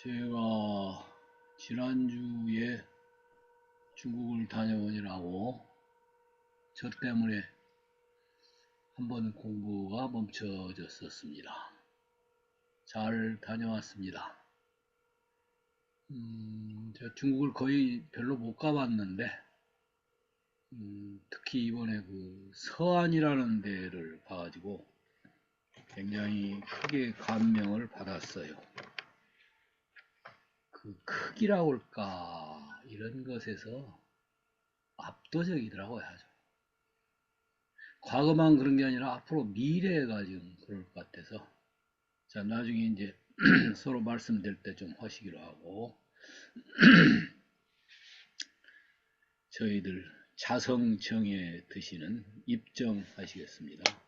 제가 지난주에 중국을 다녀오느라고 저 때문에 한번 공부가 멈춰졌었습니다. 잘 다녀왔습니다. 제가 중국을 거의 별로 못 가봤는데 특히 이번에 그 서안이라는 데를 가가지고 굉장히 크게 감명을 받았어요. 그 크기라고 할까 이런 것에서 압도적이더라고요. 아주. 과거만 그런 게 아니라 앞으로 미래가 지금 그럴 것 같아서 자 나중에 이제 서로 말씀드릴 때 좀 하시기로 하고 저희들 자성정에 드시는 입정하시겠습니다.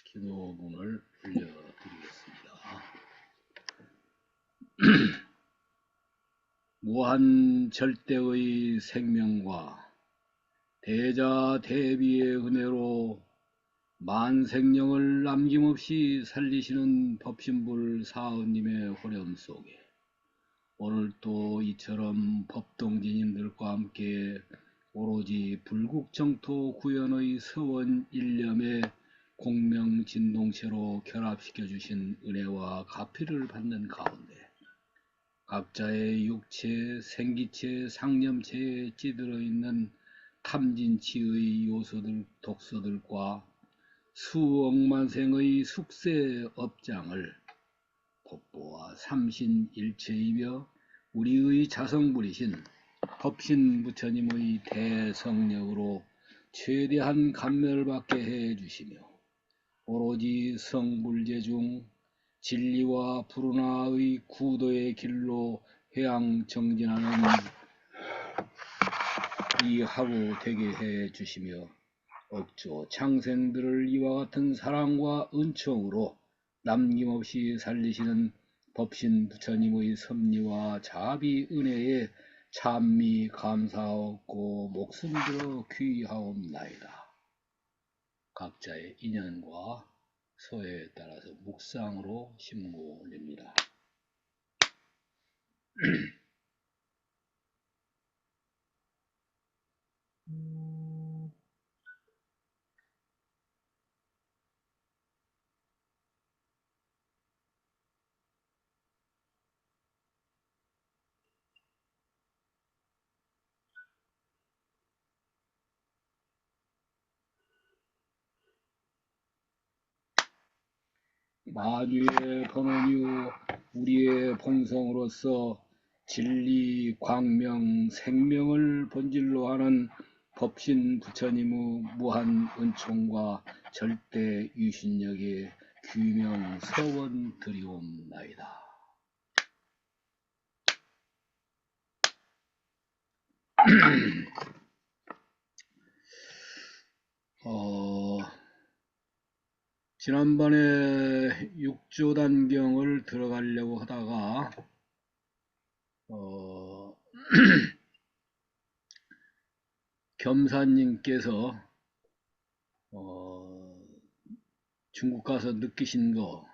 기도문을 올려드리겠습니다. 무한 절대의 생명과 대자 대비의 은혜로 만생령을 남김없이 살리시는 법신불 사은님의 호령 속에 오늘 또 이처럼 법동진인들과 함께 오로지 불국정토 구현의 서원 일념에 공명진동체로 결합시켜 주신 은혜와 가피를 받는 가운데 각자의 육체, 생기체, 상념체에 찌들어 있는 탐진치의 요소들, 독소들과 수억만생의 숙세 업장을 법보와 삼신일체이며 우리의 자성불이신 법신 부처님의 대성력으로 최대한 감멸을 받게 해주시며 오로지 성불제 중 진리와 불운화의 구도의 길로 회양정진하는 이 하루 되게 해주시며 억조 창생들을 이와 같은 사랑과 은총으로 남김없이 살리시는 법신 부처님의 섭리와 자비 은혜에 찬미 감사하옵고 목숨 들어 귀하옵나이다. 각자의 인연과 소회에 따라서 묵상으로 심고 올립니다. 만유의 번원유 우리의 본성으로서 진리, 광명, 생명을 본질로 하는 법신 부처님의 무한 은총과 절대 유신력에 규명 서원 드리옵나이다. 지난번에 육조단경을 들어가려고 하다가 겸사님께서 중국 가서 느끼신 거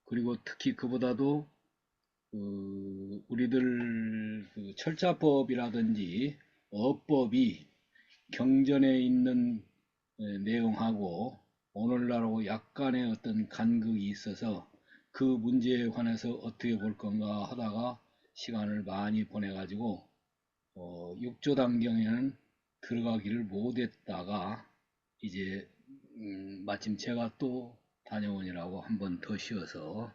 그리고 특히 그보다도 우리들 그 철자법이라든지 어법이 경전에 있는 내용하고 오늘날하고 약간의 어떤 간극이 있어서 그 문제에 관해서 어떻게 볼 건가 하다가 시간을 많이 보내 가지고 육조단경에는 들어가기를 못했다가 이제 마침 제가 또 다녀오느라고 한 번 더 쉬어서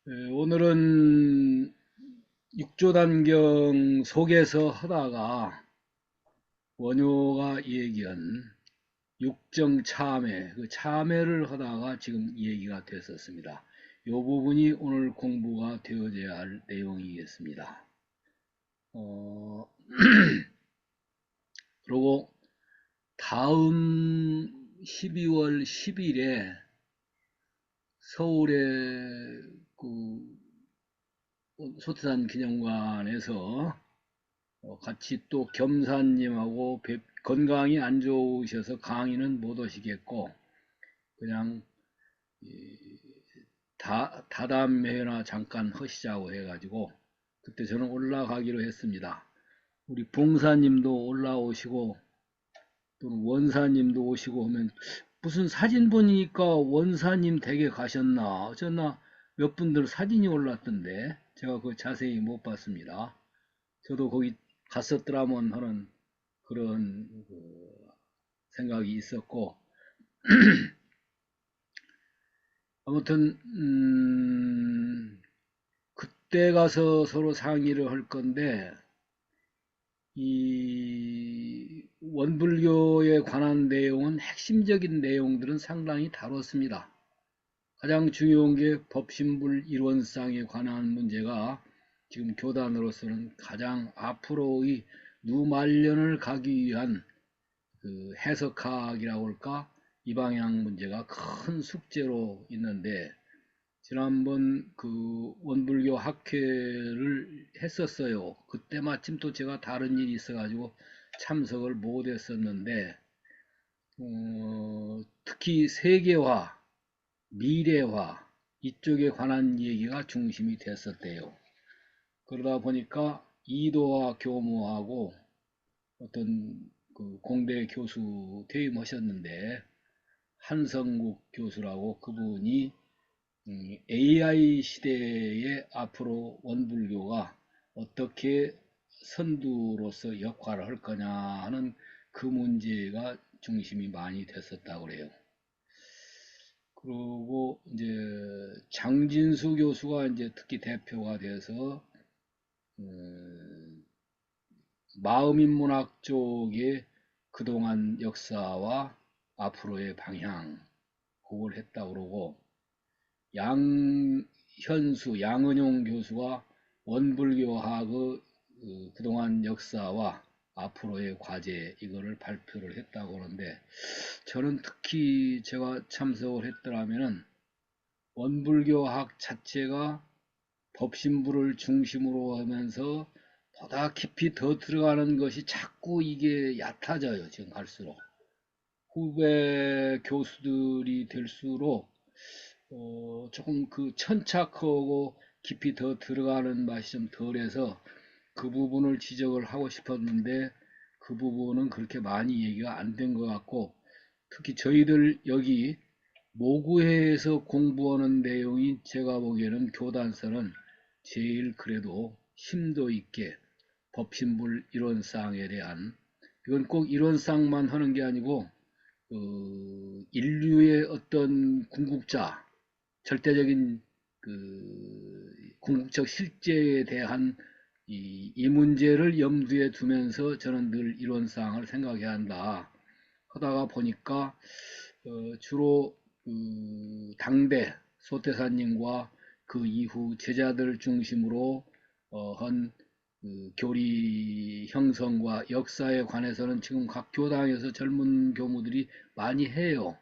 오늘은 육조단경 속에서 하다가 원효가 얘기한 육정참회, 그 참회를 하다가 지금 얘기가 됐었습니다. 이 부분이 오늘 공부가 되어져야 할 내용이겠습니다. 그리고 다음 12월 10일에 서울의 그 소태산 기념관에서 같이 또 겸사님하고 건강이 안 좋으셔서 강의는 못 오시겠고 그냥 다담회나 잠깐 하시자고 해가지고 그때 저는 올라가기로 했습니다. 우리 봉사님도 올라오시고 또는 원사님도 오시고 하면 무슨 사진 보니까 원사님 댁에 가셨나 어쩌나 몇 분들 사진이 올랐던데 제가 그거 자세히 못 봤습니다. 저도 거기 갔었더라면 하는 그런 생각이 있었고 아무튼 그때 가서 서로 상의를 할 건데 이 원불교에 관한 내용은 핵심적인 내용들은 상당히 다뤘습니다. 가장 중요한 게 법신불 일원상에 관한 문제가 지금 교단으로서는 가장 앞으로의 누말년을 가기 위한 그 해석학이라고 할까 이 방향 문제가 큰 숙제로 있는데 지난번 그 원불교 학회를 했었어요. 그때 마침 또 제가 다른 일이 있어가지고 참석을 못 했었는데 특히 세계화, 미래화 이쪽에 관한 얘기가 중심이 됐었대요. 그러다 보니까 이도화 교무하고 어떤 그 공대 교수 퇴임하셨는데 한성국 교수라고 그분이 AI 시대에 앞으로 원불교가 어떻게 선두로서 역할을 할 거냐 하는 그 문제가 중심이 많이 됐었다고 그래요. 그리고 이제 장진수 교수가 이제 특히 대표가 돼서 마음인문학 쪽의 그동안 역사와 앞으로의 방향 그걸 했다고 그러고 양현수, 양은용 교수가 원불교학의 그동안 역사와 앞으로의 과제 이거를 발표를 했다고 하는데 저는 특히 제가 참석을 했더라면은 원불교학 자체가 법신부를 중심으로 하면서 보다 깊이 더 들어가는 것이 자꾸 이게 얕아져요. 지금 갈수록 후배 교수들이 될수록 조금 그 천착하고 깊이 더 들어가는 맛이 좀 덜해서 그 부분을 지적을 하고 싶었는데 그 부분은 그렇게 많이 얘기가 안 된 것 같고 특히 저희들 여기 모구회에서 공부하는 내용이 제가 보기에는 교단서는 제일 그래도 심도 있게 법신불 이론상에 대한 이건 꼭 이론상만 하는 게 아니고 인류의 어떤 궁극자 절대적인 그 궁극적 실제에 대한 이 문제를 염두에 두면서 저는 늘 이론상을 생각해야 한다 하다가 보니까 주로 당대 소태사님과 그 이후 제자들 중심으로 한 교리 형성과 역사에 관해서는 지금 각 교당에서 젊은 교무들이 많이 해요.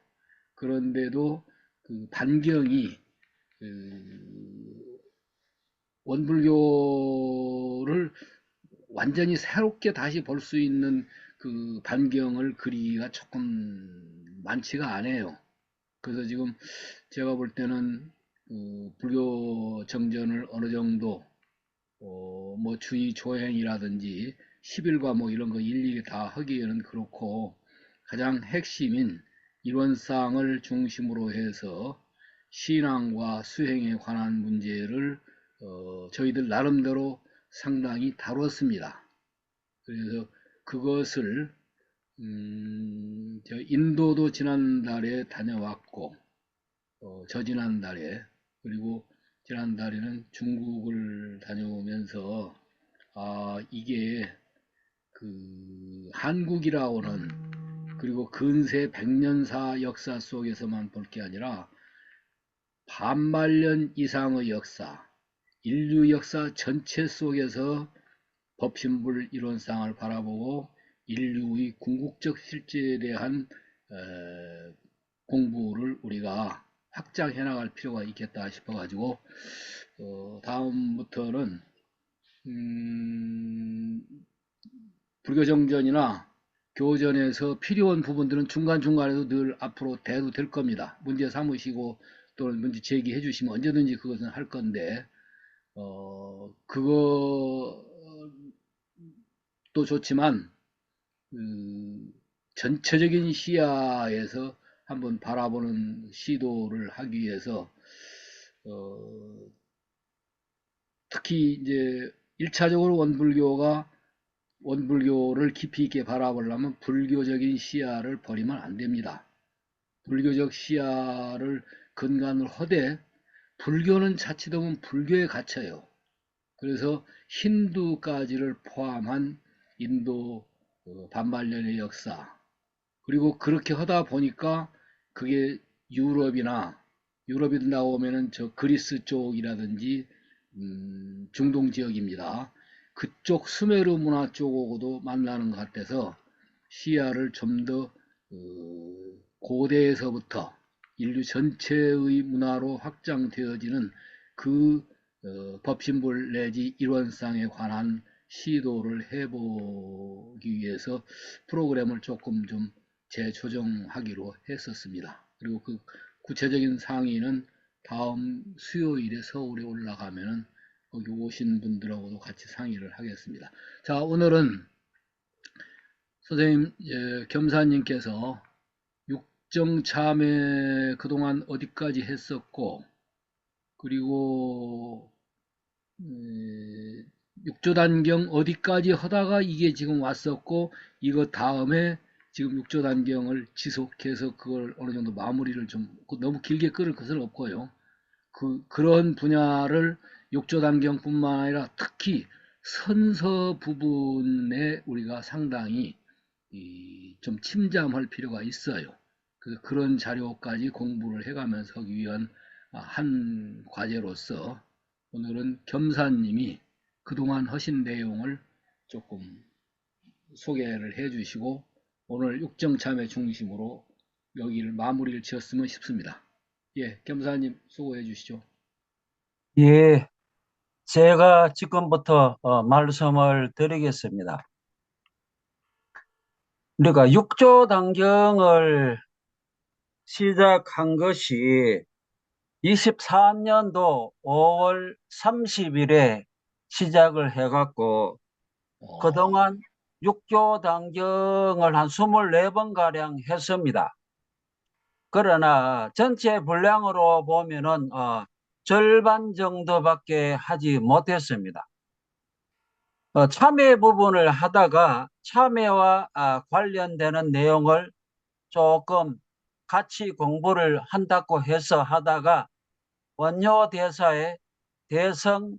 그런데도 그 반경이 원불교를 완전히 새롭게 다시 볼 수 있는 그 반경을 그리기가 조금 많지가 않아요. 그래서 지금 제가 볼 때는 불교 정전을 어느 정도 뭐 주의 조행이라든지 10일과 뭐 이런 거 일일이 다 하기에는 그렇고 가장 핵심인 이론상을 중심으로 해서 신앙과 수행에 관한 문제를 저희들 나름대로 상당히 다뤘습니다. 그래서 그것을 저 인도도 지난달에 다녀왔고, 저지난달에, 그리고 지난달에는 중국을 다녀오면서, 이게 그 한국이라고는, 그리고 근세 100년사 역사 속에서만 볼 게 아니라 반만년 이상의 역사, 인류 역사 전체 속에서 법신불 이론상을 바라보고 인류의 궁극적 실제에 대한 공부를 우리가 확장해 나갈 필요가 있겠다 싶어 가지고 다음부터는 불교정전이나 교전에서 필요한 부분들은 중간중간에도 늘 앞으로 대도 될 겁니다. 문제 삼으시고 또는 문제 제기해 주시면 언제든지 그것은 할 건데 그것도 좋지만 전체적인 시야에서 한번 바라보는 시도를 하기 위해서 특히 이제 1차적으로 원불교를 깊이 있게 바라보려면 불교적인 시야를 버리면 안 됩니다. 불교적 시야를 근간으로 하되 불교는 자칫하면 불교에 갇혀요. 그래서 힌두까지를 포함한 인도 반만년의 역사, 그리고 그렇게 하다 보니까 그게 유럽이 나오면은 저 그리스 쪽이라든지 중동 지역입니다. 그쪽 수메르 문화 쪽하고도 만나는 것 같아서 시야를 좀 더 고대에서부터 인류 전체의 문화로 확장되어지는 그 법신불 내지 일원상에 관한 시도를 해보기 위해서 프로그램을 조금 좀 재조정하기로 했었습니다. 그리고 그 구체적인 상의는 다음 수요일에 서울에 올라가면은 거기 오신 분들하고도 같이 상의를 하겠습니다. 자, 오늘은 선생님 겸사님께서 육정참회 그동안 어디까지 했었고, 그리고 육조단경 어디까지 하다가 이게 지금 왔었고, 이거 다음에 지금 육조단경을 지속해서 그걸 어느 정도 마무리를 좀 너무 길게 끌을 것은 없고요. 그런 분야를 육조단경뿐만 아니라 특히 선서 부분에 우리가 상당히 좀 침잠할 필요가 있어요. 그래서 그런 자료까지 공부를 해가면서 하기 위한 한 과제로서 오늘은 겸사님이 그동안 하신 내용을 조금 소개를 해주시고 오늘 육정참회 중심으로 여기를 마무리를 지었으면 싶습니다. 예, 겸사님 수고해 주시죠. 예, 제가 지금부터 말씀을 드리겠습니다. 우리가 육조단경을 시작한 것이 23년도 5월 30일에 시작을 해갖고 그동안 육조단경을 한 24번가량 했습니다. 그러나 전체 분량으로 보면은 절반 정도밖에 하지 못했습니다. 참여 부분을 하다가 참여와 관련되는 내용을 조금 같이 공부를 한다고 해서 하다가 원효대사의 대성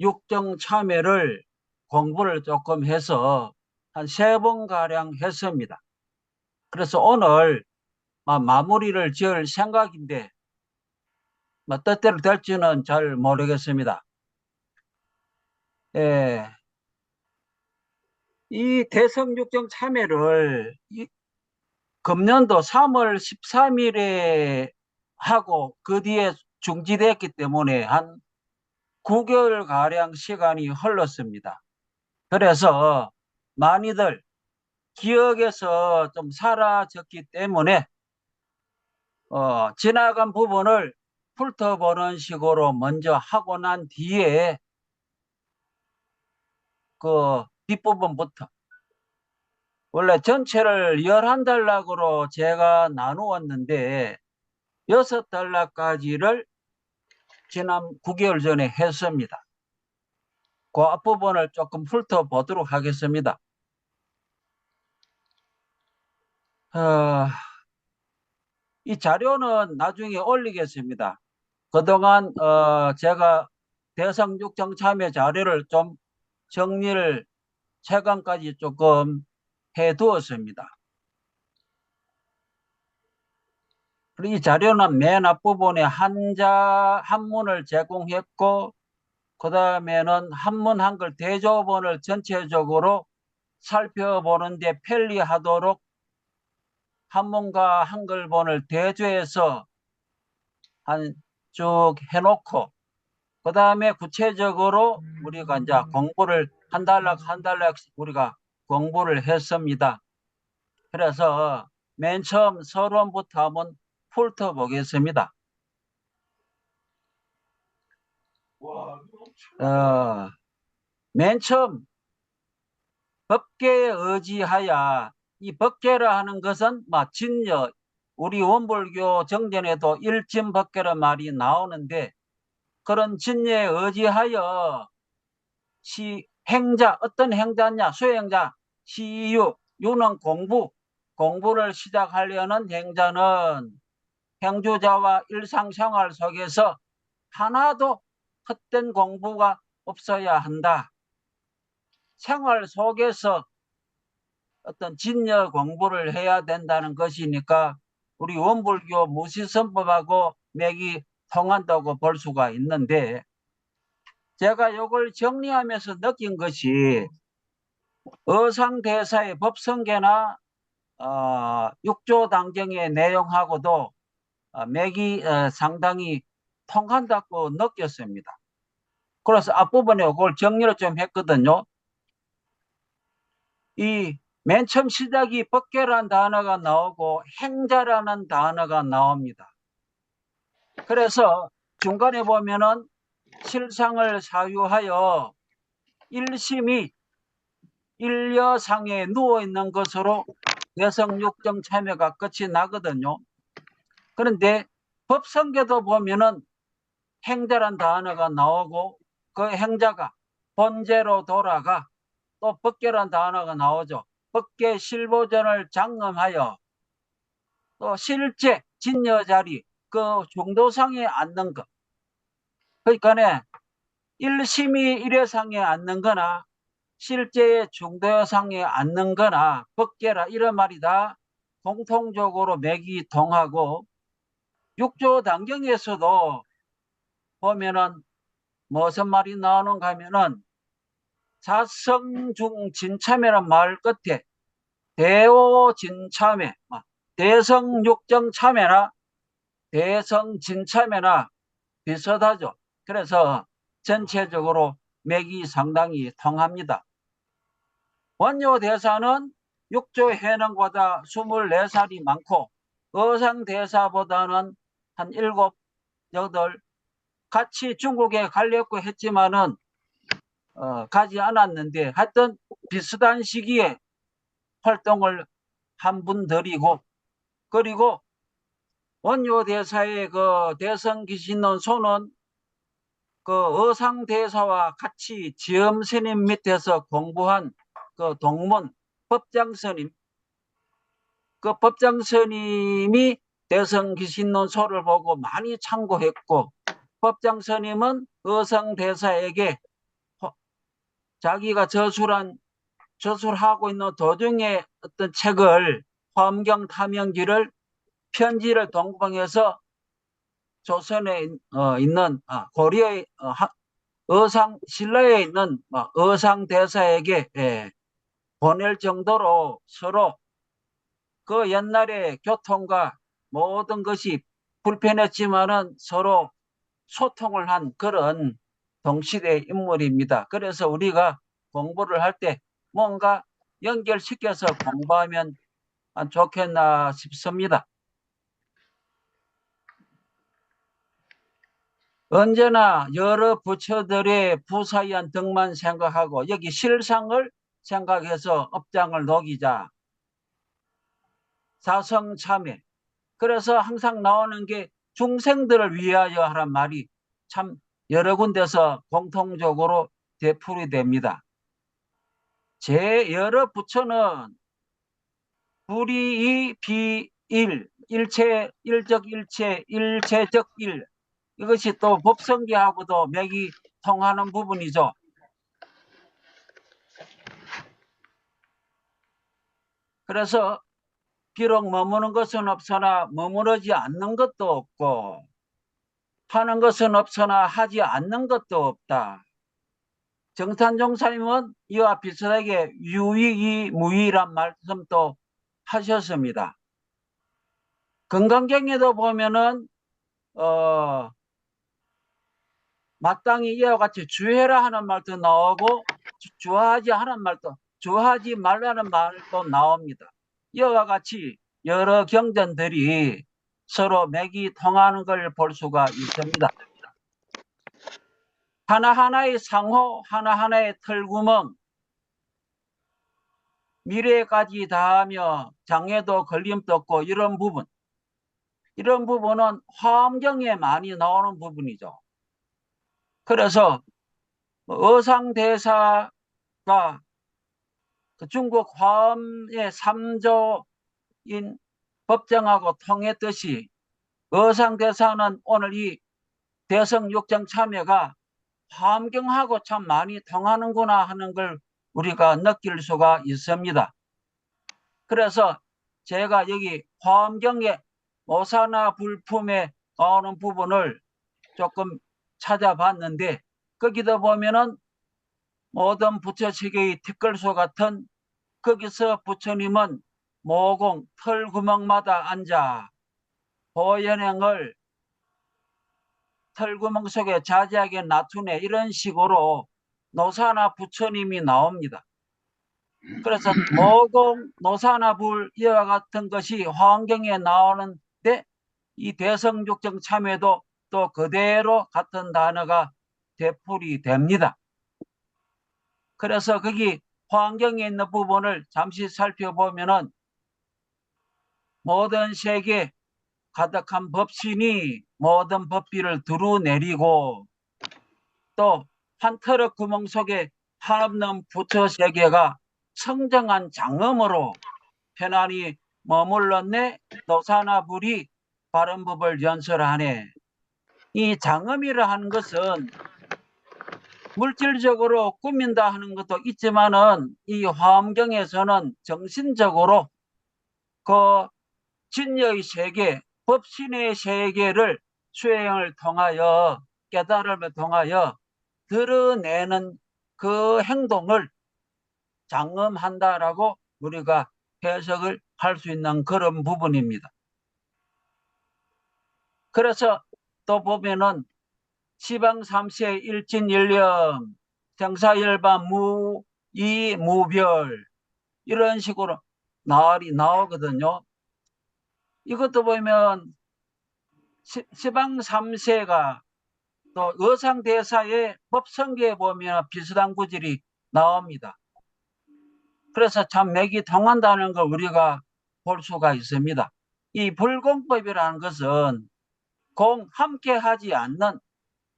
육정 참여를 공부를 조금 해서 한 3번가량 했습니다. 그래서 오늘 마무리를 지을 생각인데 뜻대로 될지는 잘 모르겠습니다. 예, 이 대성 육정 참여를 금년도 3월 13일에 하고 그 뒤에 중지됐기 때문에 한 9개월가량 시간이 흘렀습니다. 그래서 많이들 기억에서 좀 사라졌기 때문에 지나간 부분을 훑어보는 식으로 먼저 하고 난 뒤에 그 뒷부분부터 원래 전체를 11단락으로 제가 나누었는데 6단락까지를 지난 9개월 전에 했습니다. 그 앞부분을 조금 훑어보도록 하겠습니다. 어, 이 자료는 나중에 올리겠습니다. 그동안 제가 대성 육정 참여 자료를 좀 정리를 최근까지 조금 해두었습니다. 그리고 이 자료는 맨 앞부분에 한문을 제공했고, 그 다음에는 한문 한글 대조본을 전체적으로 살펴보는데 편리하도록 한문과 한글본을 대조해서 쭉 해놓고, 그 다음에 구체적으로 우리가 이제 공부를 한 달락 한 달락씩 우리가 공부를 했습니다. 그래서 맨 처음 서론부터 한번 훑어보겠습니다. 맨 처음 법계에 의지하여, 이 법계라 하는 것은 진여, 우리 원불교 정전에도 일진법계란 말이 나오는데, 그런 진여에 의지하여 행자, 어떤 행자냐, 수행자, 시유, 유는 공부를 시작하려는 행자는 행주자와 일상생활 속에서 하나도 헛된 공부가 없어야 한다. 생활 속에서 어떤 진여 공부를 해야 된다는 것이니까 우리 원불교 무시선법하고 맥이 통한다고 볼 수가 있는데, 제가 이걸 정리하면서 느낀 것이 어상대사의 법성계나 육조당경의 내용하고도 맥이 상당히 통한다고 느꼈습니다. 그래서 앞부분에 그걸 정리를 좀 했거든요. 이 맨 처음 시작이 법계라는 단어가 나오고 행자라는 단어가 나옵니다. 그래서 중간에 보면은 실상을 사유하여 일심이 일여상에 누워있는 것으로 대성육정 참여가 끝이 나거든요. 그런데 법성계도 보면은 행자란 단어가 나오고, 그 행자가 본제로 돌아가 또 법계란 단어가 나오죠. 법계 실보전을 장엄하여 또 실제 진여자리 그 중도상에 앉는 것. 그러니까 일심이 일회상에 앉는 거나 실제의 중도상에 앉는 거나 법계라 이런 말이 다 공통적으로 맥이 통하고, 육조당경에서도 보면은 무슨 말이 나오는가 하면은 자성중진참회란 말 끝에 대오진참회, 대성육정참회나 대성진참회나 비슷하죠. 그래서 전체적으로 맥이 상당히 통합니다. 원효대사는 육조해능보다 24살이 많고 어상대사보다는 한 7, 8 같이 중국에 가려고 했지만은 가지 않았는데, 하여튼 비슷한 시기에 활동을 한 분들이고, 그리고 원효대사의 그 대성기신론 소는 그 어상대사와 같이 지엄스님 밑에서 공부한 그 동문 법장스님, 그 법장스님이 대성기신론 소를 보고 많이 참고했고, 법장스님은 어상대사에게 자기가 저술하고 있는 도중에 어떤 책을, 화엄경탐영기를 편지를 동봉해서 조선에 있는 고려의 신라에 있는 어상대사에게 보낼 정도로 서로 그 옛날에 교통과 모든 것이 불편했지만은 서로 소통을 한 그런 동시대 인물입니다. 그래서 우리가 공부를 할 때 뭔가 연결시켜서 공부하면 좋겠나 싶습니다. 언제나 여러 부처들의 부사연 등만 생각하고 여기 실상을 생각해서 업장을 녹이자. 사성참회. 그래서 항상 나오는 게 중생들을 위하여 하란 말이 참 여러 군데서 공통적으로 되풀이 됩니다. 제 여러 부처는 불이의 비일, 일적 일체, 일체적 일. 이것이 또 법성계하고도 맥이 통하는 부분이죠. 그래서 비록 머무는 것은 없으나 머무르지 않는 것도 없고 하는 것은 없으나 하지 않는 것도 없다. 정탄종사님은 이와 비슷하게 유의무의란 말씀도 하셨습니다. 건강경에도 보면은 마땅히 이와 같이 주해라 하는 말도 나오고 주하지 말라는 말도 나옵니다. 이와 같이 여러 경전들이 서로 맥이 통하는 걸 볼 수가 있습니다. 하나하나의 상호, 하나하나의 털구멍, 미래까지 다하며 장애도 걸림도 없고 이런 부분은 화엄경에 많이 나오는 부분이죠. 그래서 어상대사가 중국 화엄의 3조인 법정하고 통했듯이 어상대사는 오늘 이 대성육정 참여가 화엄경하고 참 많이 통하는구나 하는 걸 우리가 느낄 수가 있습니다. 그래서 제가 여기 화엄경의 오사나 불품에 나오는 부분을 조금 찾아봤는데 거기다 보면은 모든 부처세계의 티끌소 같은 거기서 부처님은 모공 털구멍마다 앉아 보현행을 털구멍 속에 자세하게 나투네 이런 식으로 노사나 부처님이 나옵니다. 그래서 모공, 노사나 불 이와 같은 것이 화엄경에 나오는데 이 대성육정 참회도 또 그대로 같은 단어가 되풀이 됩니다. 그래서 거기 화엄경에 있는 부분을 잠시 살펴보면은 모든 세계 가득한 법신이 모든 법비를 두루내리고 또 한 터럭 구멍 속에 한없는 부처 세계가 성정한 장엄으로 편안히 머물렀네 노사나 불이 바른 법을 연설하네. 이 장엄이라 하는 것은 물질적으로 꾸민다 하는 것도 있지만은 이 화엄경에서는 정신적으로 그 진여의 세계, 법신의 세계를 수행을 통하여 깨달음을 통하여 드러내는 그 행동을 장엄한다라고 우리가 해석을 할 수 있는 그런 부분입니다. 그래서 또 보면은 시방3세 일진일념 생사열반 무이무별 이런 식으로 나오거든요. 이것도 보면 시방3세가 또 의상대사의 법성계에 보면 비슷한 구절이 나옵니다. 그래서 참 맥이 통한다는 걸 우리가 볼 수가 있습니다. 이 불공법이라는 것은 함께 하지 않는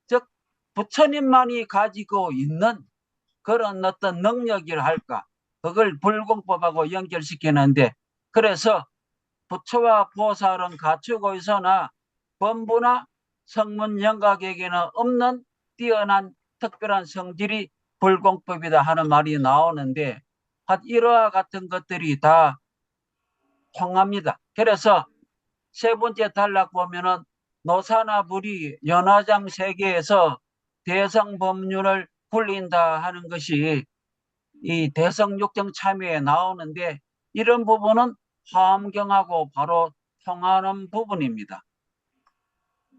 즉 부처님만이 가지고 있는 그런 어떤 능력이라 할까 그걸 불공법하고 연결시키는데 그래서 부처와 보살은 갖추고 있으나 범부나 성문 영각에게는 없는 뛰어난 특별한 성질이 불공법이다 하는 말이 나오는데 이러한 같은 것들이 다 통합니다. 그래서 세 번째 단락 보면은 노사나 불이 연화장 세계에서 대성법륜을 굴린다 하는 것이 이 대성육정 참여에 나오는데 이런 부분은 화엄경하고 바로 통하는 부분입니다.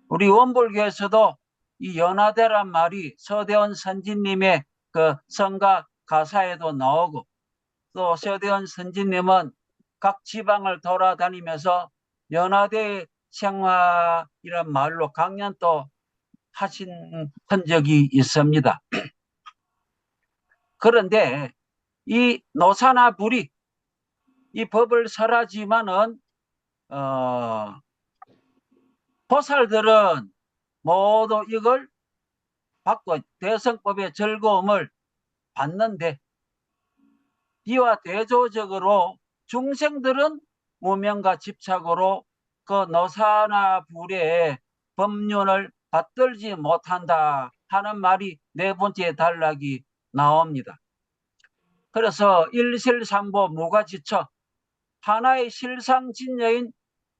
우리 원불교에서도 이 연화대란 말이 서대원 선지님의 그 성가 가사에도 나오고 또 서대원 선지님은 각 지방을 돌아다니면서 연화대 생활이란 말로 강연도 하신 흔적이 있습니다. 그런데 이 노사나 불이 이 법을 설하지만은 보살들은 모두 이걸 받고 대성법의 즐거움을 받는데 이와 대조적으로 중생들은 무명과 집착으로 그 노사나 불의 법륜을 받들지 못한다 하는 말이 네 번째 단락이 나옵니다. 그래서 일실삼보 무가지처 하나의 실상진여인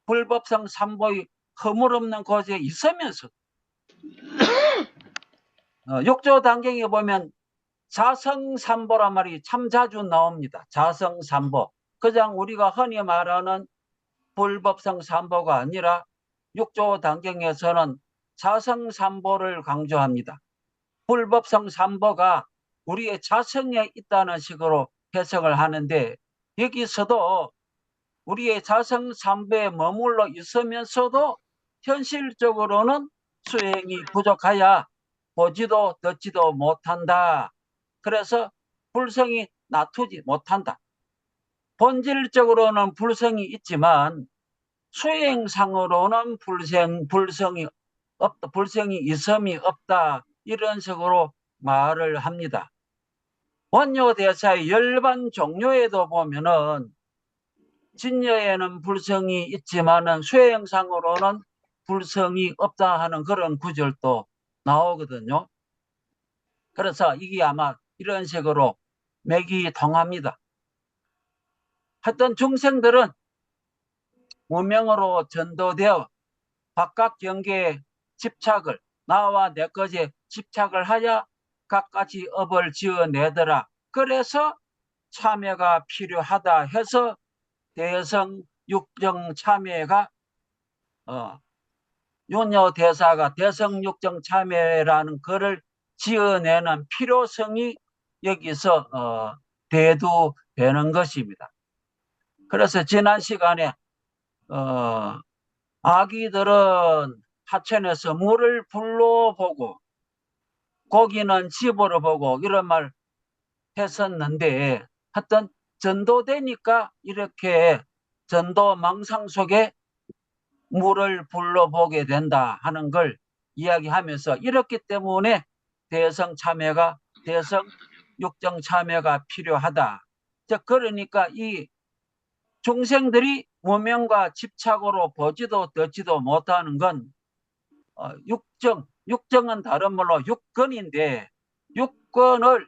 불법성 삼보의 허물없는 곳에 있으면서 육조 단경에 보면 자성삼보란 말이 참 자주 나옵니다. 자성삼보. 그냥 우리가 흔히 말하는 불법성 삼보가 아니라 육조 단경에서는 자성삼보를 강조합니다. 불법성 삼보가 우리의 자성에 있다는 식으로 해석을 하는데 여기서도 우리의 자성 삼보에 머물러 있으면서도 현실적으로는 수행이 부족하여 보지도 듣지도 못한다. 그래서 불성이 놔두지 못한다. 본질적으로는 불성이 있지만 수행상으로는 불성이 없다, 불성이 있음이 없다. 이런 식으로 말을 합니다. 원효대사의 열반 종료에도 보면은 진여에는 불성이 있지만은 수행상으로는 불성이 없다 하는 그런 구절도 나오거든요. 그래서 이게 아마 이런 식으로 맥이 통합니다. 하여튼 중생들은 무명으로 전도되어 바깥 경계에 집착을 나와 내 것에 집착을 하여 갖가지 업을 지어내더라. 그래서 참여가 필요하다 해서 대성 육정 참여가 윤여 대사가 대성 육정 참여라는 글을 지어내는 필요성이 여기서 대두되는 것입니다. 그래서 지난 시간에 아기들은 하천에서 물을 불로 보고 고기는 집으로 보고 이런 말 했었는데 하여튼 전도되니까 이렇게 전도 망상 속에 물을 불로 보게 된다 하는 걸 이야기하면서 이렇기 때문에 대성 육정 참여가 필요하다. 그러니까 이 중생들이 무명과 집착으로 보지도 듣지도 못하는 건 육정은 다른 말로 육근인데 육근을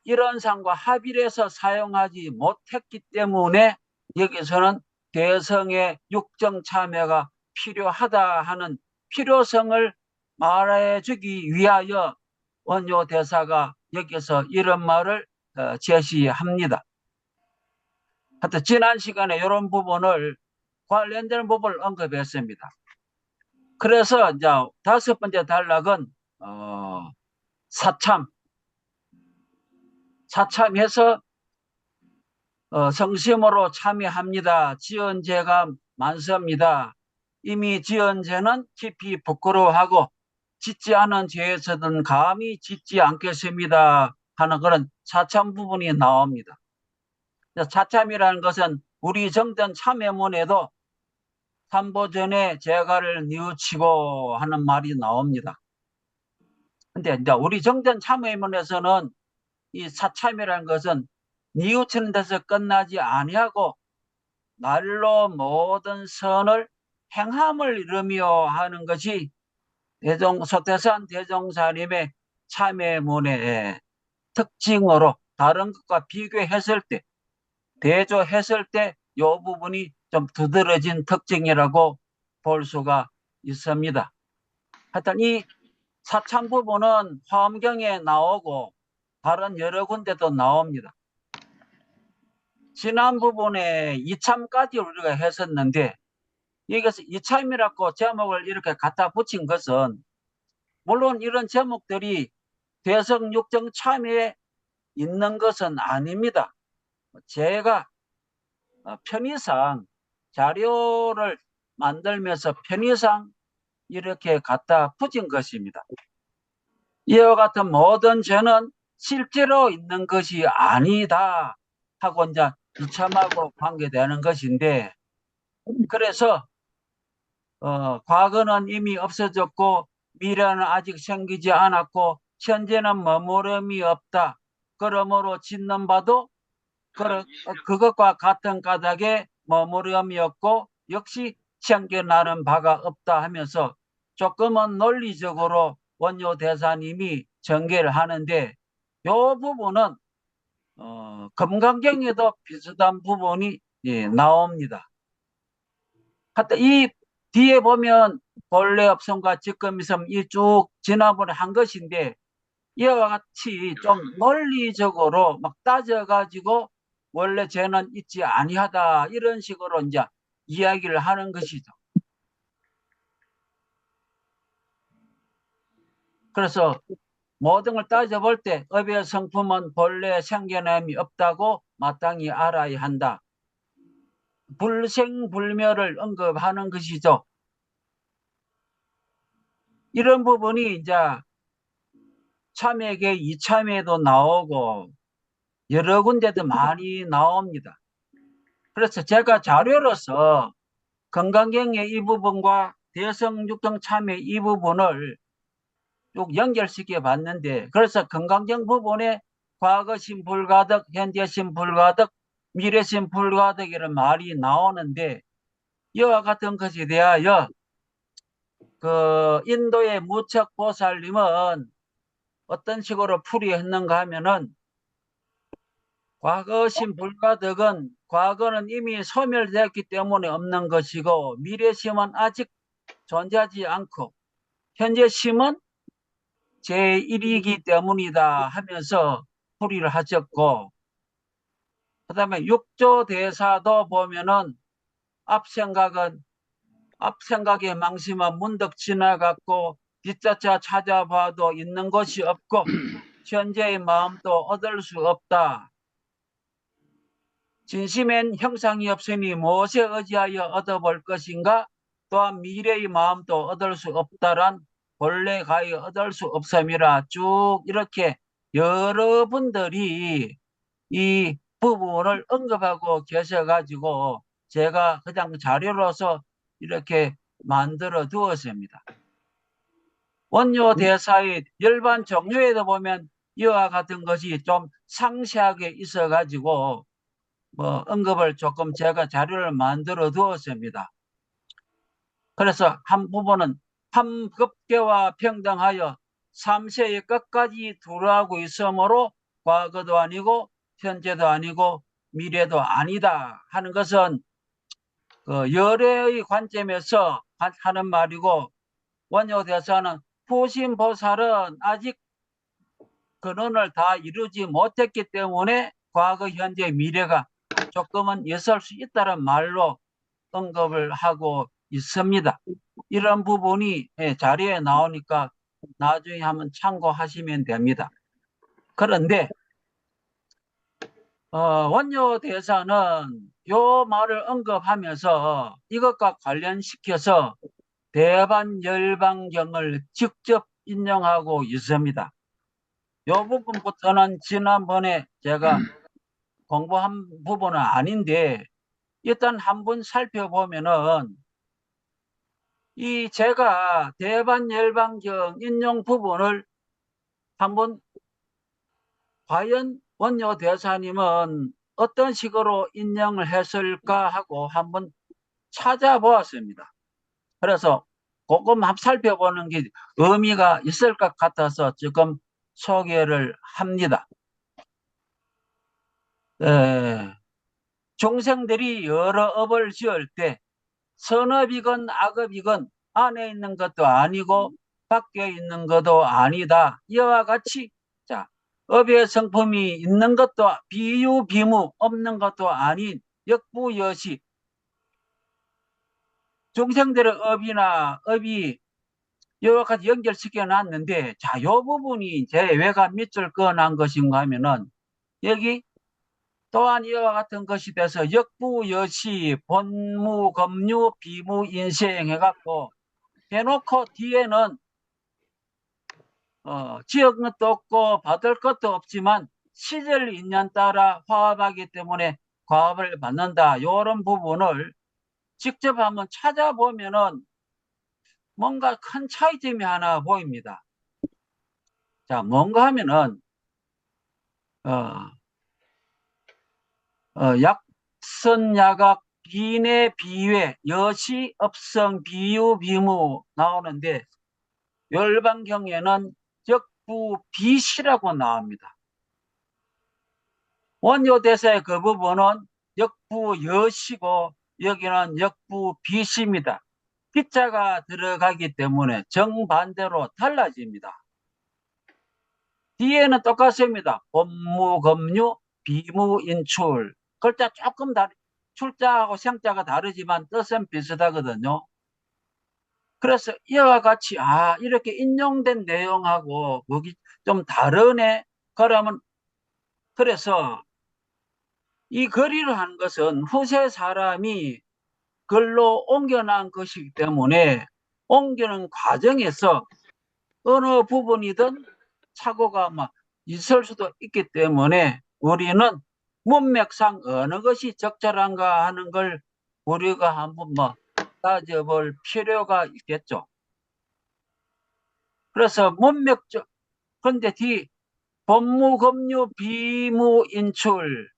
이런 상과 합일해서 사용하지 못했기 때문에 여기서는 대성의 육정 참여가 필요하다 하는 필요성을 말해주기 위하여 원효 대사가 여기서 이런 말을 제시합니다. 하여튼 지난 시간에 이런 부분을 관련된 부분을 언급했습니다. 그래서 이제 다섯 번째 단락은 사참해서 성심으로 참여합니다. 지은 죄가 많습니다. 이미 지은 죄는 깊이 부끄러워하고 짓지 않은 죄에서는 감히 짓지 않겠습니다 하는 그런 사참 부분이 나옵니다. 사참이라는 것은 우리 정전 참여문에도 삼보전에 죄가를 뉘우치고 하는 말이 나옵니다. 근데 이제 우리 정전 참여문에서는 이 사참이라는 것은 뉘우치는 데서 끝나지 아니하고 날로 모든 선을 행함을 이루며 하는 것이 소태산 대종사님의 참여문의 특징으로 다른 것과 비교했을 때 대조했을 때 이 부분이 좀 두드러진 특징이라고 볼 수가 있습니다. 하여튼 이 사참 부분은 화엄경에 나오고 다른 여러 군데도 나옵니다. 지난 부분에 이참까지 우리가 했었는데 여기서 이참이라고 제목을 이렇게 갖다 붙인 것은 물론 이런 제목들이 대성 육정 참여에 있는 것은 아닙니다. 제가 편의상 자료를 만들면서 편의상 이렇게 갖다 붙인 것입니다. 이와 같은 모든 죄는 실제로 있는 것이 아니다 하고 이제 이참하고 관계되는 것인데 그래서 과거는 이미 없어졌고 미래는 아직 생기지 않았고 현재는 머무름이 없다. 그러므로 짓는 바도 그것과 같은 까닭에 머무름이 없고 역시 생겨나는 바가 없다 하면서 조금은 논리적으로 원효 대사님이 전개를 하는데 이 부분은 금강경에도 비슷한 부분이 나옵니다. 하여튼 이 뒤에 보면 본래 업성과 직금이섬 이 쭉 지난번에 한 것인데 이와 같이 좀 논리적으로 막 따져가지고 원래 죄는 있지 아니하다 이런 식으로 이제 이야기를 하는 것이죠. 그래서 모든 걸 따져볼 때 업의 성품은 본래 생겨남이 없다고 마땅히 알아야 한다. 불생불멸을 언급하는 것이죠. 이런 부분이 이제 참회계 이참회도 나오고 여러 군데도 많이 나옵니다. 그래서 제가 자료로서 건강경의 이 부분과 대성육경 참회 이 부분을 쭉 연결시켜 봤는데 그래서 건강경 부분에 과거심 불가득, 현재심 불가득, 미래심 불가득 이런 말이 나오는데 이와 같은 것에 대하여 그 인도의 무척보살님은 어떤 식으로 풀이했는가 하면은 과거심 불가득은 과거는 이미 소멸되었기 때문에 없는 것이고 미래심은 아직 존재하지 않고 현재심은 제1이기 때문이다 하면서 풀이를 하셨고 그 다음에 육조 대사도 보면은 앞생각에 망심은 문득 지나갔고 뒷자차 찾아봐도 있는 것이 없고 현재의 마음도 얻을 수 없다. 진심엔 형상이 없으니 무엇에 의지하여 얻어볼 것인가? 또한 미래의 마음도 얻을 수 없다란 본래 가히 얻을 수 없음이라 쭉 이렇게 여러분들이 이 부분을 언급하고 계셔가지고 제가 그냥 자료로서 이렇게 만들어 두었습니다. 원효 대사의 열반 종류에도 보면 이와 같은 것이 좀 상세하게 있어가지고 언급을 조금 제가 자료를 만들어 두었습니다. 그래서 한 부분은 함급계와 평등하여 삼세의 끝까지 두루하고 있으므로 과거도 아니고 현재도 아니고 미래도 아니다 하는 것은 그 열애의 관점에서 하는 말이고 원효 대사는 후심보살은 아직 근원을 다 이루지 못했기 때문에 과거, 현재, 미래가 조금은 있을 수 있다는 말로 언급을 하고 있습니다. 이런 부분이 자료에 나오니까 나중에 한번 참고하시면 됩니다. 그런데 원효 대사는 요 말을 언급하면서 이것과 관련시켜서 대반열반경을 직접 인용하고 있습니다. 요 부분부터는 지난번에 제가 공부한 부분은 아닌데 일단 한번 살펴보면은 이 제가 대반열반경 인용 부분을 한번 과연 원효 대사님은 어떤 식으로 인용을 했을까 하고 한번 찾아보았습니다. 그래서 조금 한번 살펴보는 게 의미가 있을 것 같아서 지금 소개를 합니다. 중생들이 여러 업을 지을 때 선업이건 악업이건 안에 있는 것도 아니고 밖에 있는 것도 아니다. 이와 같이 자 업의 성품이 있는 것도 비유 비무 없는 것도 아닌 역부여시 중생들의 업이 여러 가지 연결시켜 놨는데 자, 요 부분이 제 왜가 밑줄 그어난 것인가 하면은 여기 또한 이와 같은 것이 돼서 역부여시 본무검유 비무인생 해갖고 해놓고 뒤에는 지을 것도 없고 받을 것도 없지만 시절 인연 따라 화합하기 때문에 과업을 받는다. 이런 부분을 직접 한번 찾아보면은 뭔가 큰 차이점이 하나 보입니다. 자, 뭔가 하면은 어, 약선야각 비내 비외 여시 업성 비유 비무 나오는데 열반경에는 역부 비시라고 나옵니다. 원효대사의 그 부분은 역부 여시고 여기는 역부 비시입니다. 비자가 들어가기 때문에 정반대로 달라집니다. 뒤에는 똑같습니다. 법무검유 비무인출 글자 조금 출자하고 생자가 다르지만 뜻은 비슷하거든요. 그래서 이와 같이 이렇게 인용된 내용하고 거기 좀 다르네. 그러면 그래서 이 글이를 한 것은 후세 사람이 글로 옮겨난 것이기 때문에 옮기는 과정에서 어느 부분이든 착오가 있을 수도 있기 때문에 우리는 문맥상 어느 것이 적절한가 하는 걸 우리가 한번 따져볼 필요가 있겠죠. 그래서 문맥적 근데 법무검유 비무인출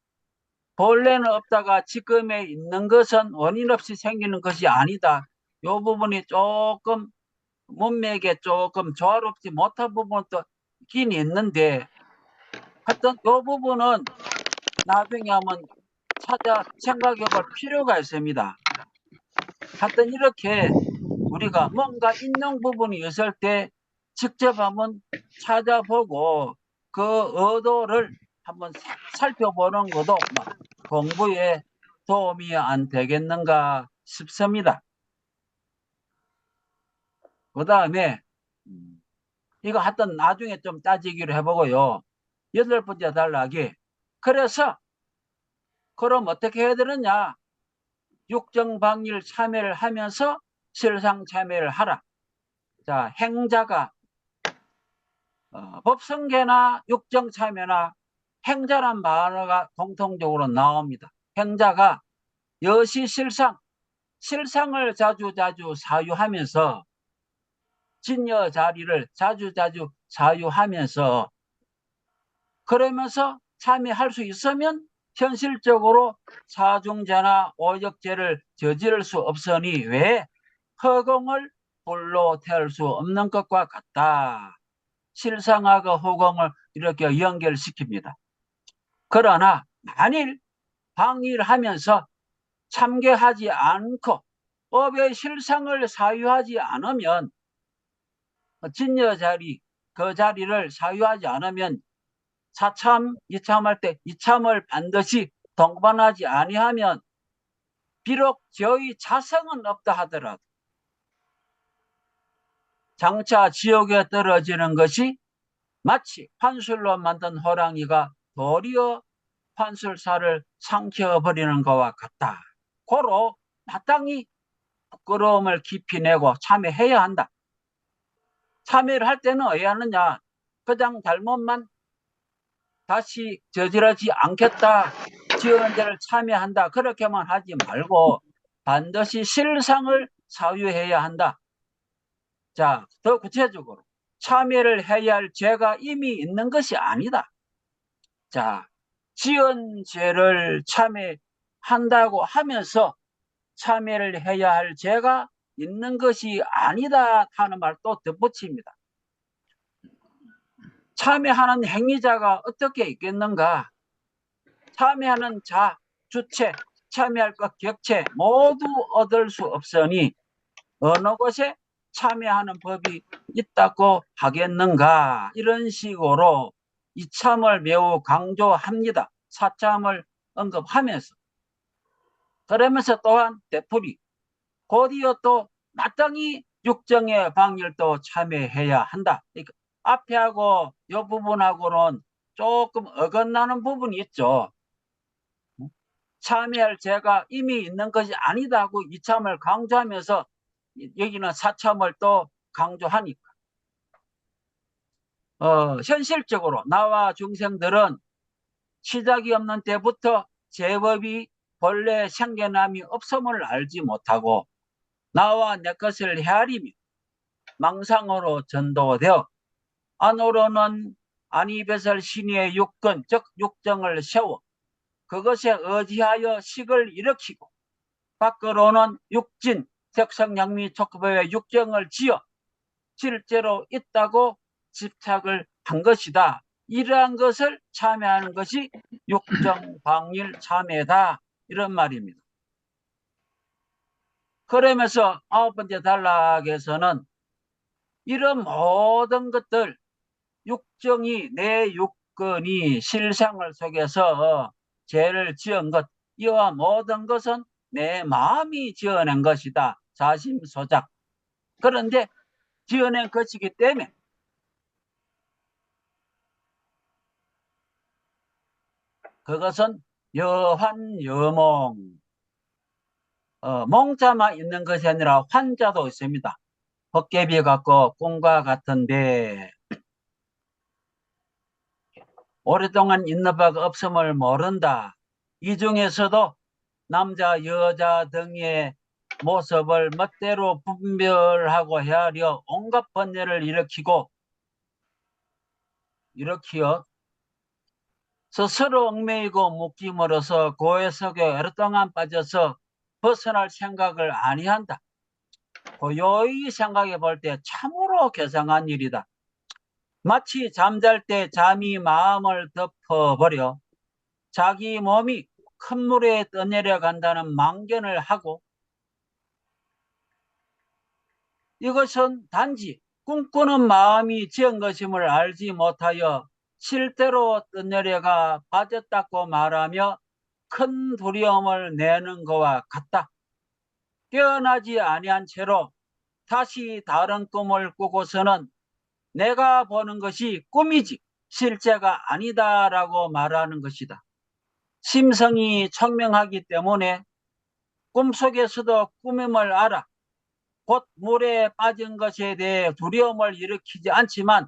본래는 없다가 지금에 있는 것은 원인 없이 생기는 것이 아니다. 이 부분이 조금 문맥에 조금 조화롭지 못한 부분도 있긴 있는데 하여튼 이 부분은 나중에 한번 찾아 생각해 볼 필요가 있습니다. 하여튼 이렇게 우리가 뭔가 있는 부분이 있을 때 직접 한번 찾아보고 그 의도를 한번 살펴보는 것도 공부에 도움이 안 되겠는가 싶습니다. 그 다음에 이거 하여튼 나중에 좀 따지기로 해보고요. 8번째 단락이 그래서 그럼 어떻게 해야 되느냐. 육정방일 참여를 하면서 실상 참여를 하라. 자, 행자가 법성계나 육정참여나 행자란 단어가 공통적으로 나옵니다. 행자가 여시실상, 실상을 자주자주 사유하면서 진여 자리를 자주자주 사유하면서 그러면서 참여할 수 있으면 현실적으로 사중죄나 오역죄를 저지를 수 없으니 왜 허공을 불로 태울 수 없는 것과 같다. 실상하고 허공을 이렇게 연결시킵니다. 그러나 만일 방일하면서 참개하지 않고 법의 실상을 사유하지 않으면 진여 자리 그 자리를 사유하지 않으면 사참, 이참할 때 이참을 반드시 동반하지 아니하면 비록 저의 자성은 없다 하더라도 장차 지옥에 떨어지는 것이 마치 판술로 만든 호랑이가 도리어 판술사를 삼켜버리는 것과 같다. 고로 마땅히 부끄러움을 깊이 내고 참여해야 한다. 참여를 할 때는 어떻게 하느냐. 그냥 잘못만 다시 저지르지 않겠다. 지은 죄를 참여한다. 그렇게만 하지 말고 반드시 실상을 사유해야 한다. 자, 더 구체적으로 참여를 해야 할 죄가 이미 있는 것이 아니다. 자, 지은 죄를 참여한다고 하면서 참여를 해야 할 죄가 있는 것이 아니다 하는 말 또 덧붙입니다. 참여하는 행위자가 어떻게 있겠는가? 참여하는 자, 주체, 참여할 것 격체 모두 얻을 수 없으니 어느 곳에 참여하는 법이 있다고 하겠는가? 이런 식으로 이참을 매우 강조합니다. 사참을 언급하면서. 그러면서 또한 되풀이 곧이어 또 마땅히 육정의 방일도 참여해야 한다. 그러니까 앞에 하고 이 부분하고는 조금 어긋나는 부분이 있죠. 참여할 죄가 이미 있는 것이 아니다고 이참을 강조하면서 여기는 사참을 또 강조하니까 현실적으로 나와 중생들은 시작이 없는 때부터 제법이 본래 생겨남이 없음을 알지 못하고 나와 내 것을 헤아리며 망상으로 전도되어 안으로는 안이배설 신의의 육근, 즉 육정을 세워 그것에 의지하여 식을 일으키고 밖으로는 육진, 색성양미 촉법의 육정을 지어 실제로 있다고 집착을 한 것이다. 이러한 것을 참여하는 것이 육정광일 참여다. 이런 말입니다. 그러면서 9번째 단락에서는 이런 모든 것들, 육정이 내 육근이 실상을 속에서 죄를 지은 것, 이와 모든 것은 내 마음이 지어낸 것이다. 자심소작. 그런데 지어낸 것이기 때문에 그것은 여환여몽, 몽자만 있는 것이 아니라 환자도 있습니다. 헛개비 같고 꿈과 같은데 오랫동안 있는 바가 없음을 모른다. 이 중에서도 남자 여자 등의 모습을 멋대로 분별하고 헤아려 온갖 번뇌를 일으키어 스스로 얽매이고 묶임으로써 고해 속에 오랫동안 빠져서 벗어날 생각을 아니한다. 고요히 생각해 볼 때 참으로 괴상한 일이다. 마치 잠잘 때 잠이 마음을 덮어버려 자기 몸이 큰 물에 떠내려간다는 망견을 하고 이것은 단지 꿈꾸는 마음이 지은 것임을 알지 못하여 실대로 떠내려가 빠졌다고 말하며 큰 두려움을 내는 것과 같다. 깨어나지 아니한 채로 다시 다른 꿈을 꾸고서는 내가 보는 것이 꿈이지 실제가 아니다라고 말하는 것이다. 심성이 청명하기 때문에 꿈속에서도 꿈임을 알아 곧 물에 빠진 것에 대해 두려움을 일으키지 않지만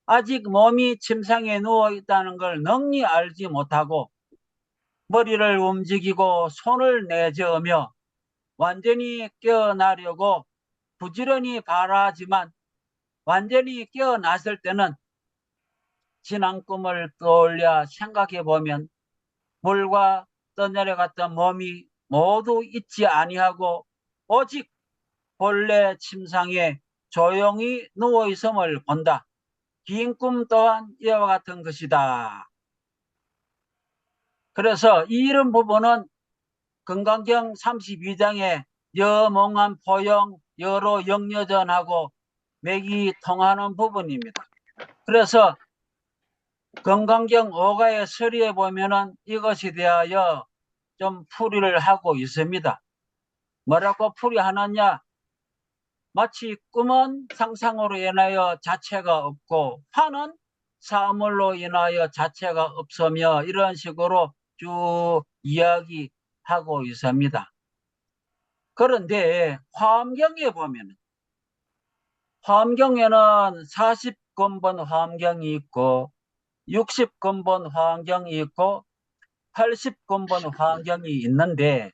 아직 몸이 침상에 누워 있다는 걸 능히 알지 못하고 머리를 움직이고 손을 내저으며 완전히 깨어나려고 부지런히 바라지만 완전히 깨어났을 때는 지난 꿈을 떠올려 생각해 보면 물과 떠내려갔던 몸이 모두 있지 아니하고 오직 본래 침상에 조용히 누워 있음을 본다. 긴 꿈 또한 이와 같은 것이다. 그래서 이런 부분은 건강경 32장에 여몽한 포용, 여로 역여전하고 맥이 통하는 부분입니다. 그래서 건강경 5가의 서리에 보면은 이것에 대하여 좀 풀이를 하고 있습니다. 뭐라고 풀이하느냐? 마치 꿈은 상상으로 인하여 자체가 없고 화는 사물로 인하여 자체가 없으며 이런 식으로 쭉 이야기하고 있습니다. 그런데 화엄경에 보면 화엄경에는 40근본 화엄경이 있고 60근본 화엄경이 있고 80근본 화엄경이 있는데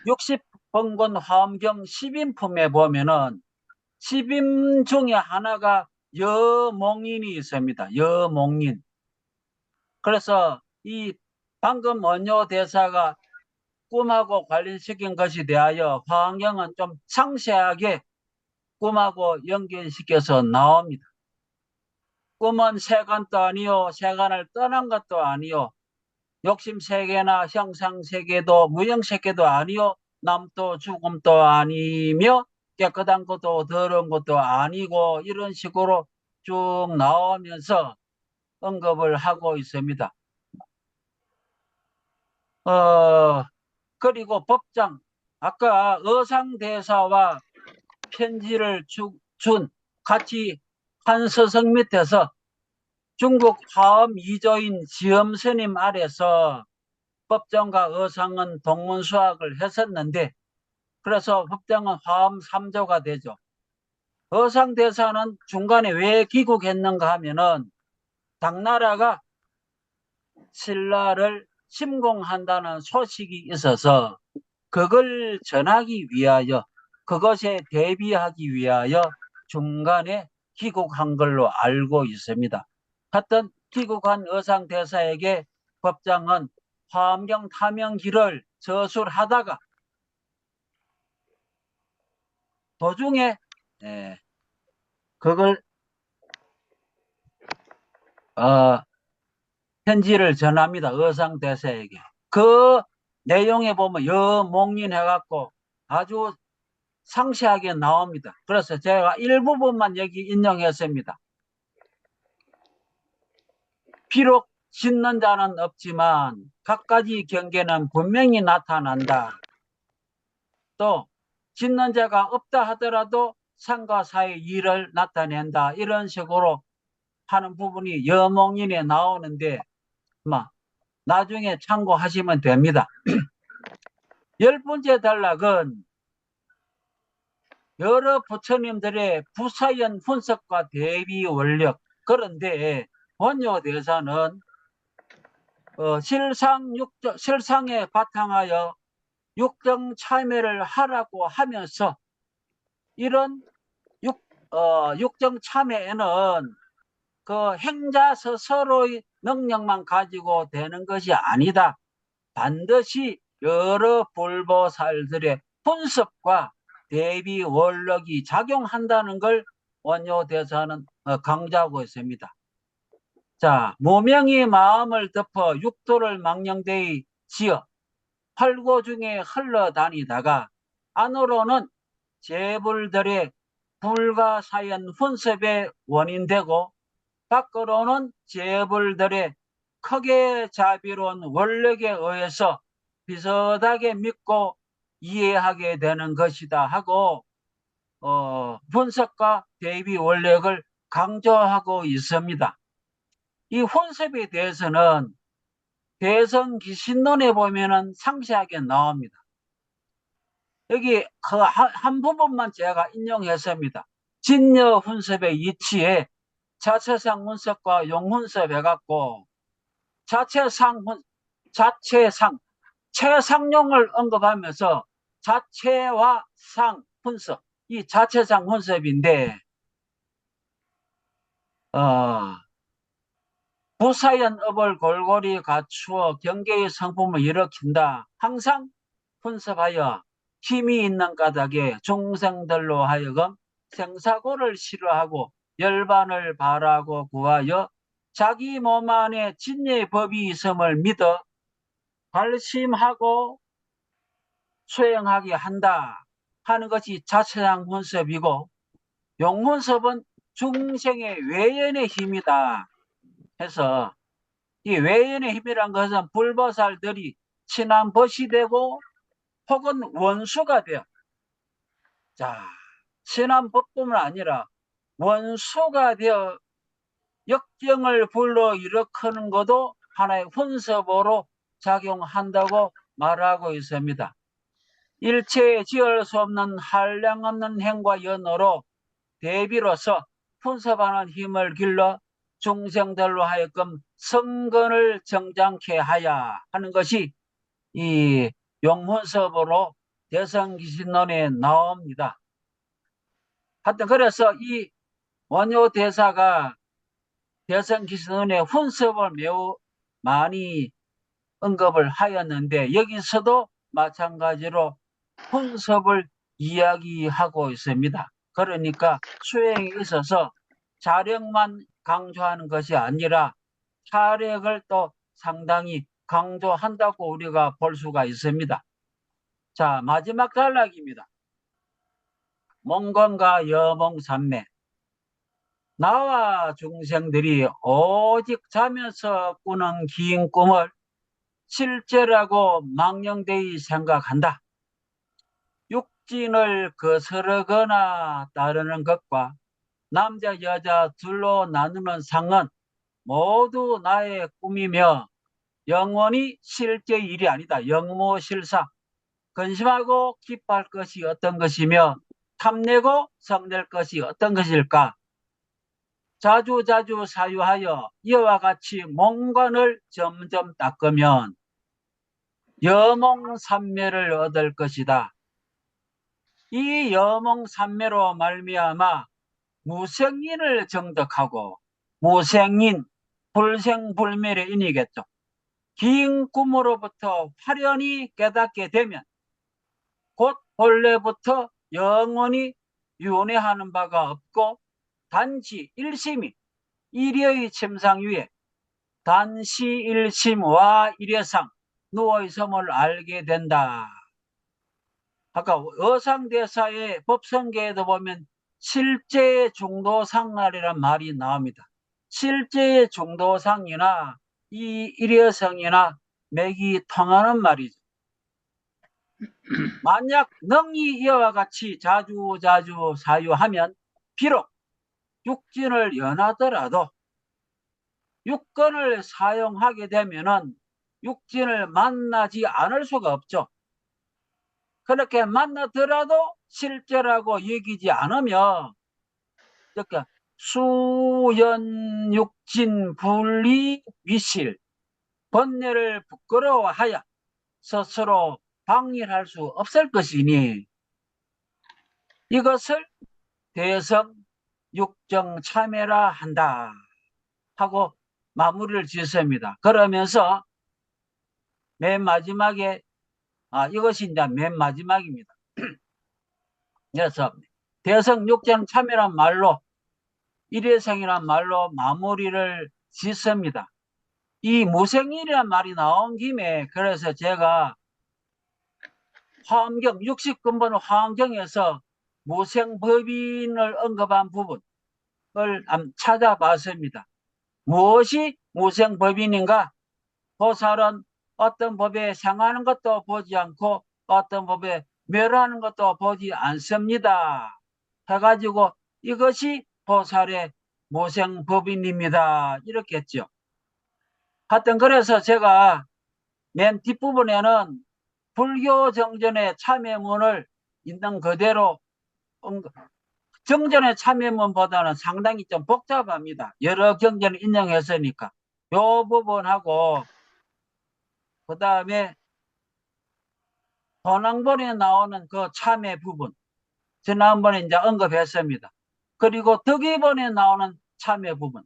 60근본 화엄경 10인품에 보면은 10인 중에 하나가 여몽인이 있습니다. 여몽인. 그래서 이 방금 원효 대사가 꿈하고 관련시킨 것에 대하여 화엄경은 좀 상세하게 꿈하고 연결시켜서 나옵니다. 꿈은 세간도 아니요 세간을 떠난 것도 아니요 욕심세계나 형상세계도 무형세계도 아니요 남도 죽음도 아니며 깨끗한 것도 더러운 것도 아니고 이런 식으로 쭉 나오면서 언급을 하고 있습니다. 그리고 법장 아까 의상대사와 편지를 준 같이 한 서성 밑에서 중국 화엄 2조인 지엄스님 아래서 법정과 의상은 동문수학을 했었는데 그래서 법정은 화엄 3조가 되죠. 의상대사는 중간에 왜 귀국했는가 하면은 당나라가 신라를 침공한다는 소식이 있어서 그걸 전하기 위하여 그것에 대비하기 위하여 중간에 귀국한 걸로 알고 있습니다. 하여튼 귀국한 의상대사에게 법장은 화엄경 탐영기를 저술하다가 도중에 그걸 편지를 전합니다. 의상대사에게. 그 내용에 보면 여몽린해갖고 아주 상세하게 나옵니다. 그래서 제가 일부분만 여기 인용했습니다. 비록 짓는 자는 없지만 갖가지 경계는 분명히 나타난다. 또 짓는 자가 없다 하더라도 상과 사의 일을 나타낸다. 이런 식으로 하는 부분이 여몽인에 나오는데 나중에 참고하시면 됩니다. 10번째 단락은 여러 부처님들의 부사연 분석과 대비 원력. 그런데 원효대사는 실상에 바탕하여 육정 참여를 하라고 하면서 이런 육정 참여에는 그 행자 스스로의 능력만 가지고 되는 것이 아니다. 반드시 여러 불보살들의 분석과 대비 원력이 작용한다는 걸 원효대사는 강조하고 있습니다. 자, 무명이 마음을 덮어 육도를 망령되이 지어 활고 중에 흘러다니다가 안으로는 재불들의 불가사연 혼섭의 원인되고 밖으로는 재불들의 크게 자비로운 원력에 의해서 비슷하게 믿고 이해하게 되는 것이다 하고 분석과 대비 원력을 강조하고 있습니다. 이 혼섭에 대해서는 대성기신론에 보면은 상세하게 나옵니다. 여기 그 한 부분만 제가 인용했습니다. 진여 혼섭의 이치에 자체상 혼섭과 용혼섭 해갖고 최상용을 언급하면서 자체와 상 혼섭, 이 자체상 혼섭인데 부사연업을 골고루 갖추어 경계의 성품을 일으킨다. 항상 혼섭하여 힘이 있는 까닭에 중생들로 하여금 생사고를 싫어하고 열반을 바라고 구하여 자기 몸 안에 진리의 법이 있음을 믿어 발심하고 수행하게 한다 하는 것이 자체상 혼섭이고, 용혼섭은 중생의 외연의 힘이다 해서, 이 외연의 힘이란 것은 불보살들이 친한 벗이 되고 혹은 원수가 되어, 자, 친한 법뿐만 아니라 원수가 되어 역경을 불러일으키는 것도 하나의 혼섭으로 작용한다고 말하고 있습니다. 일체에 지을 수 없는 한량없는 행과 연어로 대비로서 혼섭하는 힘을 길러 중생들로 하여금 성근을 정장케 하야 하는 것이 이 용혼섭으로 대성기신론에 나옵니다. 하여튼 그래서 이 원효대사가 대성기신론의 혼섭을 매우 많이 언급을 하였는데, 여기서도 마찬가지로 혼섭을 이야기하고 있습니다. 그러니까 수행에 있어서 자력만 강조하는 것이 아니라 차력을 또 상당히 강조한다고 우리가 볼 수가 있습니다. 자, 마지막 단락입니다. 몽건과 여몽삼매. 나와 중생들이 오직 자면서 꾸는 긴 꿈을 실제라고 망령되이 생각한다. 육진을 거스르거나 따르는 것과 남자 여자 둘로 나누는 상은 모두 나의 꿈이며 영원히 실제 일이 아니다. 영모실사. 근심하고 기뻐할 것이 어떤 것이며 탐내고 성낼 것이 어떤 것일까? 자주자주 사유하여 이와 같이 몽관을 점점 닦으면 여몽삼매를 얻을 것이다. 이 여몽삼매로 말미암아 무생인을 정덕하고, 무생인 불생불멸의 인이겠죠. 긴 꿈으로부터 화련히 깨닫게 되면 곧 본래부터 영원히 윤회하는 바가 없고 단지 일심이 일의 침상 위에 단시 일심과 일회상 누워있음을 알게 된다. 아까 어상대사의 법성계에도 보면 실제의 중도상날이란 말이 나옵니다. 실제의 중도상이나 이 일회성이나 맥이 통하는 말이죠. 만약 능이 이와 같이 자주자주 사유하면 비록 육진을 연하더라도 육根을 사용하게 되면은 육진을 만나지 않을 수가 없죠. 그렇게 만나더라도 실제라고 여기지 않으며 그러니까 수연육진 분리 위실 번뇌를 부끄러워하여 스스로 방일할 수 없을 것이니 이것을 대성 육정 참회라 한다 하고 마무리를 짓습니다. 그러면서 맨 마지막에 이것이 이제 맨 마지막입니다. 그래서 대성 육정 참회란 말로 일회성이란 말로 마무리를 짓습니다. 이 무생일이란 말이 나온 김에 그래서 제가 화엄경 60근본 화엄경에서 무생법인을 언급한 부분을 찾아봤습니다. 무엇이 무생법인인가? 보살은 어떤 법에 생하는 것도 보지 않고 어떤 법에 멸하는 것도 보지 않습니다. 해가지고 이것이 보살의 무생법인입니다. 이렇게 했죠. 하여튼 그래서 제가 맨 뒷부분에는 불교 정전의 참여문을 있는 그대로 정전의 참여문보다는 상당히 좀 복잡합니다. 여러 경전을 인용했으니까 이 부분하고 그 다음에 본항본에 나오는 그 참여 부분 지난번에 이제 언급했습니다. 그리고 덕의본에 나오는 참여 부분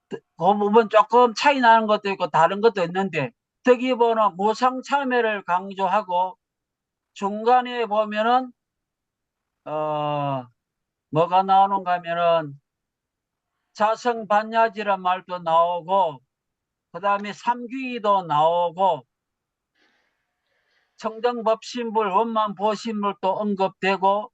그 부분 조금 차이 나는 것도 있고 다른 것도 있는데 덕의본은 무상참여를 강조하고 중간에 보면은 뭐가 나오는가 하면은 자성반야지란 말도 나오고 그 다음에 삼귀도 나오고 청정법신불 원만보신불도 언급되고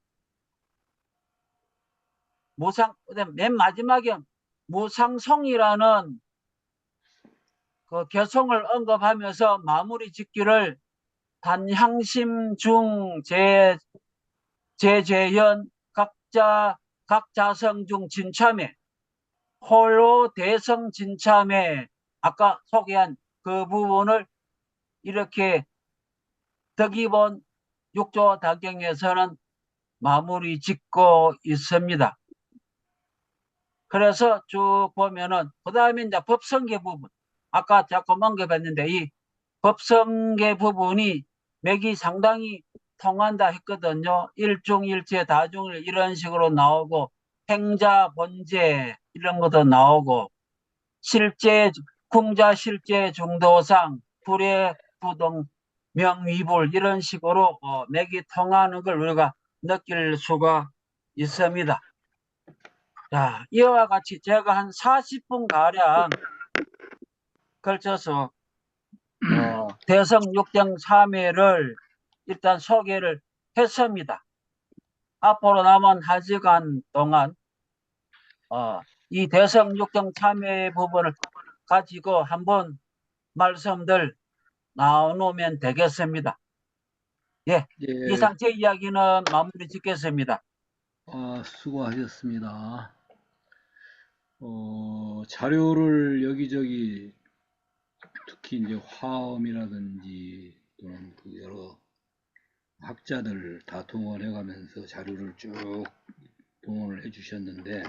무상 맨 마지막에 무상송이라는 그 개송을 언급하면서 마무리 짓기를 단향심 중 제재현 각자성 중 진참회 홀로 대성 진참회 아까 소개한 그 부분을 이렇게 덕의본 6조 다경에서는 마무리 짓고 있습니다. 그래서 쭉 보면은 그 다음에 이제 법성계 부분 아까 조금 언급했는데 이 법성계 부분이 맥이 상당히 통한다 했거든요. 일중일체 다중일 이런 식으로 나오고 행자 본제 이런 것도 나오고 실제 궁자 실제 중도상 불의 부동 명위불 이런 식으로 맥이 통하는 걸 우리가 느낄 수가 있습니다. 자, 이와 같이 제가 한 40분 가량 걸쳐서 대성 육정 참회를 일단 소개를 했습니다. 앞으로 남은 1시간 동안 이 대성 육정 참회 부분을 가지고 한번 말씀들 나누면 되겠습니다. 예, 예, 이상 제 이야기는 마무리 짓겠습니다. 수고하셨습니다. 자료를 여기저기 특히 이제 화엄이라든지 또는 그 여러 학자들 다 동원해 가면서 자료를 쭉 동원을 해 주셨는데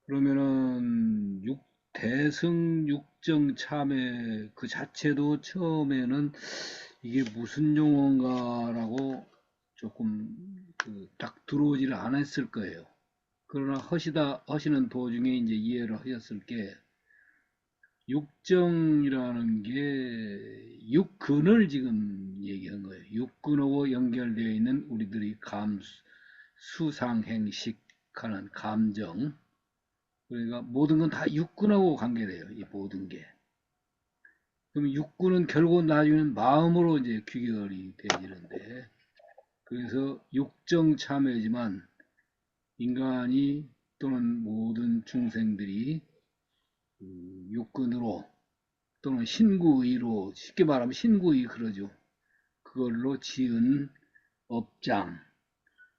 그러면은 대승 육정 참회 그 자체도 처음에는 이게 무슨 용어인가라고 조금 딱 들어오지를 않았을 거예요. 그러나 하시는 도중에 이제 이해를 하셨을 게, 육정이라는 게 육근을 지금 얘기한 거예요. 육근하고 연결되어 있는 우리들이 수상행식하는 감정. 그러니까 모든 건 다 육근하고 관계돼요. 이 모든 게. 그럼 육군은 결국 나중에는 마음으로 이제 귀결이 되지는데, 그래서 육정참회지만 인간이 또는 모든 중생들이 육군으로 또는 신구의로, 쉽게 말하면 신구의 그러죠. 그걸로 지은 업장,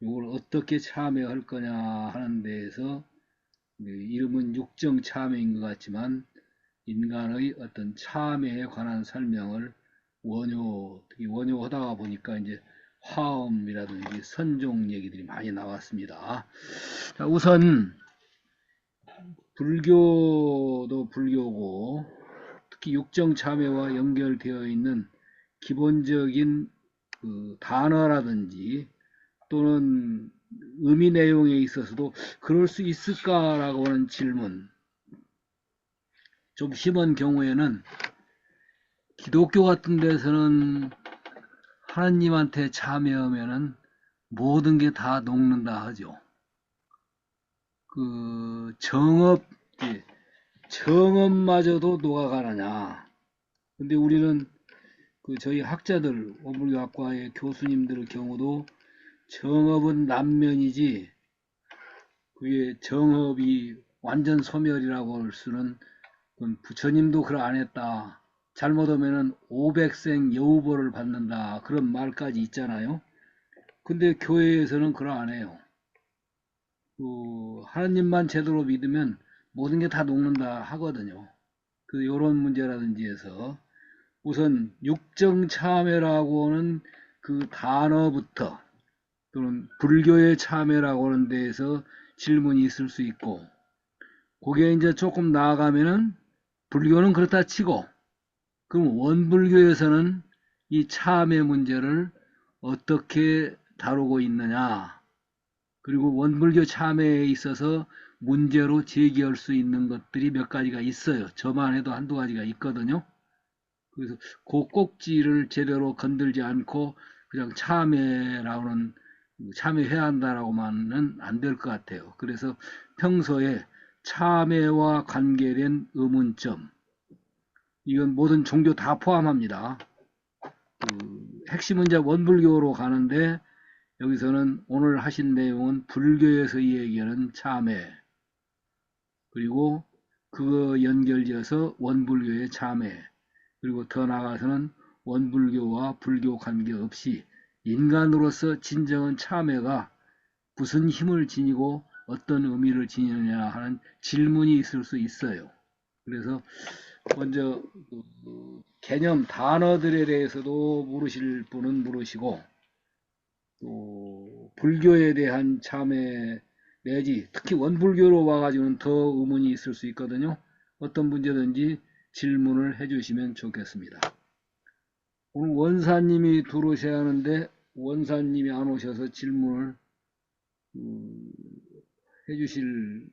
이걸 어떻게 참회할 거냐 하는 데에서 이름은 육정참회인 것 같지만 인간의 어떤 참회에 관한 설명을 특히 원효하다가 보니까 이제 화엄이라든지 선종 얘기들이 많이 나왔습니다. 자, 우선 불교도 불교고 특히 육정참회와 연결되어 있는 기본적인 그 단어라든지 또는 의미 내용에 있어서도 그럴 수 있을까라고 하는 질문, 좀 심한 경우에는 기독교 같은 데서는 하나님한테 참여하면은 모든 게 다 녹는다 하죠. 그 정업마저도 녹아가느냐. 근데 우리는 저희 학자들, 원불교학과의 교수님들 경우도 정업은 남면이지, 그게 정업이 완전 소멸이라고 할 수는, 부처님도 그걸 안 했다. 잘못하면은 500생 여우벌을 받는다. 그런 말까지 있잖아요. 근데 교회에서는 그걸 안 해요. 하나님만 제대로 믿으면 모든 게 다 녹는다 하거든요. 요런 문제라든지 해서 우선 육정참회라고 하는 그 단어부터 또는 불교의 참회라고 하는 데에서 질문이 있을 수 있고, 그게 이제 조금 나아가면은 불교는 그렇다 치고, 그럼 원불교에서는 이 참회 문제를 어떻게 다루고 있느냐, 그리고 원불교 참회에 있어서 문제로 제기할 수 있는 것들이 몇 가지가 있어요. 저만 해도 한두 가지가 있거든요. 그래서 그 꼭지를 제대로 건들지 않고 그냥 참회라고는, 참회해야 한다라고만은 안 될 것 같아요. 그래서 평소에 참회와 관계된 의문점, 이건 모든 종교 다 포함합니다. 핵심은 이제 원불교로 가는데, 여기서는 오늘 하신 내용은 불교에서 얘기하는 참회, 그리고 그거 연결지어서 원불교의 참회, 그리고 더 나아가서는 원불교와 불교 관계없이 인간으로서 진정한 참회가 무슨 힘을 지니고 어떤 의미를 지니느냐 하는 질문이 있을 수 있어요. 그래서 먼저 개념 단어들에 대해서도 물으실 분은 물으시고, 또 불교에 대한 참회 내지 특히 원불교로 와가지고는 더 의문이 있을 수 있거든요. 어떤 문제든지 질문을 해주시면 좋겠습니다. 오늘 원사님이 들어오셔야 하는데 원사님이 안 오셔서 질문을 해주실,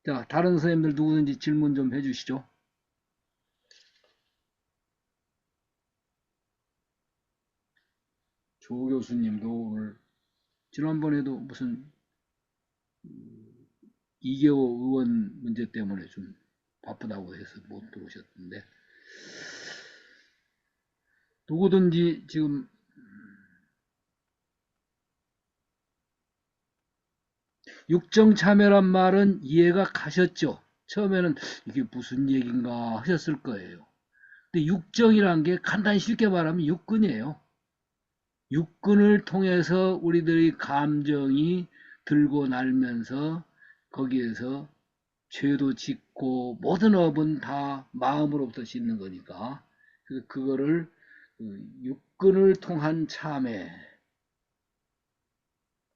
자, 다른 선생님들 누구든지 질문 좀 해주시죠. 조 교수님도 오늘, 지난번에도 무슨 이계호 의원 문제 때문에 좀 바쁘다고 해서 못 들어오셨는데, 누구든지 지금 육정참여란 말은 이해가 가셨죠? 처음에는 이게 무슨 얘기인가 하셨을 거예요. 근데 육정이란 게 간단히 쉽게 말하면 육근이에요. 육근을 통해서 우리들의 감정이 들고 날면서 거기에서 죄도 짓고 모든 업은 다 마음으로부터 짓는 거니까, 그래서 그거를 육근을 통한 참회,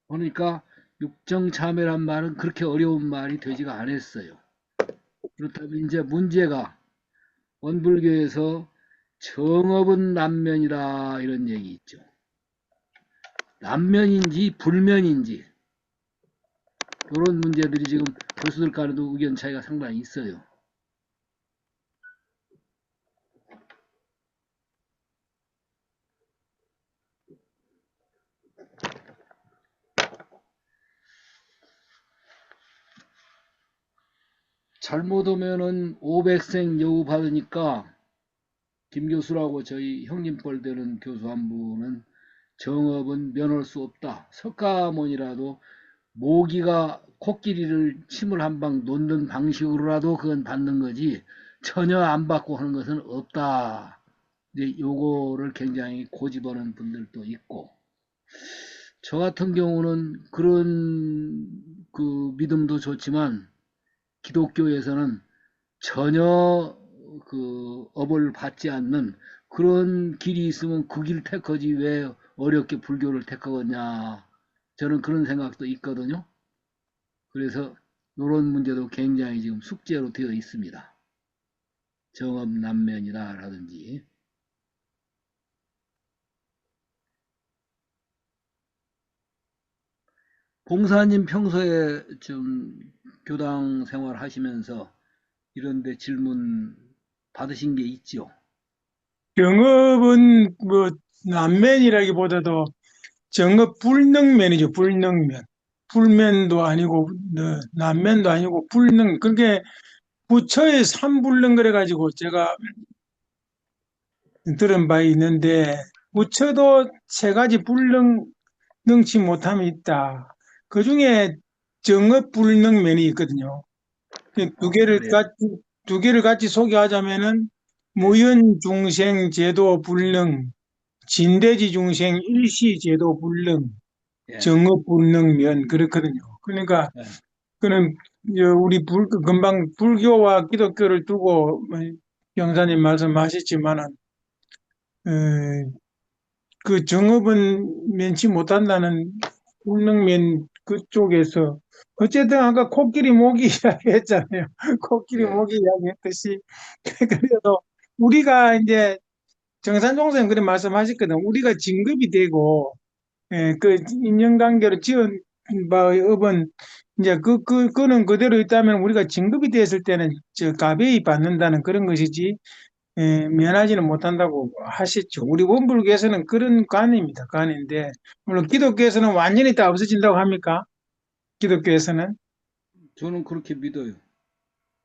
그러니까 육정참회란 말은 그렇게 어려운 말이 되지가 않았어요. 그렇다면 이제 문제가 원불교에서 정업은 남면이다 이런 얘기 있죠. 남면인지 불면인지, 이런 문제들이 지금 교수들 간에도 의견 차이가 상당히 있어요. 잘못 오면은 500생 여우 받으니까 김 교수라고 저희 형님뻘 되는 교수 한 분은 정업은 면할 수 없다. 석가모니라도 모기가 코끼리를 침을 한 방 놓는 방식으로라도 그건 받는 거지 전혀 안 받고 하는 것은 없다. 이제 요거를 굉장히 고집하는 분들도 있고 저 같은 경우는 그런 그 믿음도 좋지만 기독교에서는 전혀 그 업을 받지 않는 그런 길이 있으면 그 길 택하지 왜 어렵게 불교를 택하겠냐. 저는 그런 생각도 있거든요. 그래서 이런 문제도 굉장히 지금 숙제로 되어 있습니다. 정업난면이다라든지. 봉사님 평소에 좀 교당 생활 하시면서 이런데 질문 받으신 게 있죠? 정업은 뭐 난면이라기보다도 정업 불능면이죠. 불능면. 불면도 아니고 난면도 아니고 불능. 그게 부처의 삼불능 그래가지고 제가 들은 바 있는데 부처도 세 가지 불능 능치 못함이 있다. 그 중에 정업 불능면이 있거든요. 두 개를 그래요? 같이 두 개를 같이 소개하자면은 예, 무연중생 제도 불능, 진대지 중생 일시 제도 불능, 예, 정업 불능면 그렇거든요. 그러니까 예, 그는 우리 금방 불교와 기독교를 두고 영사님 말씀하셨지만은 그 정업은 면치 못한다는 불능면 그쪽에서 어쨌든 아까 코끼리 모기 이야기했잖아요. 코끼리 예, 모기 이야기했듯이 그래도 우리가 이제 정산종생 그런 말씀하셨거든. 우리가 진급이 되고 그 인연관계로 지은 바의 업은 이제 그는 그대로 있다면 우리가 진급이 됐을 때는 저 가베이 받는다는 그런 것이지 면하지는 못한다고 하셨죠. 우리 원불교에서는 그런 관입니다. 관인데 물론 기독교에서는 완전히 다 없어진다고 합니까? 기독교에서는 저는 그렇게 믿어요.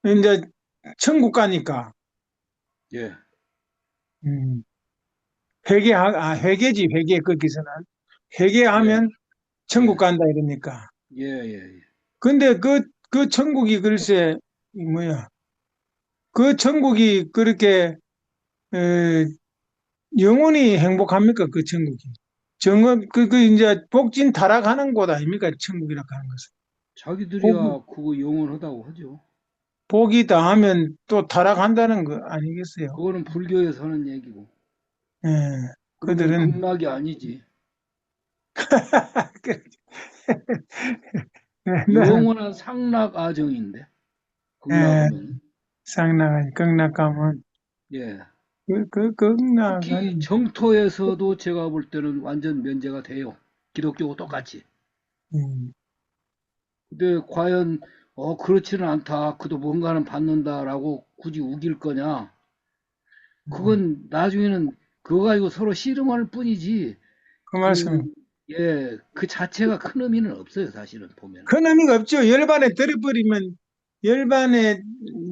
이제 천국 가니까 예, 음, 회개지 회개 거기서는 예, 회개하면 천국 예, 간다 이러니까. 예, 예, 근데 그 천국이 글쎄 뭐야? 그 천국이 그렇게 에, 영원히 행복합니까? 그 천국이. 정업 그 이제 복진 타락하는 곳 아닙니까? 천국이라고 하는 것은. 복이 자기들이야 그거 영원하다고 하죠. 복이 다하면 또 타락한다는 거 아니겠어요? 그거는 불교에서 하는 얘기고. 예. 그러면 그들은 극락이 아니지. 영원한 상락 아정인데. 예, 극락하면. 상락은 극락가면 예. 그 특히 극락은 정토에서도 제가 볼 때는 완전 면제가 돼요. 기독교와 똑같이. 음, 근데 과연 그렇지는 않다. 그도 뭔가는 받는다라고 굳이 우길 거냐? 음, 그건 나중에는 그거 가지고 서로 씨름할 뿐이지. 그 그 말씀 예, 그 자체가 큰 의미는 없어요. 사실은 보면은. 큰 의미가 없죠. 열반에 들어버리면 열반에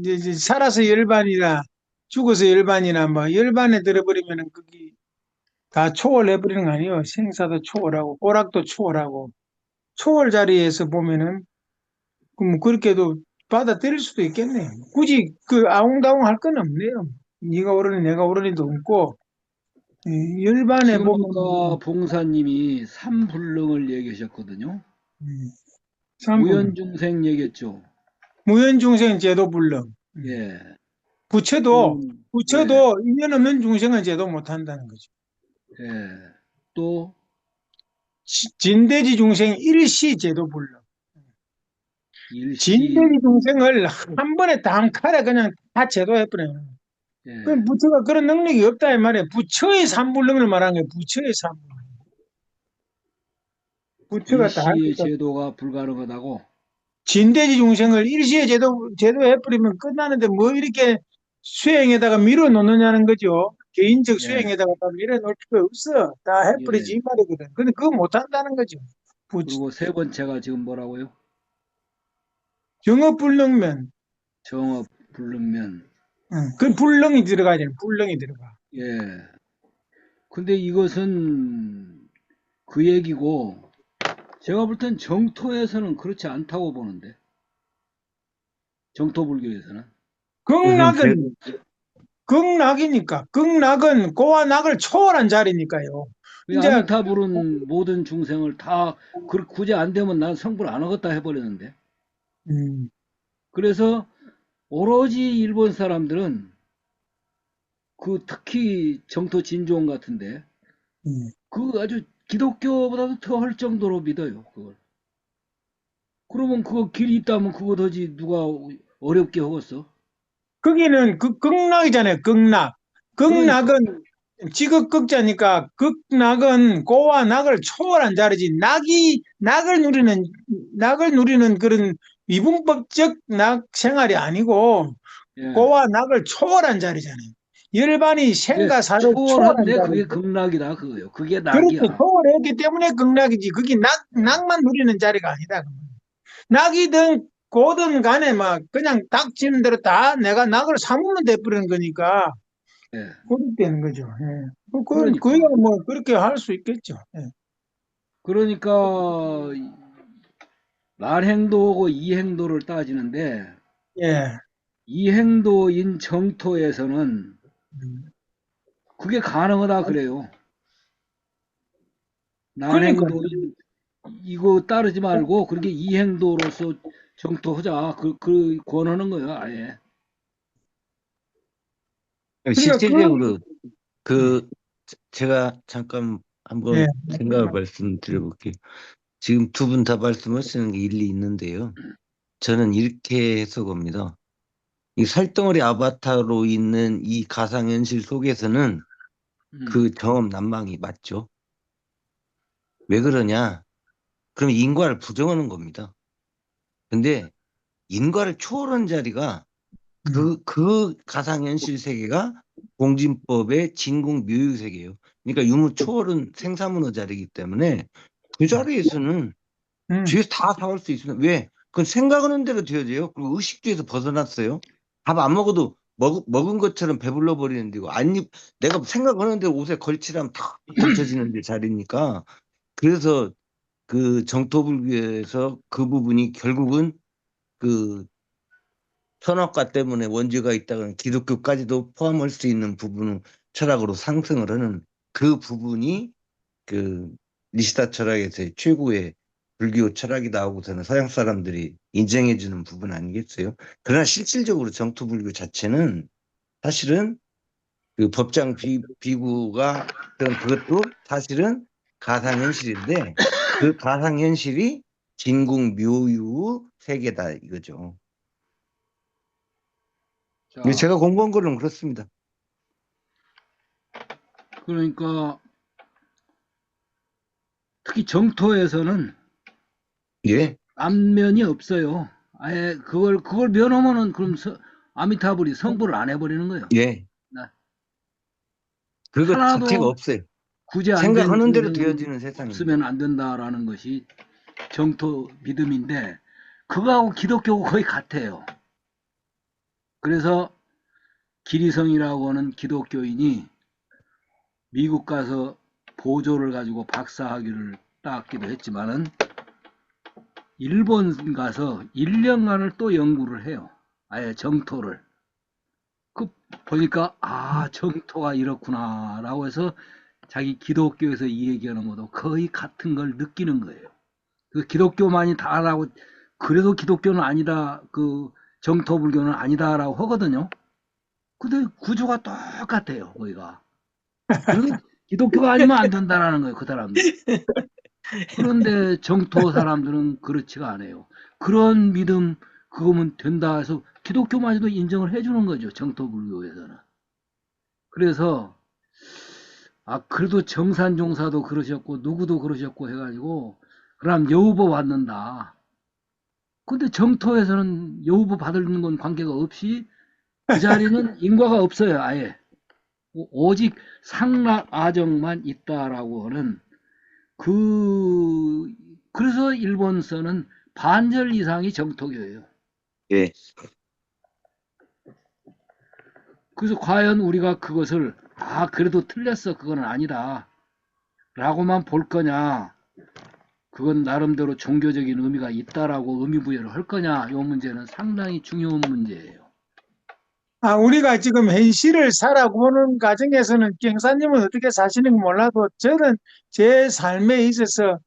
이제 살아서 열반이라 죽어서 열반이나 뭐 열반에 들어버리면은 그게 다 초월해버리는 거 아니에요. 생사도 초월하고 오락도 초월하고 초월 자리에서 보면은 그뭐 그렇게도 받아들일 수도 있겠네요. 굳이 그 아웅다웅 할 건 없네요. 네가 오르니 내가 오르니도 없고 열반에 지금 보면 아까 봉사님이 삼불능을 얘기하셨거든요. 삼불 무연중생 얘기했죠. 무연중생 제도 불능. 예. 부처도 그러면 예, 부처도 인연 없는 중생은 제도 못한다는 거죠. 예. 또 진대지 중생 일시 제도 불능. 일시 진대지 중생을 한 번에 단칼에 그냥 다 제도해버려요. 그 예, 부처가 그런 능력이 없다 이 말이에요. 부처의 삼불능을 말하는 거예요. 부처의 삼불능. 부처가 다 할 수 일시의 있다. 제도가 불가능하다고. 진대지 중생을 일시에 제도해버리면 끝나는데 뭐 이렇게 수행에다가 밀어놓느냐는 거죠. 개인적 예, 수행에다가 다 밀어놓을 필요 없어. 다 해버리지 예. 이 말이거든. 근데 그거 못한다는 거죠. 그리고 세 번째가 지금 뭐라고요? 정업불능면, 정업 불능면. 그 불능이 들어가야 돼. 불능이 들어가. 예. 근데 이것은 그 얘기고, 제가 볼 땐 정토에서는 그렇지 않다고 보는데, 정토불교에서는. 우선 제, 극락은 극락이니까 극락은 고와 낙을 초월한 자리니까요. 왜 이제 아미타불은 모든 중생을 다, 굳이 안 되면 난 성불 안 하겠다 해버리는데. 음, 그래서 오로지 일본 사람들은 그 특히 정토 진종 같은데, 음. 그 아주 기독교보다도 더 할 정도로 믿어요, 그걸. 그러면 그거 길이 있다면 그거 더지 누가 어렵게 하겠어? 거기는 극락이잖아요. 극락. 그러니까. 극락은 지극극자니까 극락은 고와 낙을 초월한 자리지. 낙을 누리는 그런 이분법적 낙 생활이 아니고 예. 고와 낙을 초월한 자리잖아요. 열반이 그게 생과 사를 초월한 초월한데 그게 자리죠. 극락이다 그거요. 그게 그렇죠. 낙이야. 초월했기 때문에 극락이지. 그게 예. 낙만 누리는 자리가 아니다. 낙이든 고든 간에 막 그냥 닥치는 대로 다 내가 낙을 삼으면 돼버리는 거니까 예. 그렇게 되는 거죠. 예. 그건 그야 그러니까. 뭐 그렇게 할 수 있겠죠. 예. 그러니까 말행도하고 이행도를 따지는데 예. 이행도인 정토에서는 음. 그게 가능하다 그래요. 그러니까 난행도인 이거 따르지 말고 그렇게 이행도로서 정토하자. 그 권하는 거야, 아예. 그러니까 실질적으로 음. 그 제가 잠깐 예. 한번 생각을 말씀드려볼게요. 지금 두 분 다 말씀하시는 게 일리 있는데요. 저는 이렇게 해석합니다. 이 살덩어리 아바타로 있는 이 가상현실 속에서는 음. 그 경험 난망이 맞죠. 왜 그러냐? 그럼 인과를 부정하는 겁니다. 근데 인과를 초월한 자리가 음. 그 가상현실 세계가 공진법의 진공묘유 세계예요. 그러니까 유무 초월은 생사문어 자리이기 때문에 그 자리에서는 음. 뒤에서 다 사올 수 있어요. 왜? 그건 생각하는 대로 되어져요. 그리고 의식주에서 벗어났어요. 밥 안 먹어도 먹은 것처럼 배불러 버리는 데고 내가 생각하는 대로 옷에 걸치라면 다 걸쳐지는 데 자리니까 그래서 그 정토불교에서 그 부분이 결국은 그 선악과 때문에 원죄가 있다는 기독교까지도 포함할 수 있는 부분을 철학으로 상승을 하는 그 부분이 그 니시다 철학에서의 최고의 불교 철학이다 하고서는 서양 사람들이 인정해주는 부분 아니겠어요? 그러나 실질적으로 정토불교 자체는 사실은 그 법장 비구가 했던 그것도 사실은 가상현실인데 그 가상현실이 진궁묘유 세계다 이거죠. 예, 자, 제가 공부한 거는 그렇습니다. 그러니까 특히 정토에서는 예, 안면이 없어요. 아예 그걸 면하면은 그럼 아미타불이 성불을 안 해버리는 거예요. 예. 나 그것 자체가 하나도 없어요. 구제 안 된 생각하는 대로 중생은 되어지는 세상입니다. 없으면 안 된다라는 것이 정토 믿음인데 그거하고 기독교하고 거의 같아요. 그래서 기리성이라고 하는 기독교인이 미국 가서 보조를 가지고 박사학위를 따기도 했지만은 일본 가서 1년간을 또 연구를 해요. 아예 정토를. 그 보니까 정토가 이렇구나라고 해서 자기 기독교에서 이 얘기하는 것도 거의 같은 걸 느끼는 거예요. 그 기독교만이 다라고 그래도 기독교는 아니다. 그 정토불교는 아니다라고 하거든요. 근데 구조가 똑같아요, 거기가. 그래서 기독교가 아니면 안 된다라는 거예요, 그 사람들은. 그런데 정토 사람들은 그렇지가 않아요. 그런 믿음, 그거면 된다 해서 기독교마저도 인정을 해주는 거죠, 정토불교에서는. 그래서, 그래도 정산종사도 그러셨고, 누구도 그러셨고 해가지고, 그럼 여우보 받는다. 근데 정토에서는 여우부 받는 건 관계가 없이 그 자리는 인과가 없어요, 아예. 오직 상락아정만 있다라고 하는 그래서 일본서는 반절 이상이 정토교예요. 예. 그래서 과연 우리가 그것을 그래도 틀렸어, 그건 아니다 라고만 볼 거냐, 그건 나름대로 종교적인 의미가 있다라고 의미부여를 할 거냐, 이 문제는 상당히 중요한 문제예요. 우리가 지금 현실을 살아보는 과정에서는 경사님은 어떻게 사시는지 몰라도 저는 제 삶에 있어서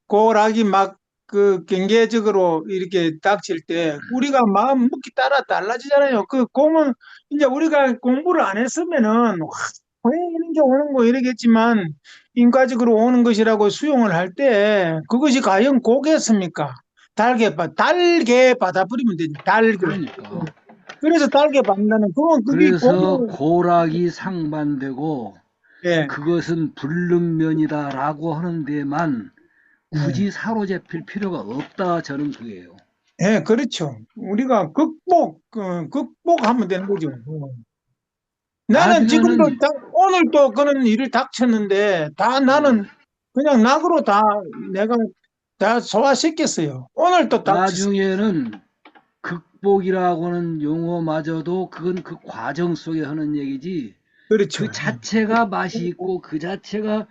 고락이 막 그 경계적으로 이렇게 닥칠 때 우리가 마음 먹기 따라 달라지잖아요. 그 공은 이제 우리가 공부를 안 했으면은 왜 이런 게 오는 거 이러겠지만 인과적으로 오는 것이라고 수용을 할 때 그것이 과연 고겠습니까? 달게 받아버리면 되지. 달게. 그러니까 그래서 달게 받는다는 그건 그게 그래서 고교. 고락이 상반되고 예. 그것은 불능면이다라고 하는 데만 예. 굳이 사로잡힐 필요가 없다, 저는 그게요. 예, 그렇죠. 우리가 극복하면 되는 거죠. 나는 지금도 나중에는 오늘 또 그런 일을 닥쳤는데 다 나는 그냥 낙으로 다 내가 다 소화시켰어요. 오늘 또 닥쳤어요. 나중에는 극복이라고 하는 용어마저도 그건 그 과정 속에 하는 얘기지, 그렇죠. 그 자체가 맛이 있고 그 자체가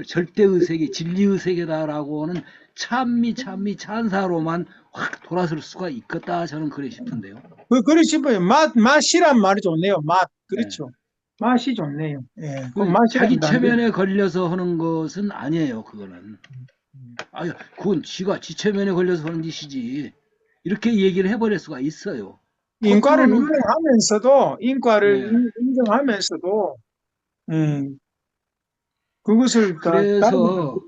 절대의 세계, 진리의 세계다라고 하는 찬미 찬사로만 확 돌아설 수가 있겠다, 저는 그래 싶은데요. 그래 싶어요. 맛이란 말이 좋네요. 맛. 네. 그렇죠. 맛이 좋네요. 예, 그 그 자기 맛이란 단계. 체면에 걸려서 하는 것은 아니에요, 그거는. 아유, 그건 지가 지 체면에 걸려서 하는 짓이지, 이렇게 얘기를 해버릴 수가 있어요. 인과를 겉으로는. 인정하면서도, 인과를 네. 인정하면서도, 그것을 다 따르면 그래서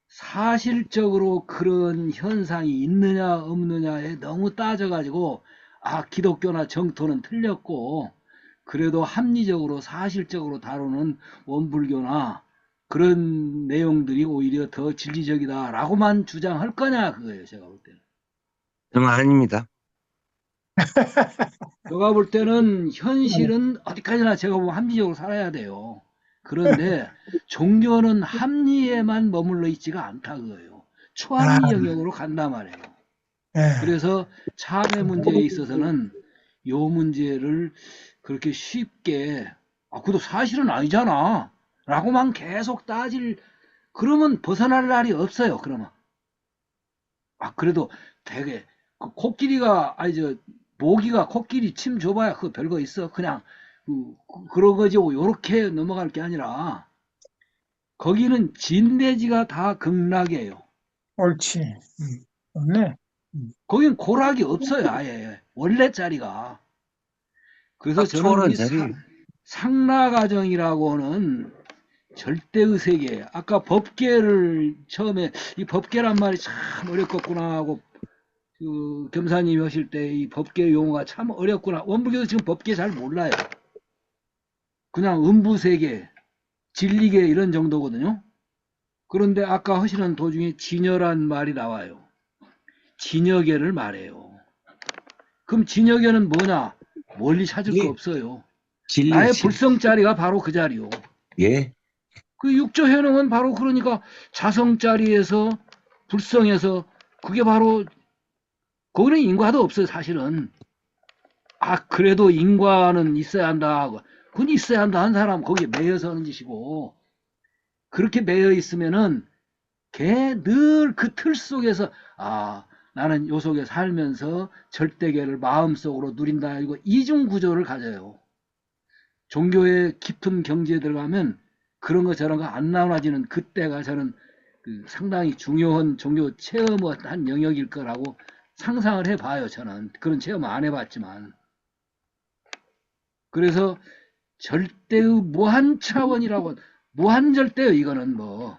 사실적으로 그런 현상이 있느냐 없느냐에 너무 따져가지고 기독교나 정토는 틀렸고 그래도 합리적으로 사실적으로 다루는 원불교나 그런 내용들이 오히려 더 진리적이다라고만 주장할 거냐, 그거예요, 제가 볼 때는. 저는 아닙니다. 제가 볼 때는 현실은 어디까지나 제가 보면 합리적으로 살아야 돼요. 그런데 종교는 합리에만 머물러 있지가 않다, 그거예요. 아, 초합리 영역으로 간단 말이에요. 예. 그래서 참회 문제에 있어서는 요 문제를 그렇게 쉽게 그것도 사실은 아니잖아 라고만 계속 그러면 벗어날 날이 없어요. 그러면 그래도 되게 그 코끼리가 모기가 코끼리 침 줘봐야 그거 별거 있어. 그냥 그런 거지 요렇게 넘어갈 게 아니라 거기는 진대지가 다 극락이에요. 옳지. 좋네. 거긴 고락이 없어요, 아예 원래 자리가. 그래서 딱 저는 초월한 이 자리. 상락아정이라고 하는 절대의 세계, 아까 법계를 처음에 이 법계란 말이 참 어렵겠구나 하고 그 겸사님이 하실 때 이 법계 용어가 참 어렵구나. 원불교도 지금 법계 잘 몰라요. 그냥 음부세계, 진리계 이런 정도거든요. 그런데 아까 하시는 도중에 진여란 말이 나와요. 진여계를 말해요. 그럼 진여계는 뭐냐? 멀리 찾을 거 예. 없어요. 진리, 나의 진리. 불성자리가 바로 그 자리요. 예. 그 육조 현행은 바로 그러니까 자성자리에서 불성에서 그게 바로 거기는 인과도 없어요, 사실은. 그래도 인과는 있어야 한다 하고 그건 있어야 한다 한 사람 거기에 매여서 하는 짓이고, 그렇게 매여 있으면은 걔 늘 그 틀 속에서 나는 요 속에 살면서 절대계를 마음속으로 누린다, 이거 이중 구조를 가져요. 종교의 깊은 경지에 들어가면 그런 거 저런 거 안 나눠지는 그때가 저는 상당히 중요한 종교 체험의 한 영역일 거라고 상상을 해봐요. 저는 그런 체험 안 해봤지만. 그래서 절대의 무한 차원이라고, 무한절대요. 이거는 뭐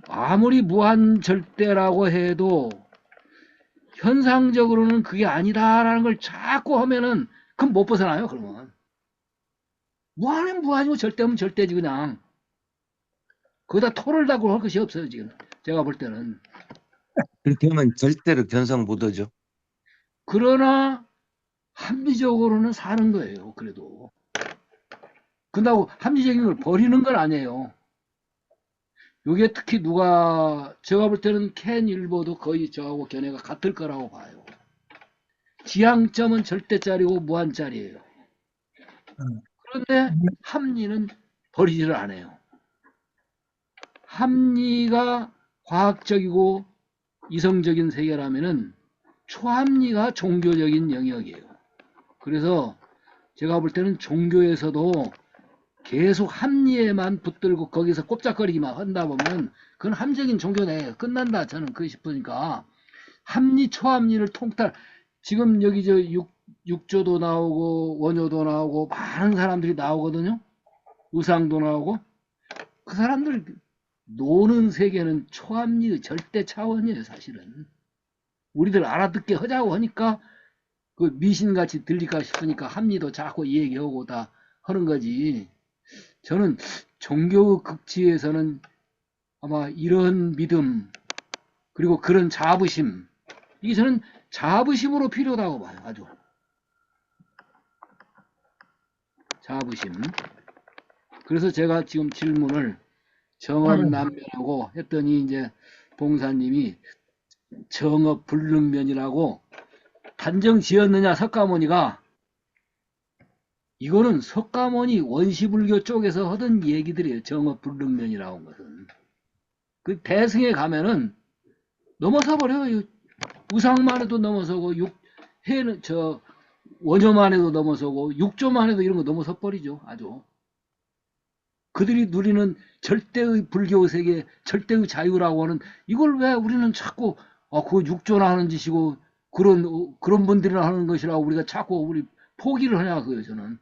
아무리 무한절대라고 해도 현상적으로는 그게 아니다라는 걸 자꾸 하면은 그럼 못 벗어나요. 그러면 무한은 무한이고 절대면 절대지. 그냥 거기다 토를 다고 할 것이 없어요. 지금 제가 볼 때는. 그렇게 하면 절대로 견성 못 하죠. 그러나 합리적으로는 사는 거예요. 그래도. 그렇다고 합리적인 걸 버리는 건 아니에요. 요게 특히 제가 볼 때는 캔 일보도 거의 저하고 견해가 같을 거라고 봐요. 지향점은 절대짜리고 무한짜리예요. 음. 그런데 합리는 버리지를 않아요. 합리가 과학적이고 이성적인 세계라면은 초합리가 종교적인 영역이에요. 그래서 제가 볼 때는 종교에서도 계속 합리에만 붙들고 거기서 꼼짝거리기만 한다 보면 그건 함정인 종교 내에 끝난다. 저는 그렇게 싶으니까 합리, 초합리를 통탈. 지금 여기 저 육조도 나오고 원효도 나오고 많은 사람들이 나오거든요. 의상도 나오고 그 사람들 노는 세계는 초합리의 절대 차원이에요. 사실은 우리들 알아듣게 하자고 하니까 그 미신같이 들릴까 싶으니까 합리도 자꾸 얘기하고 다 하는 거지. 저는 종교 극치에서는 아마 이런 믿음 그리고 그런 자부심, 이게 저는 자부심으로 필요하다고 봐요. 아주 자부심. 그래서 제가 지금 질문을 정업난면하고 했더니 이제 봉사님이 정업불능면이라고 단정 지었느냐 석가모니가. 이거는 석가모니 원시불교 쪽에서 하던 얘기들이에요. 정업불능면이라고 한 것은. 그 대승에 가면은 넘어서 버려요. 우상만 해도 넘어서고 해는 원효만 해도 넘어서고 육조만 해도 이런 거 넘어서 버리죠. 아주. 그들이 누리는 절대의 불교 세계, 절대의 자유라고 하는 이걸 왜 우리는 자꾸 그거 육조나 하는 짓이고 그런 분들이나 하는 것이라고 우리가 자꾸 우리 포기를 하냐 그거예요. 저는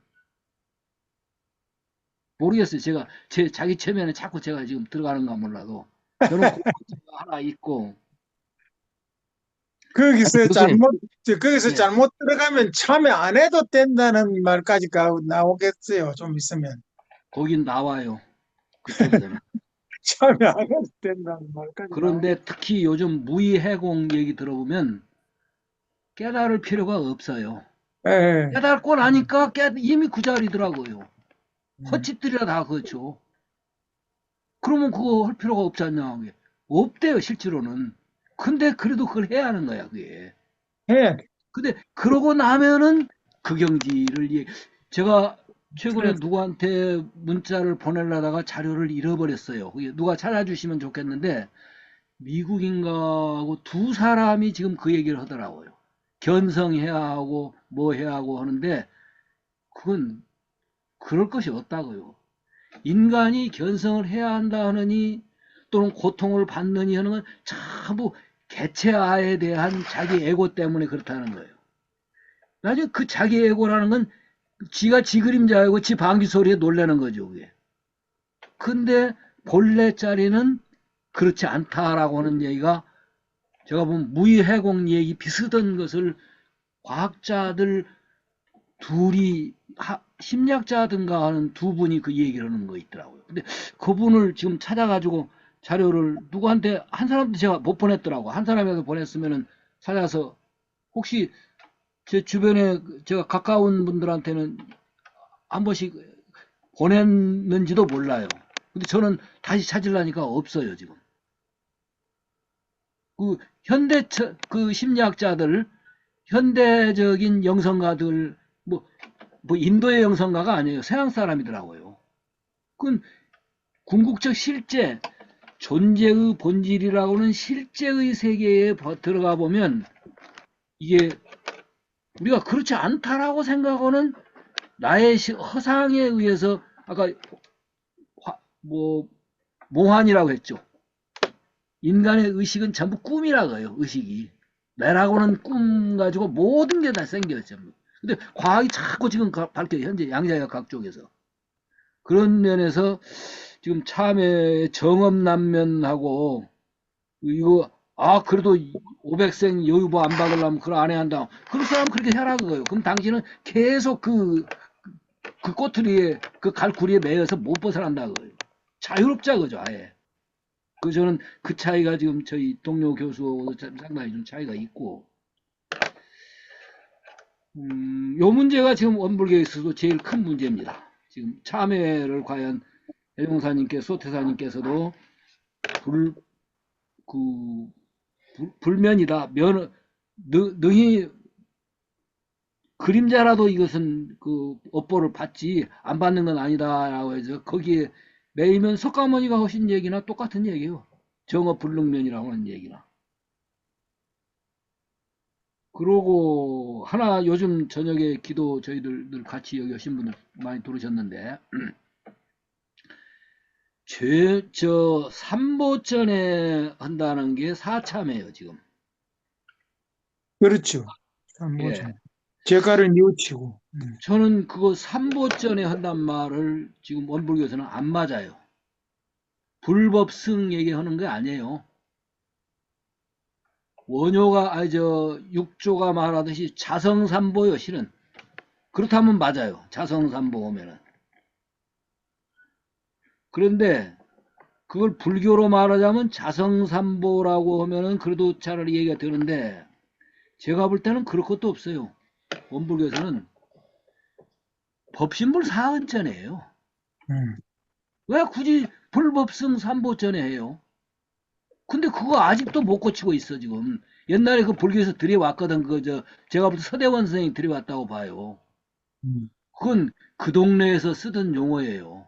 모르겠어요. 제가 자기 체면에 자꾸 제가 지금 들어가는가 몰라도 저는 그거 하나 있고. 거기서 교수님, 거기서 예. 잘못 들어가면 참여 안 해도 된다는 말까지 나오겠어요. 좀 있으면. 거긴 나와요. 그쪽에서는. 참여 안 해도 된다는 말까지 그런데 특히 요즘 무의해공 얘기 들어보면 깨달을 필요가 없어요. 예. 깨닫고 나니까 이미 그 자리더라고요. 헛짓들이라 다 그렇죠. 그러면 그거 할 필요가 없지 않냐. 그게. 없대요, 실제로는. 근데 그래도 그걸 해야 하는 거야, 그게. 해야 돼. 근데 그러고 나면은 그 경지를 제가 최근에 그래서 누구한테 문자를 보내려다가 자료를 잃어버렸어요. 그게 누가 찾아주시면 좋겠는데 미국인가 하고 두 사람이 지금 그 얘기를 하더라고요. 견성해야 하고 뭐 해야 하고 하는데 그건 그럴 것이 없다고요. 인간이 견성을 해야 한다 하느니 또는 고통을 받느니 하는 건 전부 개체아에 대한 자기 에고 때문에 그렇다는 거예요. 나중에 그 자기 에고라는 건 지가 지 그림자이고 지 방귀 소리에 놀라는 거죠. 그게. 근데 본래 자리는 그렇지 않다라고 하는 얘기가 제가 보면 무의해공 얘기 비슷한 것을 과학자들 둘이 심리학자든가 하는 두 분이 그 얘기를 하는 거 있더라고요. 근데 그분을 지금 찾아가지고 자료를 누구한테 한 사람도 제가 못 보냈더라고. 한 사람이라도 보냈으면은 찾아서 혹시 제 주변에 제가 가까운 분들한테는 한 번씩 보냈는지도 몰라요. 근데 저는 다시 찾으려니까 없어요, 지금. 그 그 심리학자들, 현대적인 영성가들, 뭐 인도의 영성가가 아니에요. 서양 사람이더라고요. 그건 궁극적 실제, 존재의 본질이라고는 실제의 세계에 들어가 보면 이게 우리가 그렇지 않다라고 생각하는 나의 허상에 의해서 아까 몽환이라고 했죠. 인간의 의식은 전부 꿈이라고 해요. 의식이. 내라고는 꿈 가지고 모든 게 다 생겨요. 전부. 근데 과학이 자꾸 지금 밝혀요. 현재 양자역학 쪽에서. 그런 면에서 지금 참회 정업난면하고 이거 그래도 500생 여유보 안 받으려면 그걸 안 해야 한다. 그런 사람 그렇게 해라 그거예요. 그럼 당신은 계속 그 꼬투리에 그 갈구리에 매여서 못 벗어난다 그거예요. 자유롭자 그죠 아예. 저는 그 차이가 지금 저희 동료 교수하고도 상당히 좀 차이가 있고, 요 문제가 지금 원불교에서도 제일 큰 문제입니다. 지금 참회를 과연 소태사님께서도 불, 그, 불면이다. 능히 그림자라도 이것은 그 업보를 받지 안 받는 건 아니다라고 해서 거기에 매이면 석가모니가 하신 얘기나 똑같은 얘기예요. 정업불능면이라고 하는 얘기나. 그러고 하나 요즘 저녁에 기도 저희들 늘 같이 여기 오신 분들 많이 들으셨는데 삼보전에 한다는 게 사참이에요 지금. 그렇죠. 예. 뭐죠. 재가를 뉘우치고. 저는 그거 삼보전에 한단 말을 지금 원불교에서는 안 맞아요. 불법승 얘기하는 게 아니에요. 육조가 말하듯이 자성삼보요, 실은. 그렇다면 맞아요. 자성삼보 오면은. 그런데 그걸 불교로 말하자면 자성삼보라고 하면은 그래도 차라리 얘기가 되는데 제가 볼 때는 그럴 것도 없어요. 원불교에서는 법신불 사은전이에요. 왜 굳이 불법승 삼보전에 해요? 근데 그거 아직도 못 고치고 있어 지금. 옛날에 그 불교에서 들여왔거든. 제가 볼 때 서대원 선생님이 들여왔다고 봐요. 그건 그 동네에서 쓰던 용어예요.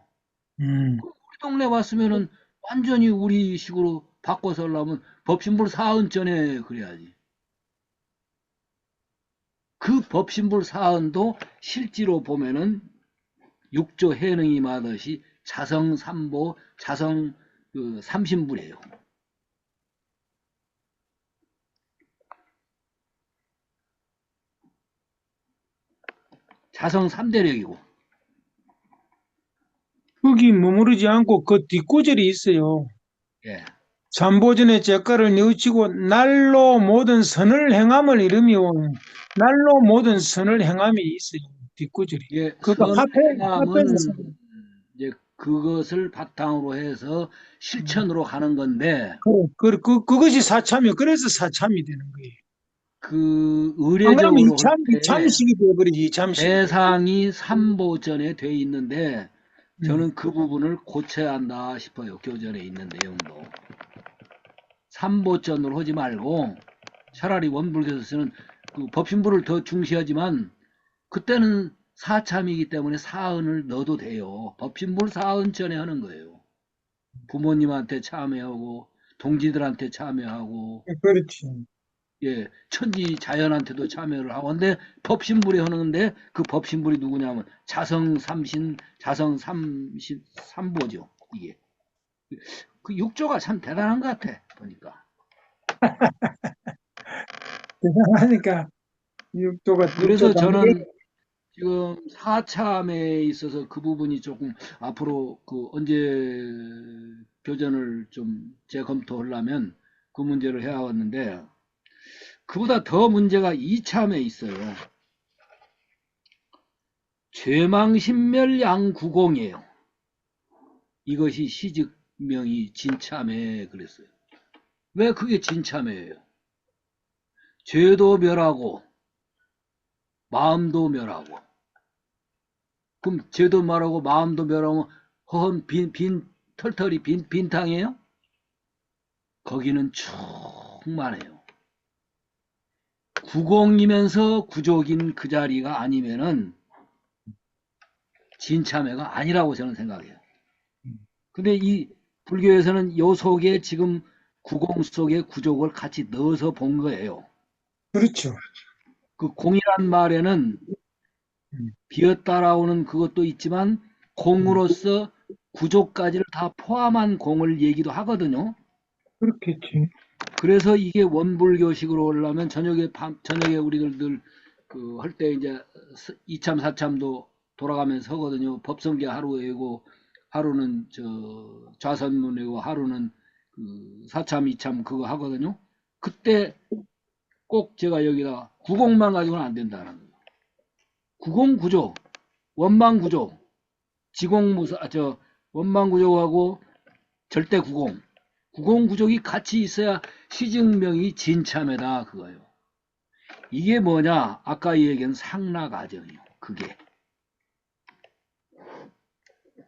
우리 동네 왔으면은 완전히 우리식으로 바꿔서 하려면 법신불 사은전에 그래야지. 그 법신불 사은도 실제로 보면은 육조 해능이 말하듯이 자성 삼보, 자성 삼신불이에요. 자성 3대력이고. 거기 머무르지 않고 그 뒷구절이 있어요. 예. 삼보전의 재가를 뉘우치고 날로 모든 선을 행함을 이루며 날로 모든 선을 행함이 있어요. 뒷구절이. 예, 그거 합해서 선행함은 이제 그것을 바탕으로 해서 실천으로 가는 건데 그것이 사참이에요. 그래서 사참이 되는 거예요. 그 안 그러면 의례적으로 할 때 이참식이 되어버리지, 이참식. 대상이 삼보전에 돼 있는데 저는 그 부분을 고쳐야 한다 싶어요. 교전에 있는 내용도. 삼보전으로 하지 말고 차라리 원불교에서는 그 법신부를 더 중시하지만 그때는 사참이기 때문에 사은을 넣어도 돼요. 법신불 사은전에 하는 거예요. 부모님한테 참여하고 동지들한테 참여하고 그렇지. 예, 천지 자연한테도 참여를 하고 근데 법신불이 하는데 그 법신불이 누구냐면 자성삼신 자성삼신 삼보죠. 이게 그 육조가 참 대단한 것 같아 보니까. 대단하니까 육조가 그래서 단계. 저는 지금 사참에 있어서 그 부분이 조금 앞으로 그 언제 교전을 좀 재검토하려면 그 문제를 해왔는데 그보다 더 문제가 이참에 있어요. 죄망신멸양구공이에요. 이것이 시직명이 진참에 그랬어요. 왜 그게 진참회예요? 죄도 멸하고 마음도 멸하고 그럼 죄도 멸하고 마음도 멸하고 허헌 털털이 빈탕이에요? 거기는 충만해요. 구공이면서 구족인 그 자리가 아니면은 진참회가 아니라고 저는 생각해요. 근데 이 불교에서는 요 속에 지금 구공 속에 구족을 같이 넣어서 본 거예요. 그렇죠. 그 공이란 말에는 비었다라고는 그것도 있지만 공으로서 구족까지를 다 포함한 공을 얘기도 하거든요. 그렇겠지. 그래서 이게 원불교식으로 오려면 저녁에 우리들 그 할 때 이제 이참 사참도 돌아가면서 하거든요. 법성계 하루 외고 하루는 좌선문이고 하루는 그 사참 이참 그거 하거든요. 그때 꼭 제가 여기다 구공만 가지고는 안 된다는 거예요. 구공구조, 원망구조, 지공무사 원망구조하고 절대구공 구공구족이 같이 있어야 시증명이 진참회다 그거예요. 이게 뭐냐? 아까 얘기한 상락아정이요. 그게.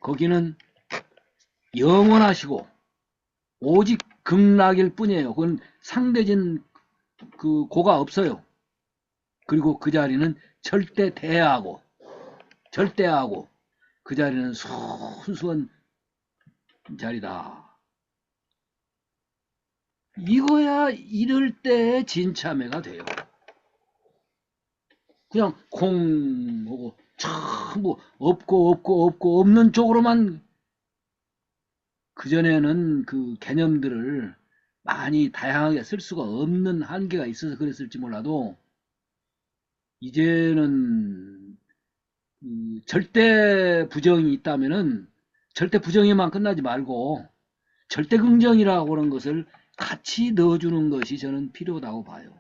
거기는 영원하시고 오직 극락일 뿐이에요. 그건 상대진 그 고가 없어요. 그리고 그 자리는 절대하고 그 자리는 순수한 자리다. 이거야 이럴 때 진참회가 돼요. 그냥 콩하고 전부 없고 없는 쪽으로만 그전에는 그 개념들을 많이 다양하게 쓸 수가 없는 한계가 있어서 그랬을지 몰라도 이제는 절대 부정이 있다면은 절대 부정에만 끝나지 말고 절대 긍정이라고 하는 것을 같이 넣어주는 것이 저는 필요하다고 봐요.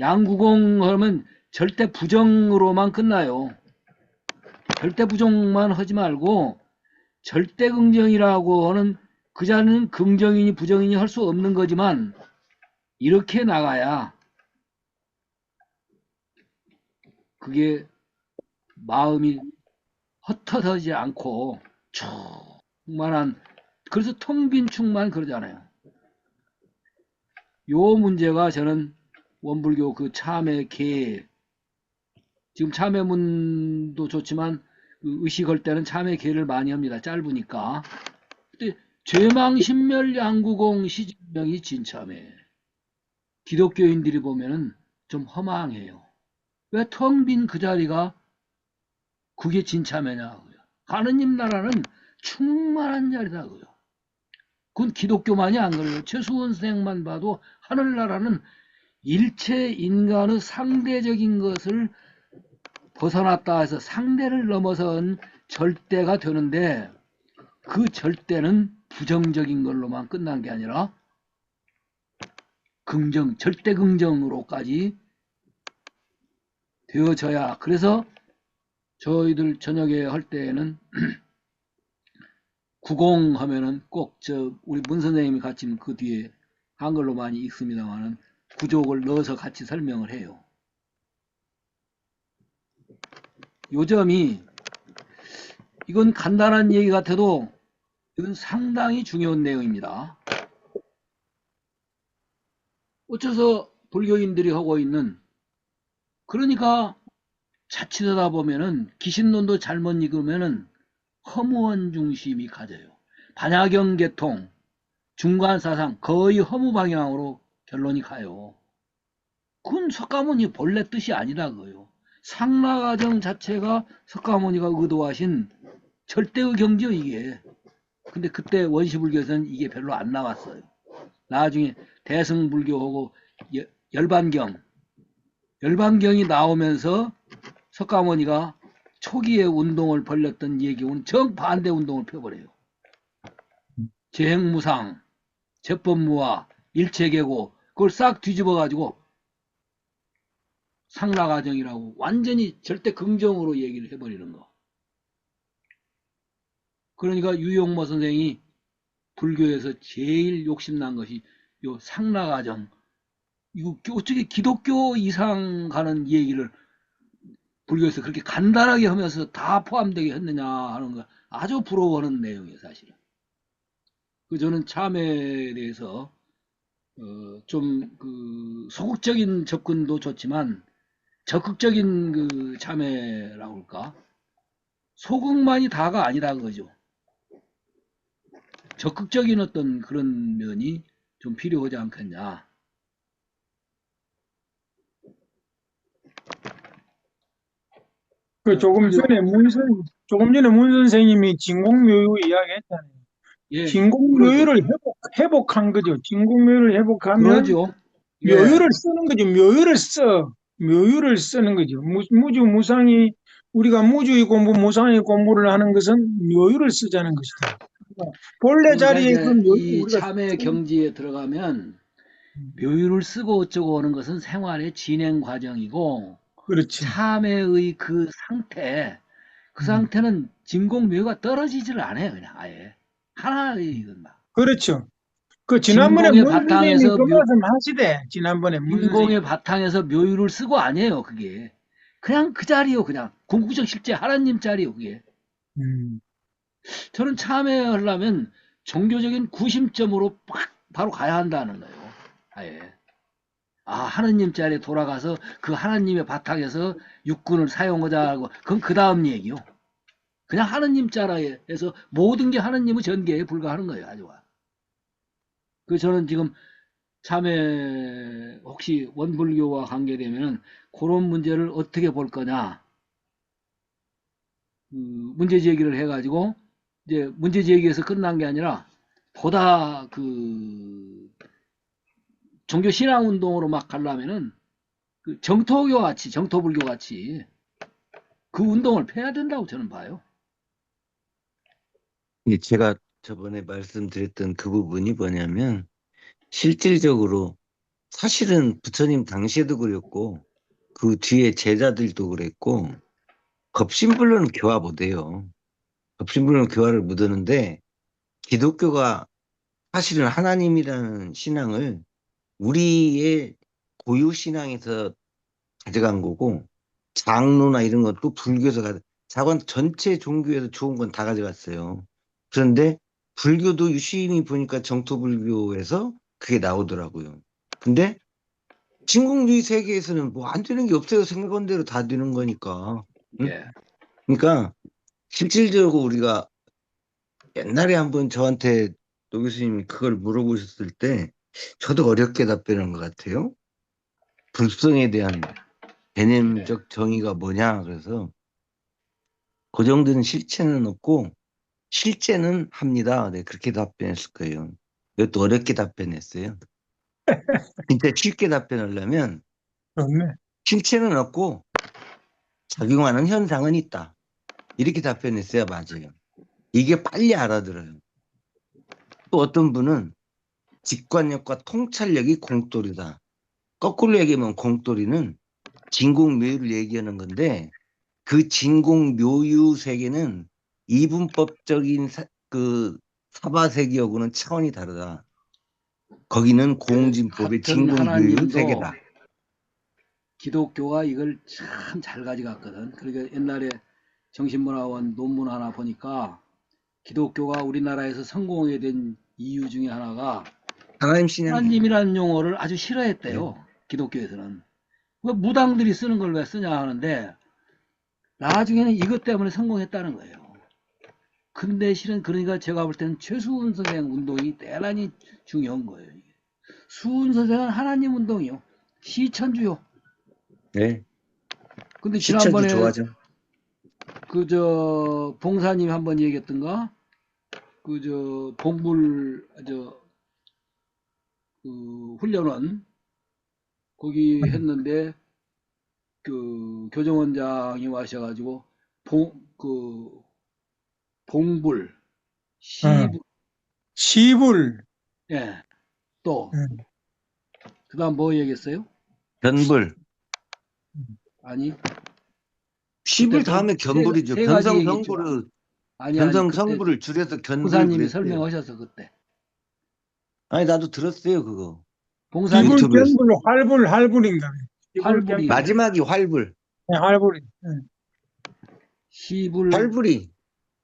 양구공 하면 절대 부정으로만 끝나요. 절대 부정만 하지 말고 절대 긍정이라고 하는 그 자는 긍정이니 부정이니 할 수 없는 거지만 이렇게 나가야 그게 마음이 헛헛하지 않고 충만한, 그래서 텅 빈 충만 그러잖아요. 요 문제가 저는 원불교 그 참회 계, 지금 참회문도 좋지만 의식할 때는 참회 계를 많이 합니다. 짧으니까. 근데 죄망신멸 양구공 시증명이 진참회. 기독교인들이 보면은 좀 허망해요. 왜 텅 빈 그 자리가 그게 진참회냐고요. 하느님 나라는 충만한 자리라고요. 그건 기독교만이 안 그래요. 최수원 선생만 봐도 하늘나라는 일체 인간의 상대적인 것을 벗어났다 해서 상대를 넘어선 절대가 되는데 그 절대는 부정적인 걸로만 끝난 게 아니라 긍정, 절대 긍정으로까지 되어져야. 그래서 저희들 저녁에 할 때에는 구공하면은 꼭 우리 문 선생님이 같이 그 뒤에 한글로 많이 읽습니다만은 구족을 넣어서 같이 설명을 해요. 요점이, 이건 간단한 얘기 같아도 이건 상당히 중요한 내용입니다. 어째서 불교인들이 하고 있는, 그러니까 자칫하다 보면은 기신론도 잘못 읽으면은 허무한 중심이 가져요. 반야경 계통, 중간사상 거의 허무 방향으로 결론이 가요. 그건 석가모니 본래 뜻이 아니다 그거요. 상락아정 자체가 석가모니가 의도하신 절대의 경지요 이게. 근데 그때 원시불교에서는 이게 별로 안 나왔어요. 나중에 대승불교하고 열반경이 나오면서 석가모니가 초기에 운동을 벌였던 얘기는 정반대 운동을 펴버려요. 재행무상, 제법무화, 일체계고 그걸 싹 뒤집어가지고 상락아정이라고 완전히 절대 긍정으로 얘기를 해버리는 거. 그러니까 유용모 선생이 불교에서 제일 욕심난 것이 요 상락아정. 이거 어떻게 기독교 이상 가는 얘기를 불교에서 그렇게 간단하게 하면서 다 포함되게 했느냐 하는 거 아주 부러워하는 내용이에요, 사실은. 저는 참회에 대해서 좀 소극적인 접근도 좋지만 적극적인 그 참회라고 할까? 소극만이 다가 아니다 그거죠. 적극적인 어떤 그런 면이 좀 필요하지 않겠냐. 조금 전에 문 선생님이 진공묘유 이야기했잖아요. 예, 진공묘유를 회복한 거죠. 진공묘유를 회복하면 그러죠. 예. 묘유를 쓰는 거죠. 묘유를 쓰는 거죠. 무상이, 우리가 무주의 공부, 무상의 공부를 하는 것은 묘유를 쓰자는 것이다. 그러니까 본래 그러니까 자리에 이제 그 묘유 이 우리가 참회 경지에 들어가면 묘유를 쓰고 어쩌고 하는 것은 생활의 진행 과정이고, 그렇지. 참회의 그 상태, 그 상태는 진공묘유가 떨어지지를 않아요, 그냥 아예. 하나의 이건 다. 그렇죠. 그 지난번에 진공의 문 선생님이 바탕에서 그 말씀 하시대. 지난번에 문 선생님. 진공의 바탕에서 묘유를 쓰고 아니에요, 그게. 그냥 그 자리요, 그냥. 궁극적 실제 하나님 자리요, 그게. 음, 저는 참여하려면 종교적인 구심점으로 팍 바로 가야 한다는 거예요. 아예. 아, 하느님 자리에 돌아가서 그 하나님의 바탕에서 육군을 사용하자고. 그건 그 다음 얘기요. 그냥 하느님 자리에서 모든 게 하느님의 전개에 불과하는 거예요, 아주. 그 저는 지금 참회 혹시 원불교와 관계되면은 그런 문제를 어떻게 볼 거냐. 문제 제기를 해가지고 이제 문제 제기에서 끝난 게 아니라 보다 그 종교 신앙 운동으로 막 가려면은 그 정토교 같이 정토불교 같이 그 운동을 펴야 된다고 저는 봐요. 예, 제가 저번에 말씀드렸던 그 부분이 뭐냐면 실질적으로 사실은 부처님 당시에도 그랬고 그 뒤에 제자들도 그랬고 겁신불로는 교화 못해요. 겁신불로는 교화를 못하는데 기독교가 사실은 하나님이라는 신앙을 우리의 고유 신앙에서 가져간 거고 장로나 이런 것도 불교에서 자관 전체 종교에서 좋은 건 다 가져갔어요. 그런데 불교도 유심히 보니까 정토불교에서 그게 나오더라고요. 근데 진공주의 세계에서는 뭐 안 되는 게 없어요. 생각한 대로 다 되는 거니까. 응? 예. 그러니까 실질적으로 우리가 옛날에 한번 저한테 노 교수님이 그걸 물어보셨을 때 저도 어렵게 답변한 것 같아요. 불성에 대한 개념적 정의가 뭐냐. 그래서 그 정도는 실체는 없고 실제는 합니다. 네, 그렇게 답변했을 거예요. 이것도 어렵게 답변했어요. 진짜 쉽게 답변하려면 좋네. 실체는 없고 작용하는 현상은 있다. 이렇게 답변했어야 맞아요. 이게 빨리 알아들어요. 또 어떤 분은 직관력과 통찰력이 공돌이다. 거꾸로 얘기하면 공돌이는 진공묘유를 얘기하는 건데 그 진공묘유 세계는 이분법적인 그 사바세계하고는 차원이 다르다. 거기는 공진법의 같은 진공묘유 하나님도 세계다. 기독교가 이걸 참 잘 가져갔거든. 그러니까 옛날에 정신문화원 논문 하나 보니까 기독교가 우리나라에서 성공하게 된 이유 중에 하나가 하나님 신앙이에요. 하나님이라는 용어를 아주 네. 싫어했대요. 기독교에서는. 왜 무당들이 쓰는 걸 왜 쓰냐 하는데 나중에는 이것 때문에 성공했다는 거예요. 근데 실은 그러니까 제가 볼 때는 최수훈 선생 운동이 대단히 중요한 거예요. 수훈 선생은 하나님 운동이요. 시천주요. 네. 근데 시천주 지난번에 좋아하죠. 그 봉사님 한번 얘기했던가 봉불 훈련원 거기 했는데 그 교정원장이 와셔가지고 그 봉불 어, 시불 시불. 예, 또 음, 그다음 뭐 얘기했어요? 견불. 아니 그때 시불 다음에 견불이죠. 세 가지 얘기했죠. 아니 그때 견성성불을 줄여서 견불 봉사님이 그랬어요. 설명하셔서 그때 아니 나도 들었어요 그거. 봉사님 시불, 유튜브에서. 견불, 활불, 활불인가. 시불, 견불, 활불이 마지막이 활불. 네, 활불이. 시불 활불이.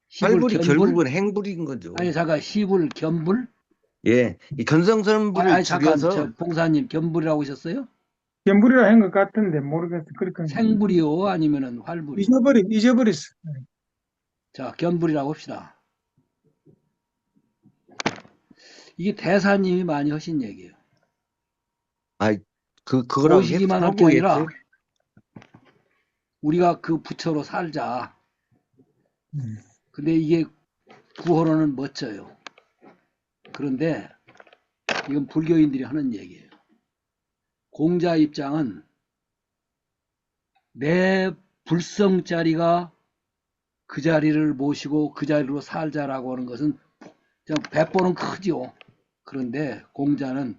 시불 활불이 견불 결국은 행불인 거죠. 아니 잠깐 시불 견불 예. 이 견성선불을 아니 잠깐 저 줄여서 봉사님 견불이라고 하셨어요? 견불이라 한 것 같은데 모르겠어. 그러니까 생불이요 아니면은 활불이요? 잊어버렸어. 자 견불이라고 합시다. 이게 대사님이 많이 하신 얘기예요. 아, 그거랑 모시기만 할 게 해보고 아니라 했어요. 우리가 그 부처로 살자. 음, 근데 이게 구호로는 멋져요. 그런데 이건 불교인들이 하는 얘기예요. 공자 입장은 내 불성 자리가 그 자리를 모시고 그 자리로 살자라고 하는 것은 배포는 크지요. 그런데 공자는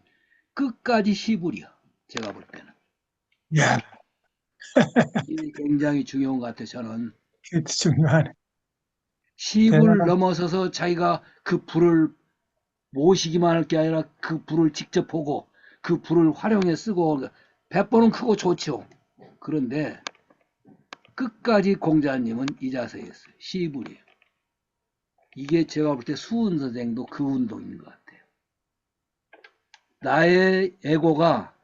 끝까지 시불이야. 제가 볼 때는. 야, 이게 굉장히 중요한 것 같아요. 저는. 그게 중요하네. 시불 대단하다. 넘어서서 자기가 그 불을 모시기만 할 게 아니라 그 불을 직접 보고 그 불을 활용해 쓰고 100번은 크고 좋죠. 그런데 끝까지 공자님은 이 자세였어요. 시불이에요. 이게 제가 볼 때 수은 선생도 그 운동인 것 같아요. 나의 에고가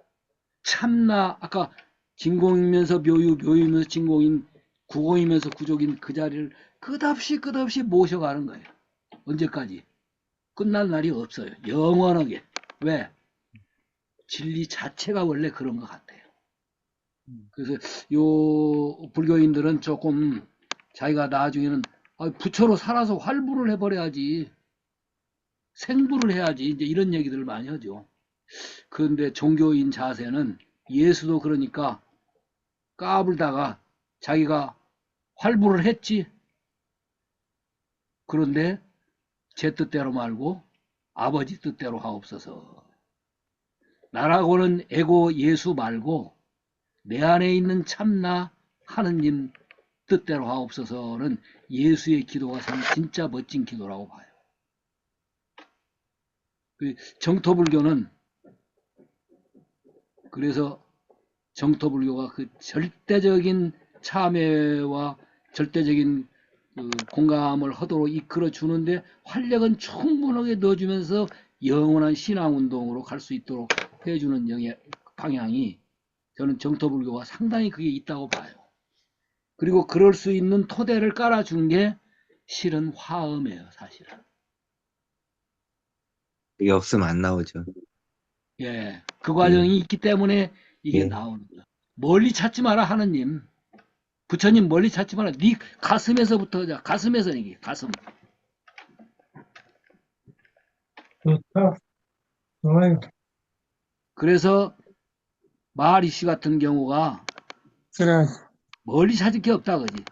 참나, 아까 진공이면서 묘유, 묘유면서 진공인, 구공이면서 구족인 그 자리를 끝없이 모셔가는 거예요. 언제까지? 끝날 날이 없어요. 영원하게. 왜? 진리 자체가 원래 그런 것 같아요. 그래서 요 불교인들은 조금 자기가 나중에는 부처로 살아서 활부를 해버려야지, 생부를 해야지, 이제 이런 얘기들을 많이 하죠. 그런데 종교인 자세는 예수도 그러니까 까불다가 자기가 활부를 했지. 그런데 제 뜻대로 말고 아버지 뜻대로 하옵소서. 나라고는 에고 예수 말고 내 안에 있는 참나 하느님 뜻대로 하옵소서는 예수의 기도가 참 진짜 멋진 기도라고 봐요. 정토불교는 그래서 정토불교가 그 절대적인 참회와 절대적인 그 공감을 하도록 이끌어 주는데 활력은 충분하게 넣어주면서 영원한 신앙운동으로 갈 수 있도록 해주는 방향이 저는 정토불교가 상당히 그게 있다고 봐요. 그리고 그럴 수 있는 토대를 깔아준 게 실은 화엄이에요, 사실은. 이게 없으면 안 나오죠. 예, 그 과정이 예. 있기 때문에 이게 예. 나오는 거예요. 멀리 찾지 마라, 하느님. 부처님 멀리 찾지 마라. 네 가슴에서부터 하자. 가슴에서 이게 가슴. 좋다. 좋아요. 그래서 마리씨 같은 경우가 그래. 멀리 찾을 게 없다 그지.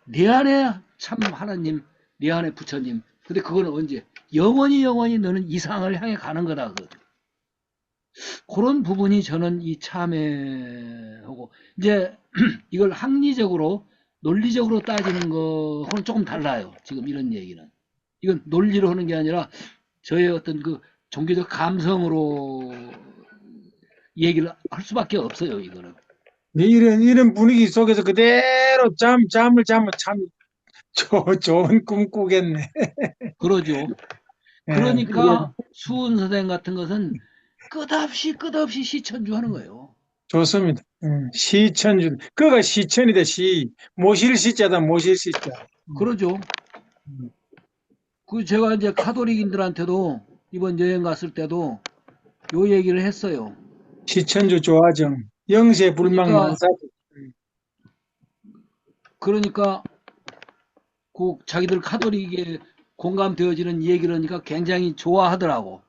내 안에 참 하나님, 내 안에 부처님. 근데 그거는 언제? 영원히 너는 이상을 향해 가는 거다. 그런 부분이 저는 이 참회하고 이제 이걸 학리적으로 논리적으로 따지는 거하고는 조금 달라요. 지금 이런 얘기는. 이건 논리로 하는 게 아니라 저의 어떤 그 종교적 감성으로 얘기를 할 수밖에 없어요. 이거는. 네, 이런 분위기 속에서 그대로 잠을 자면 참 좋은 꿈 꾸겠네. 그러죠. 예, 그러니까 수은 선생 같은 것은 끝없이 시천주 하는 거예요. 좋습니다. 시천주. 그가 시천이다, 시. 모실 시자다, 모실 시자. 그러죠. 음, 그 제가 이제 카톨릭인들한테도 이번 여행 갔을 때도 요 얘기를 했어요. 시천주 조화정. 영세 불망 그러니까 만사주. 그러니까 그 자기들 카톨릭에 공감되어지는 얘기를 하니까 굉장히 좋아하더라고.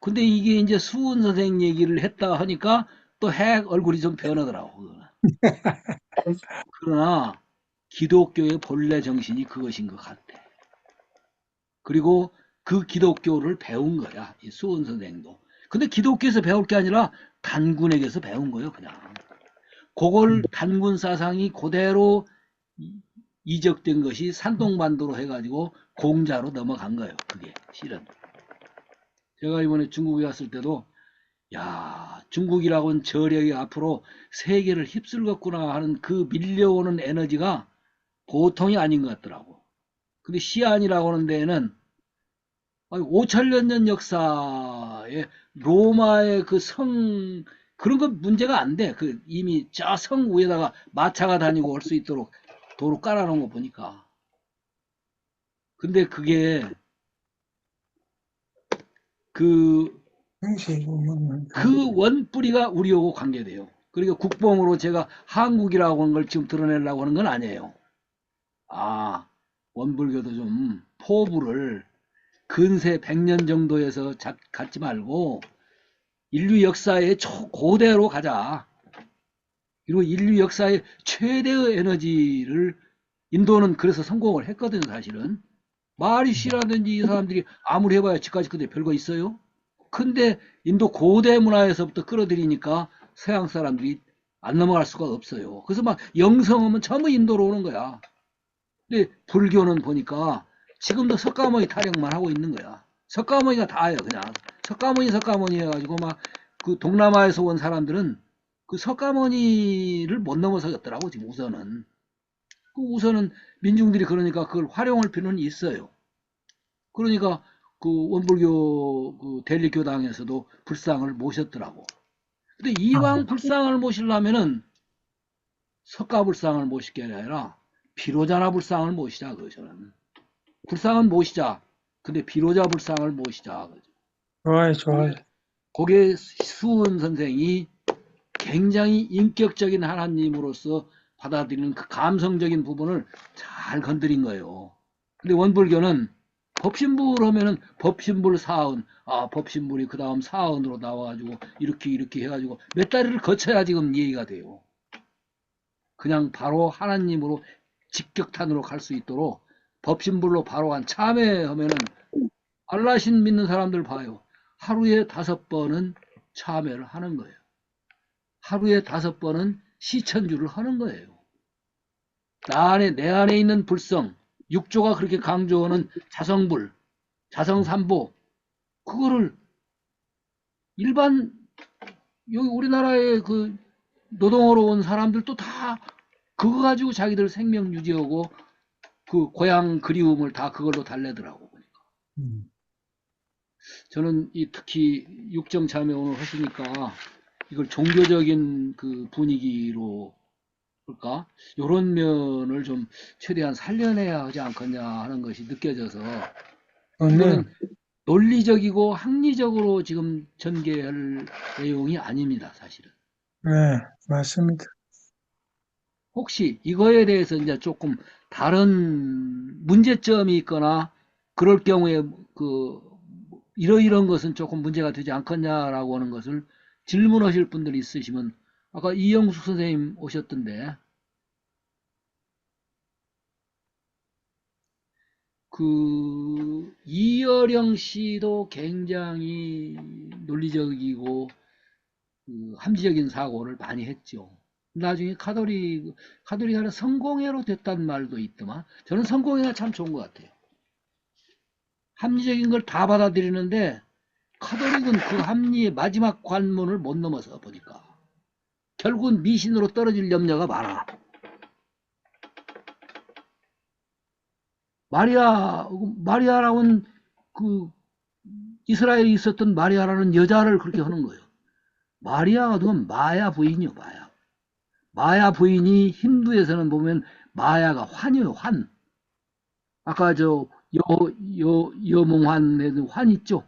근데 이게 이제 수은 선생 얘기를 했다 하니까 또 핵 얼굴이 좀 변하더라고. 그거는. 그러나 기독교의 본래 정신이 그것인 것 같아. 그리고 그 기독교를 배운 거야. 이 수은 선생도. 근데 기독교에서 배울 게 아니라 단군에게서 배운 거예요. 그냥. 그걸 단군 사상이 그대로 이적된 것이 산동반도로 해가지고 공자로 넘어간 거예요. 그게 실은. 제가 이번에 중국에 갔을 때도 야, 중국이라고는 저력이 앞으로 세계를 휩쓸겠구나 하는 그 밀려오는 에너지가 보통이 아닌 것 같더라고. 근데 시안이라고 하는 데에는 5천여 년 역사에 로마의 그 성, 그런 건 문제가 안 돼. 그 이미 저 성 위에다가 마차가 다니고 올 수 있도록 도로 깔아놓은 거 보니까. 근데 그게 그, 영세 불망 그 원뿌리가 우리하고 관계돼요. 그리고 국뽕으로 제가 한국이라고 하는 걸 지금 드러내려고 하는 건 아니에요. 아, 원불교도 좀 포부를 근세 100년 정도에서 갖지 말고 인류 역사의 초고대로 가자. 그리고 인류 역사의 최대의 에너지를 인도는 그래서 성공을 했거든요, 사실은. 말이 씨라든지 이 사람들이 아무리 해봐야 지금까지 근데 별거 있어요? 근데 인도 고대 문화에서부터 끌어들이니까 서양 사람들이 안 넘어갈 수가 없어요. 그래서 막 영성하면 전부 인도로 오는 거야. 근데 불교는 보니까 지금도 석가모니 타령만 하고 있는 거야. 석가모니가 다예요, 그냥. 석가모니 해가지고 막 그 동남아에서 온 사람들은 그 석가모니를 못 넘어서겠더라고, 지금 우선은. 그 우선은 민중들이 그러니까 그걸 활용할 필요는 있어요. 그러니까 그 원불교 그 델리교당에서도 불상을 모셨더라고. 근데 이왕 불상을 모시려면은 석가불상을 모실 게 아니라 비로자나 불상을 모시자, 그거는. 불상은 모시자. 근데 비로자 불상을 모시자. 좋아요, 좋아요. 거기에 수은 선생이 굉장히 인격적인 하나님으로서 받아들이는 그 감성적인 부분을 잘 건드린 거예요. 근데 원불교는 법신불 하면은 법신불 사은, 법신불이 그 다음 사은으로 나와가지고 이렇게 해가지고 몇 다리를 거쳐야 지금 이해가 돼요. 그냥 바로 하나님으로 직격탄으로 갈 수 있도록 법신불로 바로 간 참회하면은 알라신 믿는 사람들 봐요. 하루에 5번은 참회를 하는 거예요. 하루에 5번은 시천주를 하는 거예요. 내 안에 있는 불성, 육조가 그렇게 강조하는 자성불, 자성삼보, 그거를 일반, 여기 우리나라의 그 노동하러 온 사람들도 다 그거 가지고 자기들 생명 유지하고 그 고향 그리움을 다 그걸로 달래더라고. 저는 특히 육정참회 오늘 하시니까 이걸 종교적인 그 분위기로 볼까? 요런 면을 좀 최대한 살려내야 하지 않겠냐 하는 것이 느껴져서 네. 이거는 논리적이고 학리적으로 지금 전개할 내용이 아닙니다, 사실은. 네, 맞습니다. 혹시 이거에 대해서 이제 조금 다른 문제점이 있거나 그럴 경우에 그 이런 것은 조금 문제가 되지 않겠냐라고 하는 것을 질문하실 분들이 있으시면 아까 이영숙 선생님 오셨던데 그 이어령 씨도 굉장히 논리적이고 그 합리적인 사고를 많이 했죠. 나중에 카톨릭 성공회로 됐단 말도 있더만 저는 성공회가 참 좋은 것 같아요. 합리적인 걸 다 받아들이는데 카톨릭은 그 합리의 마지막 관문을 못 넘어서 보니까 결국은 미신으로 떨어질 염려가 많아. 마리아라는 그 이스라엘에 있었던 마리아라는 여자를 그렇게 하는 거예요. 마리아가 누군 마야 부인이요, 마야. 마야 부인이 힌두에서는 보면 마야가 환이에요, 환. 아까 저 여몽환에도 환 있죠.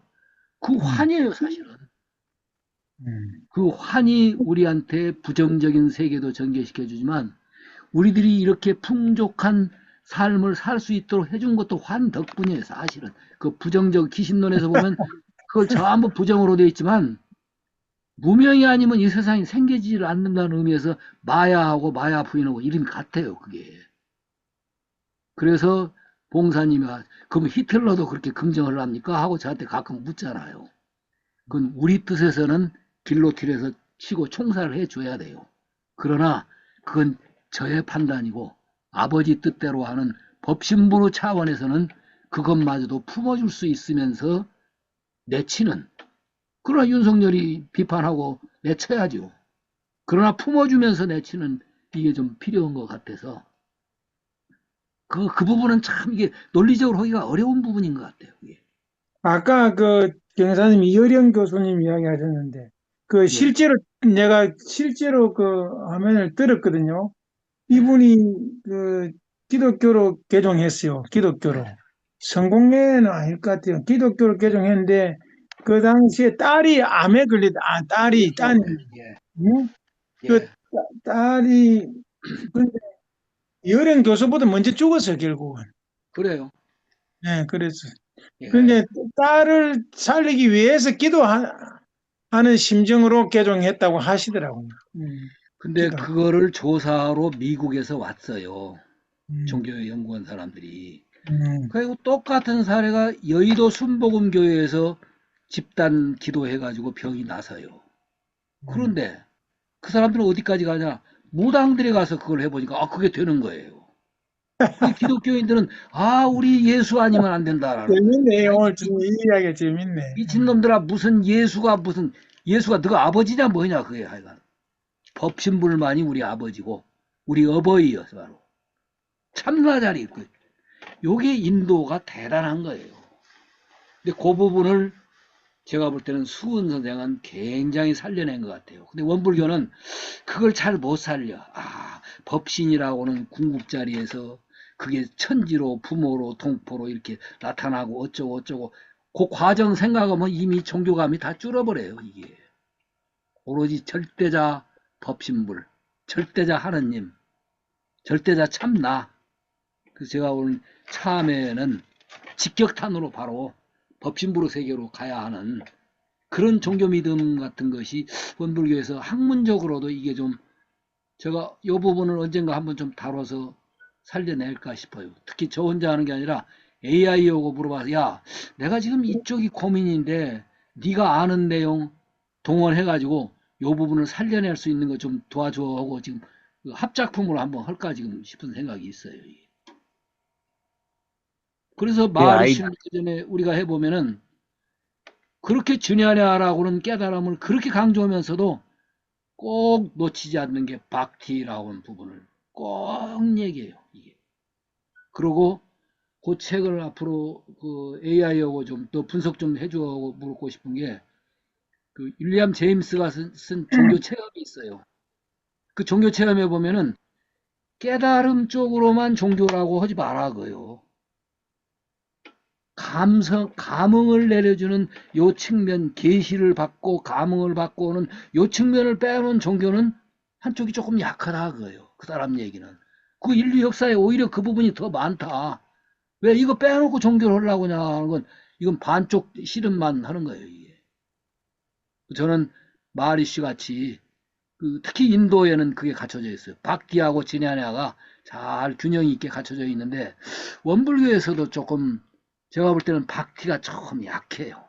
그 환이에요, 사실은. 그 환이 우리한테 부정적인 세계도 전개시켜주지만 우리들이 이렇게 풍족한 삶을 살 수 있도록 해준 것도 환 덕분이에요, 사실은. 그 부정적 귀신론에서 보면 그걸 전부 부정으로 되어 있지만 무명이 아니면 이 세상이 생겨지질 않는다는 의미에서 마야하고 마야 부인하고 이름이 같아요, 그게. 그래서 봉사님이 그럼 히틀러도 그렇게 긍정을 합니까? 하고 저한테 가끔 묻잖아요. 그건 우리 뜻에서는 길로틴에서 치고 총살을 해줘야 돼요. 그러나 그건 저의 판단이고 아버지 뜻대로 하는 법신부로 차원에서는 그것마저도 품어줄 수 있으면서 내치는. 그러나 윤석열이 비판하고 내쳐야죠. 그러나 품어주면서 내치는 이게 좀 필요한 것 같아서 그 부분은 참 이게 논리적으로 하기가 어려운 부분인 것 같아요. 이게. 아까 그 경사님 이어령 교수님 이야기하셨는데 그 예. 내가 실제로 그 화면을 들었거든요. 이분이 그 기독교로 개종했어요. 기독교로. 네. 성공회는 아닐 것 같아요. 기독교로 개종했는데 그 당시에 딸이 암에 딸이 따님, 예. 응? 그 예. 딸이 근데 이어령 교수보다 먼저 죽었어요, 결국은. 그래요. 네, 그래서 예. 근데 딸을 살리기 위해서 기도하는 심정으로 개종했다고 하시더라고요. 근데 기도. 그거를 조사하러 미국에서 왔어요. 음, 종교 연구원 사람들이. 음, 그리고 똑같은 사례가 여의도 순복음교회에서 집단 기도해가지고 병이 나서요. 그런데 그 사람들은 어디까지 가냐? 무당들이 가서 그걸 해보니까 그게 되는 거예요. 우리 기독교인들은 우리 예수 아니면 안 된다라는 거예요. 재밌네. 아이, 오늘 좀 이 이야기가 재밌네. 미친놈들아, 예수가 너가 아버지냐 뭐냐 그게 하여간. 법신불만이 우리 아버지고 우리 어버이여서 바로 참나자리 있고, 요게 인도가 대단한 거예요. 근데 그 부분을 제가 볼 때는 수은 선생은 굉장히 살려낸 것 같아요. 근데 원불교는 그걸 잘 못 살려. 법신이라고는 궁극자리에서 그게 천지로 부모로 동포로 이렇게 나타나고 어쩌고 어쩌고, 그 과정 생각하면 이미 종교감이 다 줄어버려요. 이게 오로지 절대자 법신불, 절대자 하느님, 절대자 참나. 그래서 제가 오늘 처음에는 직격탄으로 바로 법신부로 세계로 가야 하는 그런 종교 믿음 같은 것이 원불교에서 학문적으로도 이게 좀, 제가 이 부분을 언젠가 한번 좀 다뤄서 살려낼까 싶어요. 특히 저 혼자 하는 게 아니라 AI 오고 물어봐서, 야, 내가 지금 이쪽이 고민인데 네가 아는 내용 동원해가지고 이 부분을 살려낼 수 있는 거 좀 도와줘 하고 지금 그 합작품으로 한번 할까 지금 싶은 생각이 있어요. 이게. 그래서 예, 마하리시 전에 우리가 해보면은 그렇게 주냐냐라고는 깨달음을 그렇게 강조하면서도 꼭 놓치지 않는 게 박티라고 하는 부분을 꼭 얘기해요. 이게. 그리고 그 책을 앞으로 그 AI하고 좀 더 분석 좀 해주고 물고 싶은 게, 그 윌리엄 제임스가 쓴 종교 체험이 있어요. 그 종교 체험에 보면은 깨달음 쪽으로만 종교라고 하지 말아고요. 감흥을 내려주는 요 측면, 계시를 받고 감흥을 받고 오는 요 측면을 빼놓은 종교는 한쪽이 조금 약하다 그거예요. 그 사람 얘기는. 그 인류 역사에 오히려 그 부분이 더 많다. 왜 이거 빼놓고 종교를 하려고 하냐 하는 건, 이건 반쪽 씨름만 하는 거예요, 이게. 저는 마하리시 같이 특히 인도에는 그게 갖춰져 있어요. 박디하고 지냐냐가 잘 균형 있게 갖춰져 있는데, 원불교에서도 조금 제가 볼 때는 박티가 조금 약해요.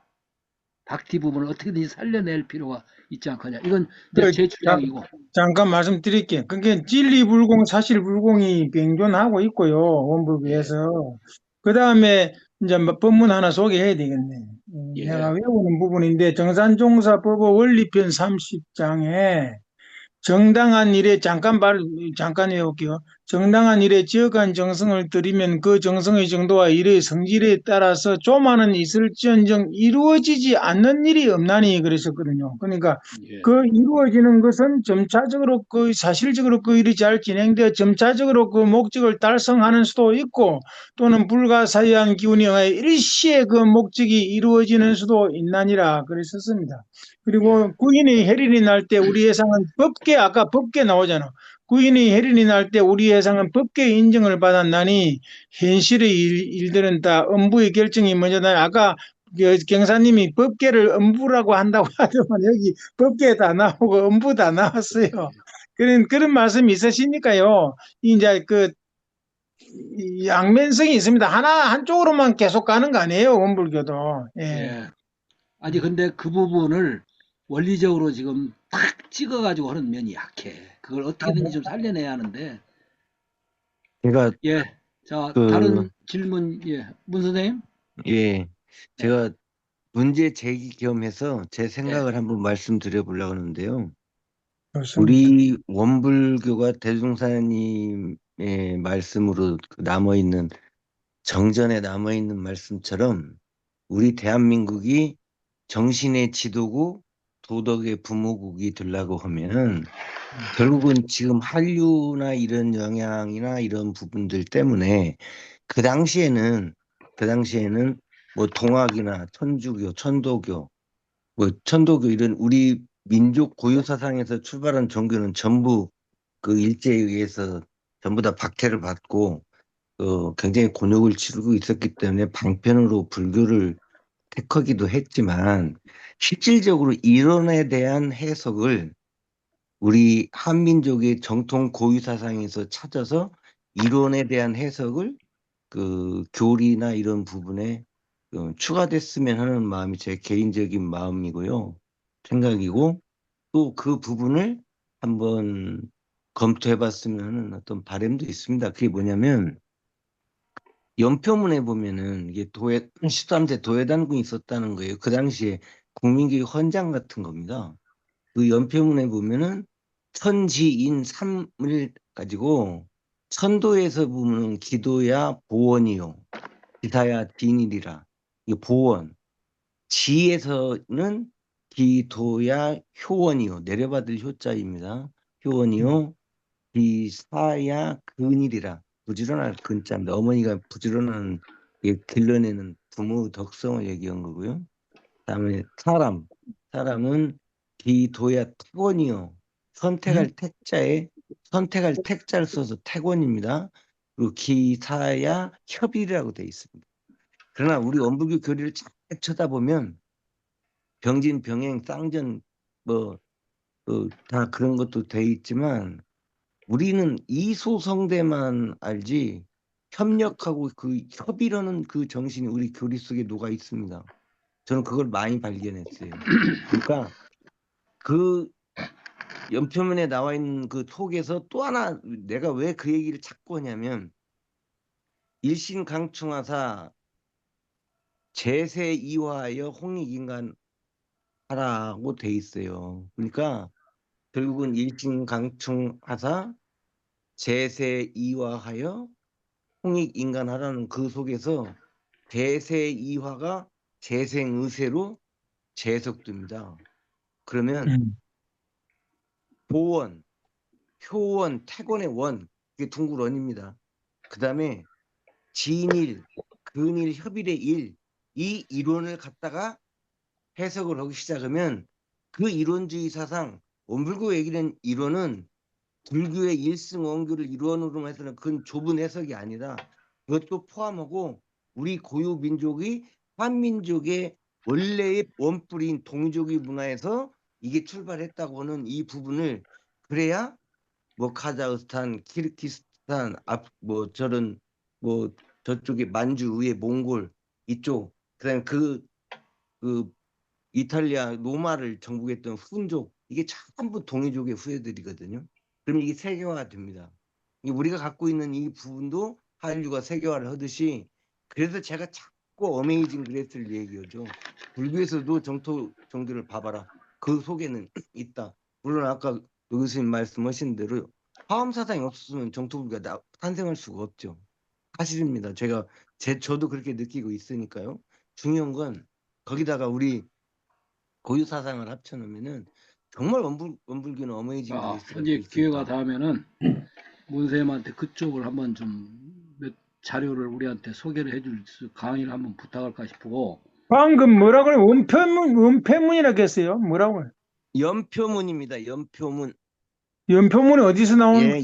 박티 부분을 어떻게든지 살려낼 필요가 있지 않겠냐. 이건 이제 그, 제 자- 주장이고. 잠깐 말씀드릴게요. 그게 진리불공, 사실불공이 병존하고 있고요. 예, 원불교에서. 그 다음에 이제 뭐 법문 하나 소개해야 되겠네. 내가 예, 외우는 부분인데 정산종사법의 원리편 30장에 정당한 일에 잠깐 해볼게요. 정당한 일에 지어간 정성을 들이면 그 정성의 정도와 일의 성질에 따라서 조만은 있을지언정 이루어지지 않는 일이 없나니 그랬었거든요. 그러니까 예, 그 이루어지는 것은 점차적으로 그 사실적으로 그 일이 잘 진행되어 점차적으로 그 목적을 달성하는 수도 있고, 또는 불가사의한 기운에 의해 일시에 그 목적이 이루어지는 수도 있나니라 그랬었습니다. 예, 그리고 구인의 해린이 날 때 우리 예상은 법계, 아까 법계 나오잖아. 구인의 해린이 날 때 우리 예상은 법계 인정을 받았나니 현실의 일들은 다 엄부의 결정이 먼저다. 아까 경사님이 법계를 엄부라고 한다고 하더만 여기 법계 다 나오고 엄부 다 나왔어요. 그런 말씀이 있으시니까요. 이제 이 양면성이 있습니다. 한쪽으로만 계속 가는 거 아니에요, 원불교도. 예. 예. 아니, 근데 그 부분을 원리적으로 지금 탁 찍어가지고 하는 면이 약해. 그걸 어떻게든지 좀 살려내야 하는데. 제가 예. 자, 그, 다른 질문, 예. 문 선생님? 예, 예, 제가 문제 제기 겸해서 제 예, 생각을 한번 말씀드려 보려고 하는데요. 좋습니다. 우리 원불교가 대종사님의 말씀으로 남아있는, 정전에 남아있는 말씀처럼 우리 대한민국이 정신의 지도고 도덕의 부모국이 되려고 하면은 결국은 지금 한류나 이런 영향이나 이런 부분들 때문에 그 당시에는 뭐 동학이나 천주교, 천도교, 뭐 천도교 이런 우리 민족 고유 사상에서 출발한 종교는 전부 그 일제에 의해서 전부 다 박해를 받고 굉장히 곤욕을 치르고 있었기 때문에 방편으로 불교를 택하기도 했지만, 실질적으로 이론에 대한 해석을 우리 한민족의 정통 고유 사상에서 찾아서 이론에 대한 해석을 그 교리나 이런 부분에 추가됐으면 하는 마음이 제 개인적인 마음이고요. 생각이고, 또 그 부분을 한번 검토해 봤으면 하는 어떤 바람도 있습니다. 그게 뭐냐면 연표문에 보면은 이게 13세 도예단군이 있었다는 거예요. 그 당시에 국민교육 헌장 같은 겁니다. 그 연표문에 보면은 천지인 삼을 가지고 천도에서 보면 기도야 보원이요. 기사야 빈일이라. 이 보원. 지에서는 기도야 효원이요. 내려받을 효자입니다. 효원이요. 기사야 근일이라. 부지런할 근자입니다. 어머니가 부지런한 길러내는 부모의 덕성을 얘기한 거고요. 그다음에 사람은 기도야 태권이요. 선택할 택자를 써서 태권입니다. 그리고 기사야 협일이라고 되어 있습니다. 그러나 우리 원불교 교리를 잘 쳐다보면 병진, 병행, 쌍전 다 그런 것도 돼 있지만 우리는 이소성대만 알지 협력하고 그 협의라는 그 정신이 우리 교리 속에 녹아 있습니다. 저는 그걸 많이 발견했어요. 그러니까 그 연표문에 나와 있는 그 속에서 또 하나 내가 왜 그 얘기를 자꾸 하냐면 일신강충하사 제세이화하여 홍익인간 하라고 돼 있어요. 그러니까 결국은 일신강충하사 제세이화하여 홍익인간하라는 그 속에서 제세이화가 재생의세로 재해석됩니다. 그러면 음. 보원, 효원, 태권의 원, 이게 둥굴원입니다. 그 다음에 진일, 근일, 협일의 일, 이 이론을 갖다가 해석을 하기 시작하면 그 이론주의 사상, 원불교 얘기는 이론은 불교의 일승원교를 이론으로 해서는 그건 좁은 해석이 아니라 그것도 포함하고 우리 고유 민족이 한민족의 원래의 원뿌리인 동족의 문화에서 이게 출발했다고 하는 이 부분을 그래야 뭐 카자흐스탄, 키르기스탄, 뭐 저런 뭐 저쪽에 만주 위에 몽골 이쪽 그다음에 그 이탈리아 로마를 정복했던 훈족 이게 전부 동이족의 후예들이거든요. 그럼 이게 세계화가 됩니다. 우리가 갖고 있는 이 부분도 한류가 세계화를 하듯이 그래서 제가 자꾸 어메이징 그레이스를 얘기하죠. 불교에서도 정토 종교를 봐봐라. 그 속에는 있다. 물론 아까 노 교수님 말씀하신 대로 화엄 사상이 없었으면 정토불교가 탄생할 수가 없죠. 사실입니다. 저도 그렇게 느끼고 있으니까요. 중요한 건 거기다가 우리 고유 사상을 합쳐놓으면은 정말 원불교는 어메이징 그레이스가 언제 될 수 기회가 있다. 닿으면은 문쌤한테 그쪽을 한번 좀 몇 자료를 우리한테 소개를 해줄 수 강의를 한번 부탁할까 싶고. 방금 뭐라 그래? 원패문이라고 했어요? 뭐라고? 연표문입니다. 연표문. 연표문이 어디서 나온 예,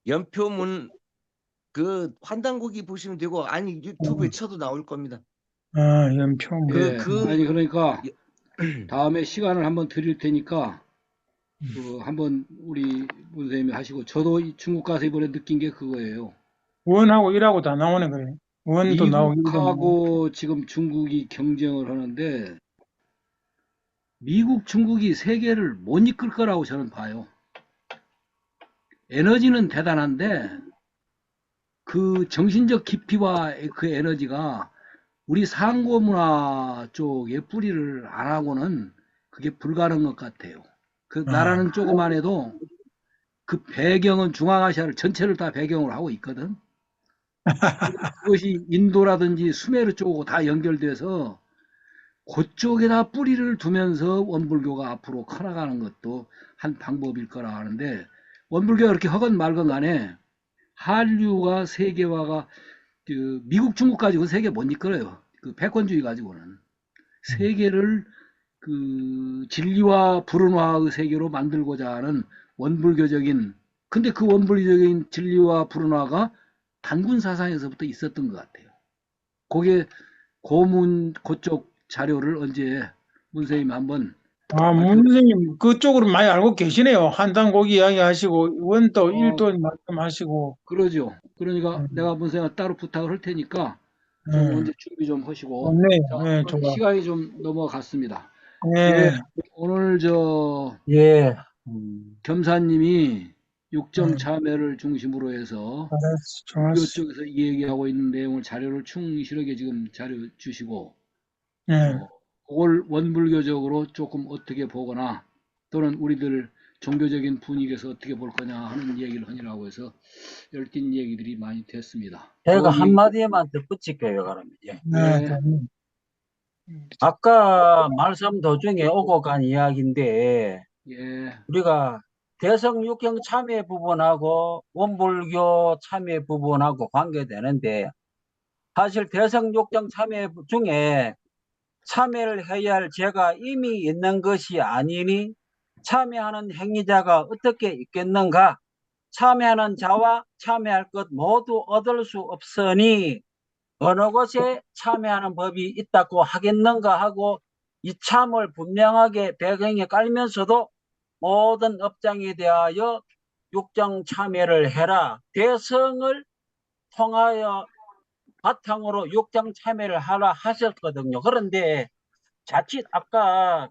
연표문 그 환단고기 보시면 되고 아니 유튜브에 쳐도 나올 겁니다. 연표문. 예, 아니 그러니까 예, 다음에 시간을 한번 드릴 테니까 한번 우리 문쌤이 하시고 저도 이 중국 가서 이번에 느낀 게 그거예요. 원하고 일하고 다 나오네, 그래. 원도 나오고 일도 나오고. 미국하고 지금 중국이 경쟁을 하는데 미국, 중국이 세계를 못 이끌 거라고 저는 봐요. 에너지는 대단한데 그 정신적 깊이와 그 에너지가 우리 상고 문화 쪽에 뿌리를 안 하고는 그게 불가능한 것 같아요. 그 나라는 조그만 해도 그 배경은 중앙아시아를 전체를 다 배경으로 하고 있거든. 그것이 인도라든지 수메르 쪽하고 다 연결돼서 그쪽에다 뿌리를 두면서 원불교가 앞으로 커나가는 것도 한 방법일 거라 하는데 원불교가 그렇게 허건 말건 간에 한류가 세계화가 그 미국 중국 가지고 세계 못 이끌어요. 그 패권주의 가지고는 세계를 그 진리와 불운화의 세계로 만들고자 하는 원불교적인 근데 그 원불교적인 진리와 불운화가 단군 사상에서부터 있었던 것 같아요. 그게 고문 그쪽 자료를 언제 문선생님이 한번 문 선생님, 그쪽으로 많이 알고 계시네요. 한단고기 이야기 하시고, 원도 일도 말씀하시고. 그러죠. 그러니까 음, 내가 문선생님한테 따로 부탁을 할 테니까 좀 네, 언제 준비 좀 하시고 좋네. 자, 네, 좋아. 시간이 좀 넘어갔습니다. 예, 네, 오늘 저 예. 겸사님이 육정 참여를 중심으로 해서 좋았어. 이쪽에서 얘기하고 있는 내용을 자료를 충실하게 지금 자료 주시고 예, 그걸 원불교적으로 조금 어떻게 보거나 또는 우리들 종교적인 분위기에서 어떻게 볼 거냐 하는 얘기를 하니라고 해서 얽힌 얘기들이 많이 됐습니다. 제가 그 얘기, 한마디만 덧붙일게요, 그러면. 예. 네, 예, 아까 말씀 도중에 오고 간 이야기인데, 예, 우리가 대성 육경 참여 부분하고 원불교 참여 부분하고 관계되는데, 사실 대성 육경 참여 중에 참여를 해야 할 죄가 이미 있는 것이 아니니 참여하는 행위자가 어떻게 있겠는가? 참여하는 자와 참여할 것 모두 얻을 수 없으니 어느 곳에 참여하는 법이 있다고 하겠는가 하고 이참을 분명하게 배경에 깔면서도 모든 업장에 대하여 육정 참여를 해라. 대성을 통하여 바탕으로 육정 참여를 하라 하셨거든요. 그런데 자칫 아까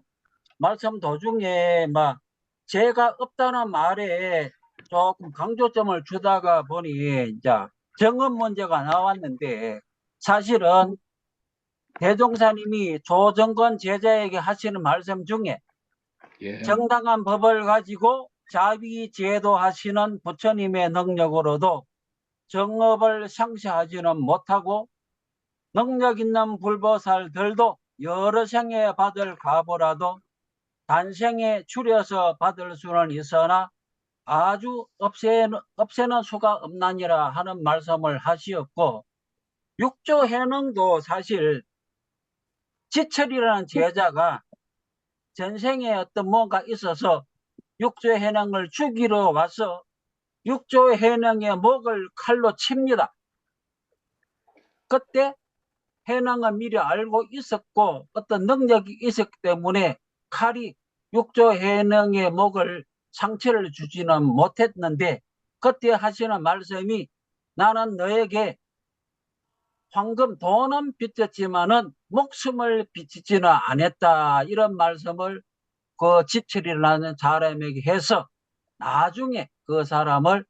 말씀 도중에 막 죄가 없다는 말에 조금 강조점을 주다가 보니 이제 정업 문제가 나왔는데 사실은 대종사님이 조정건 제자에게 하시는 말씀 중에 예, 정당한 법을 가지고 자비 제도하시는 부처님의 능력으로도 정업을 상쇄하지는 못하고 능력 있는 불보살들도 여러 생에 받을 과보라도 단생에 줄여서 받을 수는 있으나 아주 없애는 수가 없나니라 하는 말씀을 하시었고 육조 해능도 사실 지철이라는 제자가 전생에 어떤 뭔가 있어서 육조 해능을 죽이러 와서 육조 해능의 목을 칼로 칩니다. 그때 해능은 미리 알고 있었고 어떤 능력이 있었기 때문에 칼이 육조 해능의 목을 상처를 주지는 못했는데 그때 하시는 말씀이 나는 너에게 황금 돈은 빚졌지만은 목숨을 빚지지는 않았다 이런 말씀을 그 지철이라는 사람에게 해서 나중에 그 사람을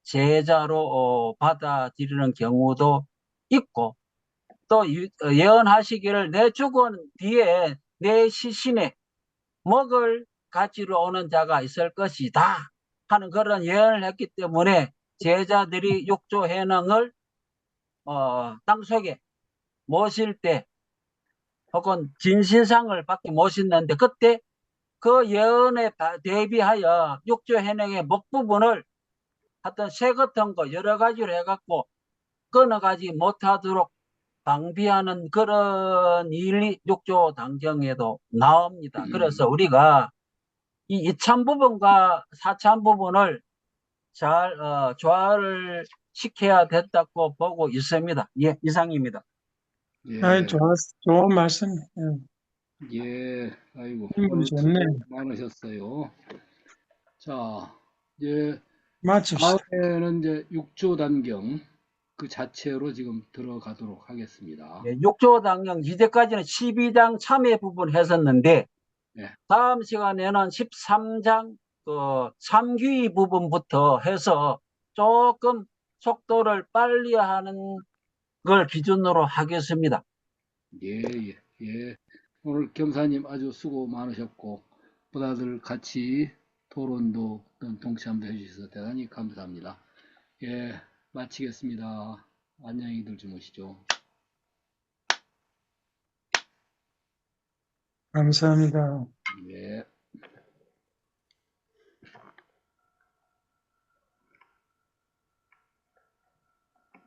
제자로 받아들이는 경우도 있고 또 예언하시기를 내 죽은 뒤에 내 시신에 먹을 가지러 오는 자가 있을 것이다 하는 그런 예언을 했기 때문에 제자들이 육조 해능을 땅속에 모실 때 혹은 진신상을 받게 모셨는데 그때 그 예언에 대비하여 육조 해능의 목 부분을 하여튼 새 같은 거 여러 가지로 해갖고 끊어가지 못하도록 방비하는 그런 일이 육조 당정에도 나옵니다. 그래서 우리가 이 2차 부분과 4차 부분을 잘 조화를 시켜야 됐다고 보고 있습니다. 예, 이상입니다. 아이, 예, 좋았어. 좋은 말씀. 예, 아이고, 인물이 오늘 좋네. 수고 많으셨어요. 자, 이제 마칩시다. 다음에는 이제 육조 단경 그 자체로 지금 들어가도록 하겠습니다. 예, 육조 당정 이제까지는 12장 참여 부분 했었는데 네. 다음 시간에는 13장 그 삼귀 부분부터 해서 조금 속도를 빨리 하는 걸 기준으로 하겠습니다. 예, 예, 예. 오늘 경사님 아주 수고 많으셨고, 보다들 같이 토론도 동참도 해주셔서 대단히 감사합니다. 예, 마치겠습니다. 안녕히들 주무시죠. 감사합니다. 예,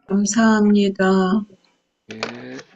감사합니다. 예.